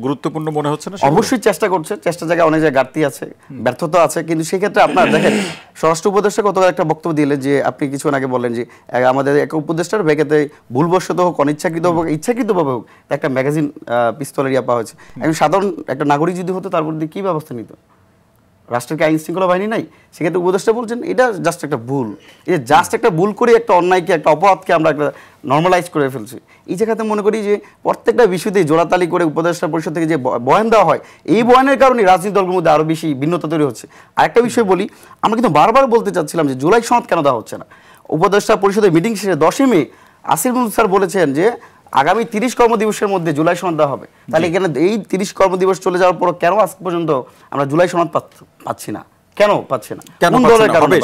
গুরুত্বপূর্ণ মনে হচ্ছে না? অবশ্যই চেষ্টা করছে, চেষ্টা জায়গায় অনেক জায়গায় ঘাটতি আছে, ব্যর্থতা আছে। কিন্তু সেক্ষেত্রে আপনার দেখেন স্বরাষ্ট্র উপদেষ্টা গতকাল একটা বক্তব্য দিলেন যে আপনি কিছুক্ষণ আগে বললেন যে আমাদের এক উপদেষ্টার ব্যাগেতে ভুলবশত হোক, অনিচ্ছাকৃত হোক, ইচ্ছাকৃতভাবে হোক একটা ম্যাগাজিন পিস্তলের ইয়া পাওয়া হয়েছে। একজন সাধারণ একটা নাগরিক যদি হতো তার মধ্যে কি ব্যবস্থা নিত? রাষ্ট্রের কি আইন শৃঙ্খলা বাহিনী নাই? সেক্ষেত্রে উপদেষ্টা বলছেন এটা জাস্ট একটা ভুল। এই জাস্ট একটা ভুল করে একটা অন্যায়কে, একটা অপরাধকে আমরা একটা নর্মালাইজ করে ফেলছি। এই জায়গাতে মনে করি যে প্রত্যেকটা বিষয়তেই জোড়াতালি করে উপদেষ্টা পরিষদ থেকে যে বয়ান দেওয়া হয়, এই বয়ানের কারণে রাজনৈতিক দলগুলোর মধ্যে আরও বেশি ভিন্নতা তৈরি হচ্ছে। আরেকটা বিষয় বলি, আমরা কিন্তু বারবার বলতে চাচ্ছিলাম যে জুলাই সনদ কেন দেওয়া হচ্ছে না? উপদেষ্টা পরিষদের মিটিং শেষে 10 মে আসির মুল স্যার বলেছেন যে আগামী 30 কর্মদিবসের মধ্যে জুলাই সনদ দেওয়া হবে। তাহলে এখানে এই 30 কর্মদিবস চলে যাওয়ার পর কেন আজ পর্যন্ত আমরা জুলাই সনদ পাচ্ছি না? কেন পাচ্ছি না? কেন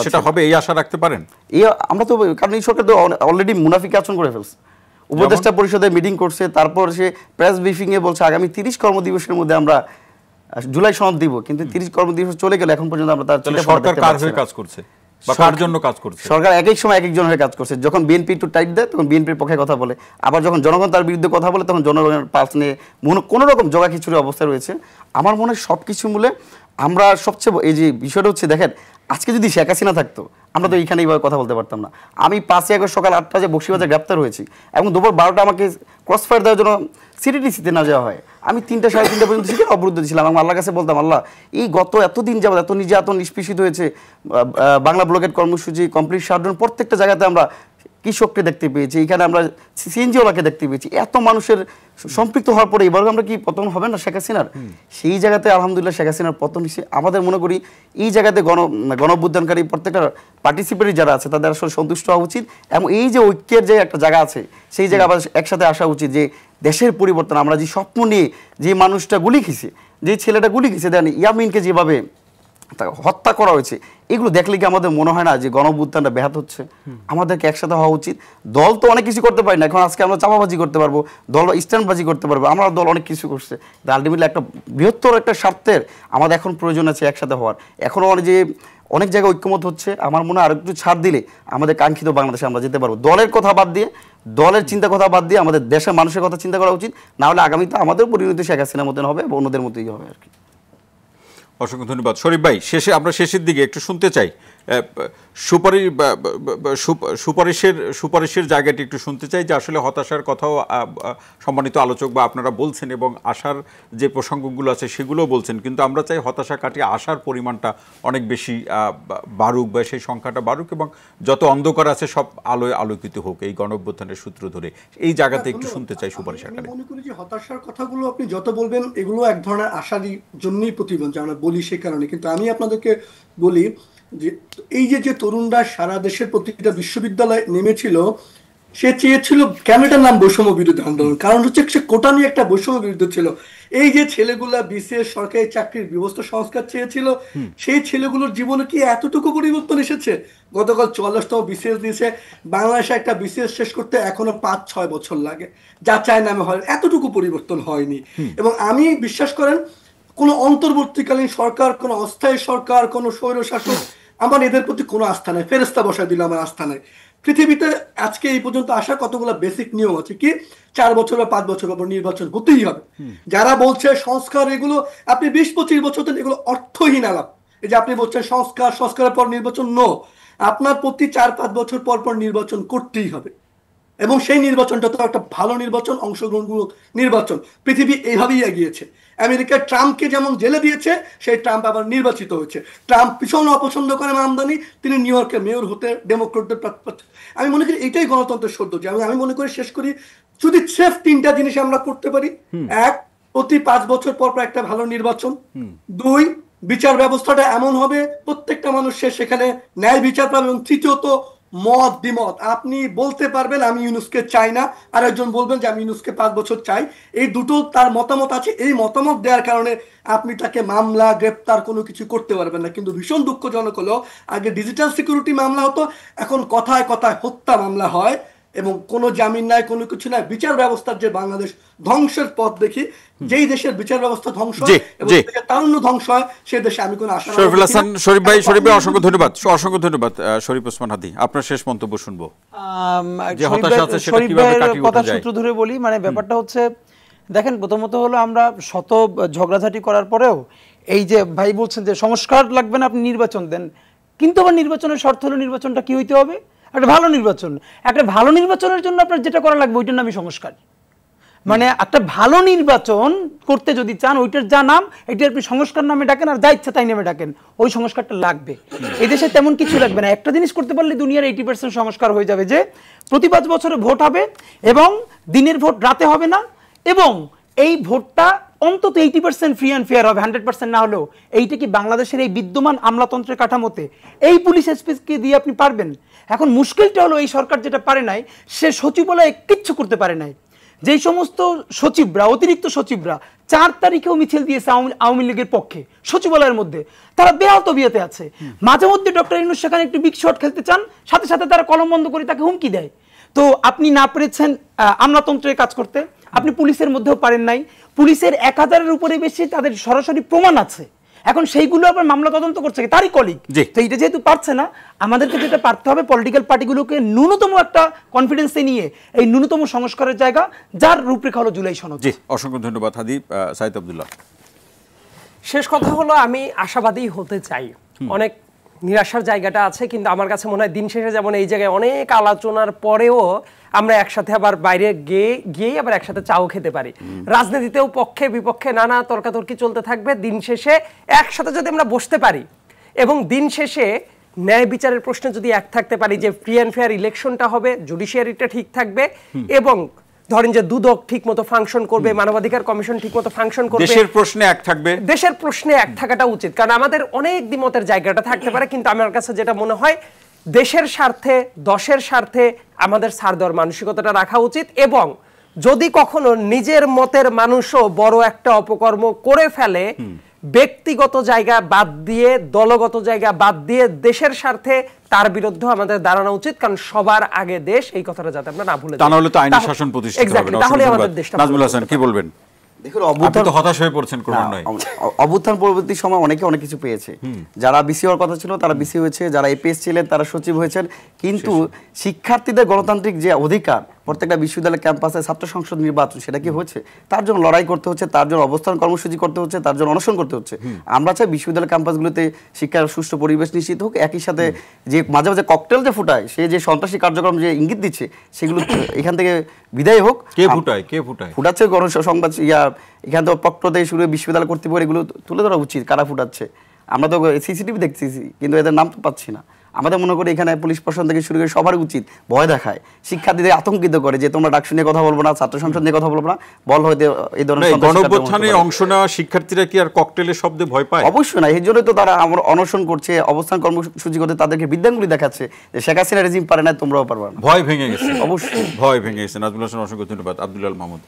সেটা হবে এই আশা রাখতে পারেন? এই আমরা তো, কারণ এই সরকার তো অলরেডি মুনাফিক আচরণ করে ফেলছে। উপদেষ্টা পরিষদের মিটিং করছে, তারপর সে প্রেস ব্রিফিং এ বলছে আগামী 30 কর্মদিবসের মধ্যে আমরা জুলাই সনদ দিব, কিন্তু 30 কর্মদিবস চলে গেল, এখন পর্যন্ত আমরা তার সরকার কার হয়ে কাজ করছে বা কার জন্য কাজ করছে? সরকার এক এক সময় এক একজন হয়ে কাজ করছে। যখন বিএনপি একটু টাইট দেয় তখন বিএনপির পক্ষে কথা বলে, আবার যখন জনগণ তার বিরুদ্ধে কথা বলে তখন জনগণের পাশ নিয়ে কোনো রকম জগাখিচুড়ি অবস্থা রয়েছে। আমার মনে হয় সব কিছু মূলে আমরা সবচেয়ে এই যে বিষয়টা হচ্ছে, দেখেন আজকে যদি শেখ হাসিনা থাকতো আমরা তো এইখানে এইভাবে কথা বলতে পারতাম না। আমি 5 আগস্ট সকাল 8টা যে বক্সিবাজারে গ্রেপ্তার হয়েছি এবং দুপুর 12টা আমাকে ক্রস ফায়ার দেওয়ার জন্য সিটিটিসিতে না যাওয়া হয়, আমি 3টা সাড়ে 3টা পর্যন্ত সেখানে অবরুদ্ধ ছিলাম। আমি আল্লাহর কাছে বলতাম, আল্লাহ এই গত এতদিন যাবত এত নির্যাতন নিষ্পেষিত হয়েছে, বাংলা ব্লকেট কর্মসূচি, কমপ্লিট শাটডাউন, প্রত্যেকটা জায়গাতে আমরা কৃষককে দেখতে পেয়েছি, এখানে আমরা সিএনজিওয়ালাকে দেখতে পেয়েছি। এত মানুষের সম্পৃক্ত হওয়ার পরে এবার আমরা কি পতন হবে না শেখ হাসিনার? সেই জায়গাতে আলহামদুলিল্লাহ শেখ হাসিনার পতন হিসেবে আমাদের মনে করি এই জায়গাতে গণঅভ্যুত্থানকারী প্রত্যেকটা পার্টিসিপেটরি যারা আছে তাদের আসলে সন্তুষ্ট হওয়া উচিত, এবং এই যে ঐক্যের যে একটা জায়গা আছে সেই জায়গা আবার একসাথে আসা উচিত, যে দেশের পরিবর্তন। আমরা যে স্বপ্ন নিয়ে যে মানুষটা গুলি খেয়েছে, যে ছেলেটা গুলি খেয়েছে, দেন ইয়ামিনকে যেভাবে হত্যা করা হয়েছে, এগুলো দেখলে কি আমাদের মনে হয় না যে গণঅভ্যুত্থানটা ব্যাহত হচ্ছে? আমাদেরকে একসাথে হওয়া উচিত। দল তো অনেক কিছু করতে পারি না, এখন আজকে আমরা চাপাবাজি করতে পারবো, দল স্ট্যান্ডবাজি করতে পারবো, আমরা দল অনেক কিছু করছে, আলটিমেটলি একটা বৃহত্তর একটা স্বার্থের আমাদের এখন প্রয়োজন আছে একসাথে হওয়ার। এখনও যে অনেক জায়গায় ঐক্যমত হচ্ছে, আমার মনে হয় আর একটু ছাড় দিলে আমাদের কাঙ্ক্ষিত বাংলাদেশে আমরা যেতে পারবো। দলের কথা বাদ দিয়ে, দলের চিন্তা কথা বাদ দিয়ে আমাদের দেশের মানুষের কথা চিন্তা করা উচিত, না হলে আগামীতে আমাদের পরিণতি শেখ হাসিনার মতন হবে এবং অন্যদের মতোই হবে আর কি। অসংখ্য ধন্যবাদ। শরীফ ভাই, আমরা শেষের দিকে একটু শুনতে চাই, সুপারিশের জায়গাটি একটু শুনতে চাই, যে আসলে হতাশার কথাও সম্মানিত আলোচক বা আপনারা বলছেন এবং আশার যে প্রসঙ্গগুলো আছে সেগুলোও বলছেন, কিন্তু আমরা চাই হতাশা কাটিয়ে আশার পরিমাণটা অনেক বেশি বাড়ুক, বা সেই সংখ্যাটা বাড়ুক, এবং যত অন্ধকার আছে সব আলোয় আলোকিত হোক এই গণঅভ্যুত্থানের সূত্র ধরে। এই জায়গাতে একটু শুনতে চাই সুপারিশ আকারে। আমি মনে করি যে হতাশার কথাগুলো আপনি যত বলবেন এগুলো এক ধরনের আশারই জন্যই প্রতিবন্ধ, আমরা বলি সে কারণে। কিন্তু আমি আপনাদেরকে বলি যে এই যে তরুণরা সারা দেশের প্রতিটা বিশ্ববিদ্যালয়ে নেমেছিল, সে চেয়েছিল কেন এটার নাম বৈষম্য বিরোধী আন্দোলন, কারণ হচ্ছে সে কোটা নিয়ে একটা বৈষম্য বিরুদ্ধ ছিল। এই যে ছেলেগুলা বিসিএস সরকারি চাকরির ব্যবস্থা সংস্কার চেয়েছিল, সেই ছেলেগুলোর জীবনে কি এতটুকু পরিবর্তন এসেছে? গতকাল 44তম বিসিএস দিয়েছে, বাংলাদেশে একটা বিসিএস শেষ করতে এখনো 5-6 বছর লাগে, যা চায় নামে হয়, এতটুকু পরিবর্তন হয়নি। এবং আমি বিশ্বাস করেন কোনো অন্তর্বর্তীকালীন সরকার, কোনো অস্থায়ী সরকার, কোনো স্বৈরশাসক, আমার এদের প্রতি কোনো আস্থা নাই, ফেরেস্তা বসায় দিল আমার আস্থা নাই। পৃথিবীতে আজকে এই পর্যন্ত আসা কতগুলো বেসিক নিয়ম আছে, কি 4 বছর বা 5 বছর পর নির্বাচন হতেই হবে। যারা বলছে সংস্কার, এগুলো আপনি 20-25 বছর ধরে এগুলো অর্থহীন আলাপ। এই যে আপনি বলছেন সংস্কারের পর নির্বাচন, আপনার প্রতি 4-5 বছর পর পর নির্বাচন করতেই হবে, এবং সেই নির্বাচনটা তো একটা ভালো নির্বাচন, অংশগ্রহণমূলক নির্বাচন। পৃথিবী এইভাবেই এগিয়েছে। আমেরিকা ট্রাম্পকে যেমন জেলে দিয়েছে, সেই ট্রাম্প আবার নির্বাচিত হয়েছে। ট্রাম্প ভীষণ অপছন্দ করে আমদানি, তিনি নিউ ইয়র্কের মেয়র হতে ডেমোক্রেটদের আমি মনে করি এটাই গণতন্ত্রের সৌন্দর্য। আমি মনে করি শেষ করি, যদি সেফ 3টা জিনিস আমরা করতে পারি: 1, প্রতি 5 বছর পর পর একটা ভালো নির্বাচন; 2, বিচার ব্যবস্থাটা এমন হবে প্রত্যেকটা মানুষ সেখানে ন্যায় বিচার পাবে; এবং তৃতীয়ত, মত দ্বিমত, আপনি বলতে পারবেন আমি ইউনুসকে চাই না, আর একজন বলবেন যে আমি ইউনুসকে 5 বছর চাই। এই দুটো তার মতামত আছে, এই মতামত দেওয়ার কারণে আপনি তাকে মামলা, গ্রেপ্তার কোনো কিছু করতে পারবেন না। কিন্তু ভীষণ দুঃখজনক হলো, আগে ডিজিটাল সিকিউরিটি মামলা হতো, এখন কথায় কথায় হত্যা মামলা হয়, এবং কোনো জামিন নাই, কোনো কিছু নাই। বিচার ব্যবস্থার যে বাংলাদেশ ধ্বংসের পথ দেখি, যেই দেশের বিচার ব্যবস্থা ধ্বংস হয় এবং তারুণ্য ধ্বংস হয়, সেই দেশে আমি কোনো আশা। শরীফ ভাই অসংখ্য ধন্যবাদ। শরীফ ওসমান হাদি, আপনার শেষ মন্তব্য শুনবো। কথা সূত্র ধরে বলি, মানে ব্যাপারটা হচ্ছে, দেখেন, প্রথমত হলো আমরা শত ঝগড়াঝাটি করার পরেও এই যে ভাই বলছেন যে সংস্কার লাগবে না, আপনি নির্বাচন দেন, কিন্তু আবার নির্বাচনের শর্ত হলো নির্বাচনটা কি হইতে হবে? একটা ভালো নির্বাচন। একটা ভালো নির্বাচনের জন্য আপনার যেটা করা লাগবে ওইটার নামই সংস্কার। মানে একটা ভালো নির্বাচন করতে যদি চান, ওইটার যা নাম, এটা আপনি সংস্কার নামে ডাকেন, আর যা ইচ্ছা তাই নামে ডাকেন, ওই সংস্কারটা লাগবে। এই দেশে তেমন কিছু লাগবে না। একটা জিনিস করতে পারলে দুনিয়ার 80% সংস্কার হয়ে যাবে, যে প্রতি 5 বছরে ভোট হবে, এবং দিনের ভোট রাতে হবে না, এবং এই ভোটটা অন্তত 80% ফ্রি অ্যান্ড ফেয়ার হবে, 100% না হলেও। এইটা কি বাংলাদেশের এই বিদ্যমান আমলাতন্ত্রের কাঠামোতে এই পুলিশ এসপিকে দিয়ে আপনি পারবেন? এখন মুশকিলটা হলো, এই সরকার যেটা পারে নাই, সে সচিবালয়ে কিচ্ছু করতে পারে নাই। যেই সমস্ত সচিবরা, অতিরিক্ত সচিবরা 4 তারিখেও মিছিল দিয়েছে আওয়ামী লীগের পক্ষে সচিবালয়ের মধ্যে, তারা বেহাত বিয়েতে আছে। মাঝে মধ্যে ডক্টর ইউনূস সেখানে একটু বিগ শট খেলতে চান, সাথে সাথে তারা কলম বন্ধ করে তাকে হুমকি দেয়। তো আপনি না পেরেছেন আমলাতন্ত্রের কাজ করতে, আপনি পুলিশের মধ্যেও পারেন নাই। পুলিশের 1000-এর উপরে বেশি তাদের সরাসরি প্রমাণ আছে, এখন সেইগুলো আবার মামলা তদন্ত করছে তারই কলিগ। তো এটা যেহেতু পারছে না, আমাদেরকে যেটা পারতে হবে, পলিটিক্যাল পার্টিগুলোকে ন্যূনতম একটা কনফিডেন্সে নিয়ে এই ন্যূনতম সংস্কারের জায়গা, যার রূপরেখা হলো জুলাই সনদ। অসংখ্য ধন্যবাদ হাদি। সাইদ আব্দুল্লাহ, শেষ কথা হলো, আমি আশাবাদী হতে চাই। অনেক নিরাশার জায়গাটা আছে, কিন্তু আমার কাছে মনে হয় দিন শেষে যেমন এই জায়গায় অনেক আলোচনার পরেও আমরা একসাথে আবার বাইরে গিয়েই আবার একসাথে চাও খেতে পারি। রাজনীতিতেও পক্ষে বিপক্ষে নানা তর্কাতর্কি চলতে থাকবে, দিন শেষে একসাথে যদি আমরা বসতে পারি এবং দিন শেষে ন্যায় বিচারের প্রশ্নে যদি এক থাকতে পারি যে ফ্রি অ্যান্ড ফেয়ার ইলেকশনটা হবে, জুডিশিয়ারিটা ঠিক থাকবে এবং ধরেন যে দুদক ঠিকমতো ফাংশন করবে, মানবাধিকার কমিশন ঠিকমতো ফাংশন করবে, দেশের প্রশ্নে এক থাকবে, দেশের প্রশ্নে এক থাকাটা উচিত। কারণ আমাদের অনেক দ্বিমতের জায়গাটা থাকতে পারে, কিন্তু আমার কাছে যেটা মনে হয় দেশের স্বার্থে, দশের স্বার্থে আমাদের ছাড় দেওয়ার মানসিকতাটা রাখা উচিত। এবং যদি কখনো নিজের মতের মানুষও বড় একটা অপকর্ম করে ফেলে, ব্যক্তিগত জায়গা বাদ দিয়ে, দলগত জায়গা বাদ দিয়ে দেশের স্বার্থে তার বিরুদ্ধে আমাদের দাঁড়ানো উচিত। কারণ সবার আগে দেশ, এই কথাটা যাতে আমরা না ভুলে যাই। তা নাহলে তো আইনি শাসন প্রতিষ্ঠিত হবে না। তাহলে আমাদের দেশটা। নাজমুল হাসান কি বলবেন? দেখুন, আপনি তো হতাশ হয়ে পড়ছেন ক্রমান্বয়ে। অভ্যুত্থান পরবর্তী সময় অনেকে অনেক কিছু পেয়েছে। যারা বিসি হওয়ার কথা ছিল তারা বিসি হয়েছে, যারা এপিএস ছিলেন তারা সচিব হয়েছেন, কিন্তু শিক্ষার্থীদের গণতান্ত্রিক যে অধিকার, প্রত্যেকটা বিশ্ববিদ্যালয় ক্যাম্পাসে ছাত্র সংসদ নির্বাচন, সেটা কি হচ্ছে? তার জন্য লড়াই করতে হচ্ছে, তার জন্য অবস্থান কর্মসূচি করতে হচ্ছে, তার জন্য অনশন করতে হচ্ছে। আমরা চাই বিশ্ববিদ্যালয় ক্যাম্পাসগুলোতে শিক্ষার সুষ্ঠু পরিবেশ নিশ্চিত হোক, একই সাথে যে মাঝে মাঝে ককটেল যে ফুটায়, সে যে সন্ত্রাসী কার্যক্রম যে ইঙ্গিত দিচ্ছে, সেগুলো এখান থেকে বিদায় হোক। কে ফুটায়? ফুটাচ্ছে গণসংবাদ, এখান থেকে পক্ষ থেকে শুরু বিশ্ববিদ্যালয় কর্তৃপক্ষ এগুলো তুলে ধরা উচিত, কারা ফুটাচ্ছে। আমরা তো সিসিটিভি দেখতেছি, কিন্তু এদের নাম তো পাচ্ছি না। আমাদের মনে করি এখানে পুলিশ প্রশাসন থেকে শুরু করে সবার উচিত ভয় দেখায়, শিক্ষার্থীদের আতঙ্কিত করে যে তোমরা ডাকসু নিয়ে কথা বলবো না, ছাত্র সংসদ নিয়ে কথা বলবো না, বল হয়তো এই ধরনের গণঅভ্যুত্থানে অংশ নেওয়া শিক্ষার্থীরা কি আর ককটেলের শব্দে ভয় পায়? অবশ্যই না। এই জন্যই তো তারা আমরা অনশন করছে, অবস্থান কর্মসূচি করতে তাদেরকে বিদ্যাঙ্গুলি দেখাচ্ছে যে শেখ হাসিনা রেজিম পারে না, তোমরাও পারবে না। ভয় ভেঙে গেছে, অবশ্যই ভয় ভেঙে গেছে। নাজমুল হাসান, অসংখ্য ধন্যবাদ। আব্দুল আল মাহমুদ।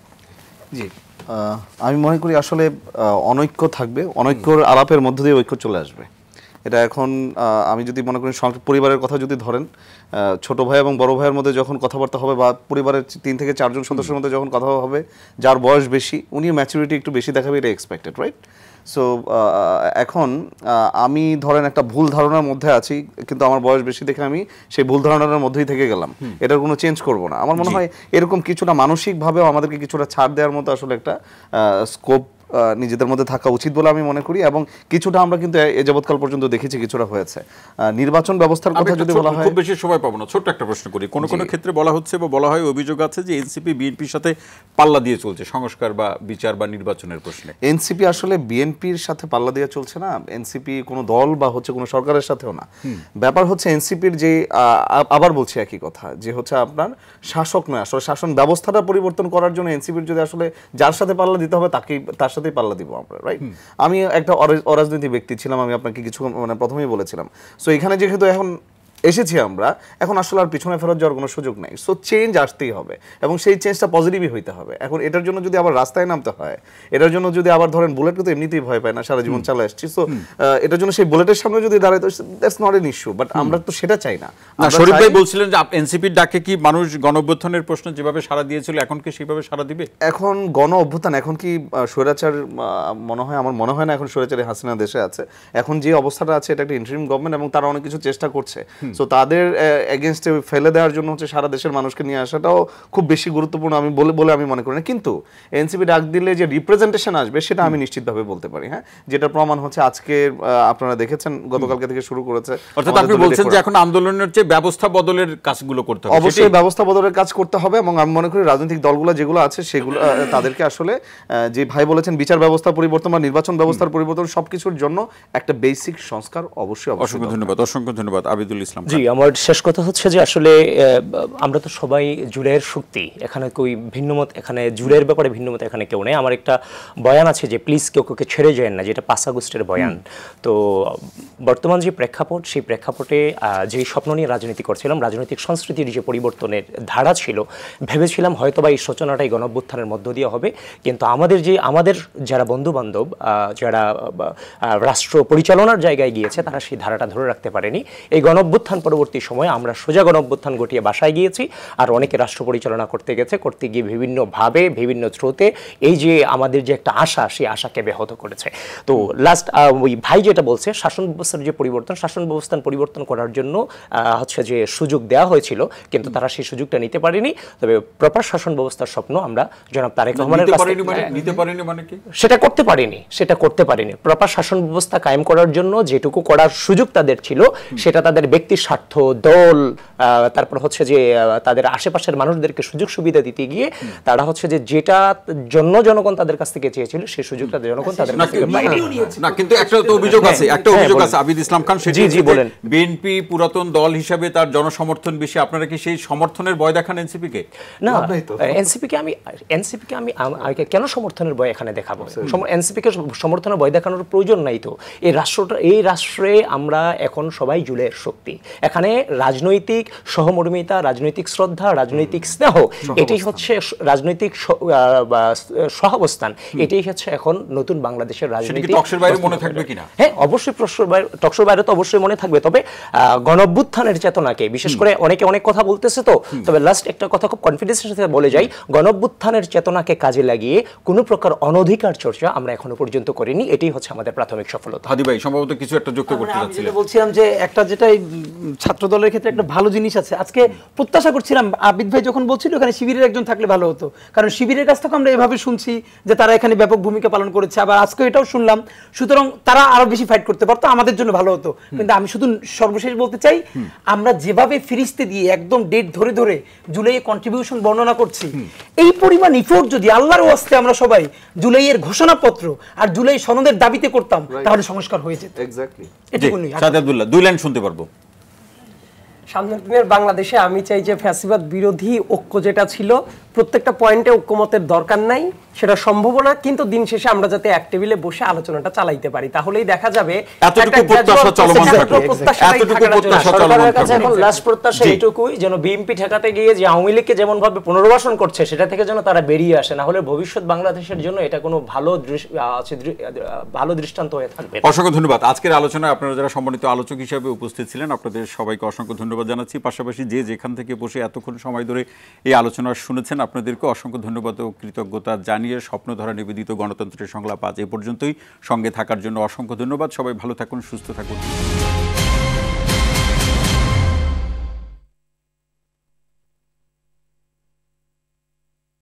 জি, আমি মনে করি আসলে অনৈক্য থাকবে, অনৈক্যর আলাপের মধ্য দিয়ে ঐক্য চলে আসবে। এটা এখন আমি যদি মনে করি পরিবারের কথা যদি ধরেন, ছোট ভাই এবং বড় ভাইয়ের মধ্যে যখন কথাবার্তা হবে বা পরিবারের 3 থেকে 4 জন সদস্যের মধ্যে যখন কথা হবে, যার বয়স বেশি উনি ম্যাচুরিটি একটু বেশি দেখাবে, এটা এক্সপেক্টেড, রাইট? সো এখন আমি ধরেন একটা ভুল ধারণার মধ্যে আছি, কিন্তু আমার বয়স বেশি দেখে আমি সেই ভুল ধারণার মধ্যেই থেকে গেলাম, এটার কোনো চেঞ্জ করব না। আমার মনে হয় এরকম কিছুটা মানসিকভাবেও আমাদেরকে কিছুটা ছাড় দেওয়ার মতো আসলে একটা স্কোপ নিজেদের মধ্যে থাকা উচিত বলে আমি মনে করি। এবং কিছুটা আমরা কিন্তু এ যাবৎকাল পর্যন্ত দেখেছি কিছুটা হয়েছে। নির্বাচন ব্যবস্থার কথা যদি বলা হয়, খুব বেশি সময় পাবো না, ছোট্ট একটা প্রশ্ন করি। কোন কোন ক্ষেত্রে বলা হচ্ছে বা বলা হয়, অভিযোগ আছে যে এনসিপি বিএনপির সাথে পাল্লা দিয়ে চলছে সংস্কার বা বিচার বা নির্বাচনের প্রশ্নে। এনসিপি আসলে বিএনপির সাথে পাল্লা দিয়ে চলছে না, এনসিপি কোনো দল বা হচ্ছে কোনো সরকারের সাথেও না। ব্যাপার হচ্ছে এনসিপির যে, আবার বলছি একই কথা, যে হচ্ছে আপনার শাসক নয়, আসলে শাসন ব্যবস্থাটা পরিবর্তন করার জন্য এনসিপির যদি আসলে যার সাথে পাল্লা দিতে হবে তার সাথেই পাল্লা দিব আমরা, রাইট? আমি একটা অরাজনৈতিক ব্যক্তি ছিলাম, আমি আপনাকে কিছু প্রথমেই বলেছিলাম। সো এখানে যেহেতু এখন এসেছি আমরা, এখন আসলে আর পিছনে ফেরত যাওয়ার কোনো সুযোগ নাই। সো চেঞ্জ আসতেই হবে এবং সেই চেঞ্জটা পজিটিভই হইতে হবে। এখন এটার জন্য যদি আবার রাস্তায় নামতে হয়, এটার জন্য যদি আবার ধরেন বুলেটকে তো এমনিতেই ভয় পায় না, সারা জীবন চালা আসছি। সো এটার জন্য সেই বুলেটের সামনে যদি দাঁড়ায়, that's not an issue, but আমরা তো সেটা চাই না। শরীফ ভাই বলছিলেন যে এনসিপির ডাকে কি মানুষ গণঅভ্যুত্থানের প্রশ্ন যেভাবে সাড়া দিয়েছিল এখন কি সেভাবে সাড়া দিবে? এখন গণ অভ্যুত্থান, এখন কি স্বৈরাচার, মনে হয় আমার মনে হয় না এখন স্বৈরাচারী হাসিনা দেশে আছে। এখন যে অবস্থাটা আছে, এটা একটা ইন্টারিম গভর্নমেন্ট এবং তারা অনেক কিছু চেষ্টা করছে। সো তাদের এগেনস্টে ফেলে দেওয়ার জন্য হচ্ছে সারা দেশের মানুষকে নিয়ে আসাটাও খুব বেশি গুরুত্বপূর্ণ আমি বলে আমি মনে করি না। কিন্তু এনসিপি ডাক দিলে যে রিপ্রেজেন্টেশন আসবে সেটা আমি নিশ্চিতভাবে বলতে পারি। হ্যাঁ, যেটা প্রমাণ হচ্ছে আজকে আপনারা দেখেছেন গতকালকে থেকে শুরু করেছে। অর্থাৎ আপনি বলছেন যে এখন আন্দোলনের চেয়ে ব্যবস্থা বদলের কাজগুলো করতে হবে। অবশ্যই ব্যবস্থা বদলের কাজ করতে হবে এবং আমি মনে করি রাজনৈতিক দলগুলো যেগুলো আছে সেগুলো তাদেরকে আসলে যে ভাই বলেছেন বিচার ব্যবস্থার পরিবর্তন বা নির্বাচন ব্যবস্থার পরিবর্তন, সবকিছুর জন্য একটা বেসিক সংস্কার অবশ্যই। অসংখ্য ধন্যবাদ, অসংখ্য ধন্যবাদ। আবিদুল ইসলাম। জি, আমার শেষ কথা হচ্ছে যে আসলে আমরা তো সবাই জুলাইয়ের শক্তি, এখানে কই ভিন্নমত, এখানে জুলাইয়ের ব্যাপারে ভিন্নমত এখানে কেউ নেই। আমার একটা বয়ান আছে যে প্লিজ কেউ কাউকে ছেড়ে যায় না, যেটা 5 আগস্টের বয়ান। তো বর্তমান যে প্রেক্ষাপট, সেই প্রেক্ষাপটে যেই স্বপ্ন নিয়ে রাজনীতি করছিলাম, রাজনৈতিক সংস্কৃতির যে পরিবর্তনের ধারা ছিল, ভেবেছিলাম হয়তোবা এই সূচনাটাই গণঅভ্যুত্থানের মধ্য দিয়ে হবে। কিন্তু আমাদের যারা বন্ধু বান্ধব, যারা রাষ্ট্র পরিচালনার জায়গায় গিয়েছে, তারা সেই ধারাটা ধরে রাখতে পারেনি। এই গণঅভ্যুত্থান পরবর্তী সময়ে আমরা সোজা গণঅভ্যুত্থান ঘটিয়ে বাসায় গিয়েছি, আর অনেকে রাষ্ট্র পরিচালনা করতে গিয়ে বিভিন্নভাবে বিভিন্ন স্রোতে এই যে আমাদের যে একটা আশা, সেই আশাকে ব্যাহত করেছে। তো লাস্ট ওই ভাই যেটা বলছে, শাসন ব্যবস্থার যে পরিবর্তন, শাসন ব্যবস্থা পরিবর্তন করার জন্য হচ্ছে যে সুযোগ দেওয়া হয়েছিল, কিন্তু তারা সেই সুযোগটা নিতে পারেনি। তবে প্রপার শাসন ব্যবস্থার স্বপ্ন আমরা জনাব তারেক রহমানের কাছে সেটা করতে পারেনি। প্রপার শাসন ব্যবস্থা কায়েম করার জন্য যেটুকু করার সুযোগ তাদের ছিল, সেটা তাদের ব্যক্তি স্বার্থ দল, তারপর হচ্ছে যে তাদের আশেপাশের মানুষদেরকে সুযোগ সুবিধা দিতে গিয়ে তারা হচ্ছে যে যেটা জন্য জনগণ তাদের কাছ থেকে চেয়েছিল সেই সুযোগটা জনগণ তাদের কাছ থেকে পায়নি। না, কিন্তু একটা তো অভিযোগ আছে, আবিদ ইসলাম খান, জি, জি, বলেন। বিএনপি পুরাতন দল হিসাবে তার জনসমর্থন বেশি, আপনারা কি সেই সমর্থনের ভয় দেখান এনসিপি কে? না, এনসিপি কে আমি কেন সমর্থনের ভয় এখানে দেখাবো? এনসিপি কে সমর্থনের ভয় দেখানোর প্রয়োজন নাই তো। এই রাষ্ট্রে আমরা এখন সবাই জুলাইয়ের শক্তি। এখানে রাজনৈতিক সহমর্মিতা, রাজনৈতিক শ্রদ্ধা, রাজনৈতিক স্নেহ, এটাই হচ্ছে রাজনৈতিক সহাবস্থান, এটাই হচ্ছে এখন নতুন বাংলাদেশের রাজনীতি। মনে থাকবে কিনা? হ্যাঁ, অবশ্যই টকশোর বাইরে তো অবশ্যই মনে থাকবে। তবে গণঅভ্যুত্থানের চেতনাকে বিশেষ করে অনেকে অনেক কথা বলতেছে, তো তবে লাস্ট একটা কথা খুব কনফিডেন্সের সাথে বলে যাই, গণঅভ্যুত্থানের চেতনাকে কাজে লাগিয়ে কোনো প্রকার অনধিকার চর্চা আমরা এখনো পর্যন্ত করিনি, এটাই হচ্ছে আমাদের প্রাথমিক সফলতা। হাদি ভাই সম্ভবত কিছু একটা যুক্ত করতে যাচ্ছিলেন। বলছিলাম যে একটা যেটা ছাত্র দলের ক্ষেত্রে একটা ভালো জিনিস আছে, আজকে প্রত্যাশা করছিলাম আবিদ ভাই যখন বলছিল এখানে শিবিরের একজন থাকলে ভালো হতো, কারণ শিবিরের কাছ থেকে আমরা এভাবে শুনছি যে তারা এখানে ব্যাপক ভূমিকা পালন করেছে, আবার আজকে এটাও শুনলাম, সুতরাং তারা আরো বেশি ফাইট করতে পারতো, আমাদের জন্য ভালো হতো। কিন্তু আমি শুধু সর্বশেষ বলতে চাই, আমরা যেভাবে ফিরিস্তে দিয়ে একদম ডেট ধরে ধরে জুলাইয়ের কন্ট্রিবিউশন বর্ণনা করছি, এই পরিমাণ ইফোর্ট যদি আল্লাহর ওয়াস্তে আমরা সবাই জুলাইয়ের ঘোষণাপত্র আর জুলাই সনদের দাবিতে করতাম, তাহলে সংস্কার হয়ে যেত। এক্স্যাক্টলি। সাদ আব্দুল্লাহ, 2 লাইন শুনতে পারবো। সামনের দিনের বাংলাদেশে আমি চাই যে ফ্যাসিবাদ বিরোধী ঐক্য যেটা ছিল, প্রত্যেকটা পয়েন্টে ঐক্যমতের দরকার নাই, সেটা সম্ভব না, কিন্তু দিন শেষে আমরা যাতে এক টেবিলে বসে আলোচনাটা চালাইতে পারি, তাহলেই দেখা যাবে এতটুকু প্রত্যাশা চলমান থাকবে। এতটুকু প্রত্যাশা চলমান সরকারের কাছে থাকবে। এখন লাস্ট প্রত্যাশা এটুকুই, যেন বিএনপি ঠেকাতে গিয়ে যে আওয়ামী লীগকে যেমন ভাবে পুনর্বাসন করছে সেটা থেকে যেন তারা বেরিয়ে আসে, না হলে ভবিষ্যৎ বাংলাদেশের জন্য এটা কোনো ভালো দৃষ্টান্ত হয়ে থাকবে। অসংখ্য ধন্যবাদ। আজকের আলোচনায় আপনারা যারা সম্মানিত আলোচক হিসেবে উপস্থিত ছিলেন, আপনাদের সবাইকে অসংখ্য ধন্যবাদ জানাচ্ছি। পাশাপাশি যে যেখান থেকে বসে এতক্ষণ সময় ধরে এই আলোচনা শুনেছেন, আপনাদেরকে অসংখ্য ধন্যবাদ ও কৃতজ্ঞতা জানিয়ে স্বপ্নধারা নিবেদিত গণতন্ত্রের সংলাপ আজ এ পর্যন্তই। সঙ্গে থাকার জন্য অসংখ্য ধন্যবাদ। সবাই ভালো থাকুন, সুস্থ থাকুন।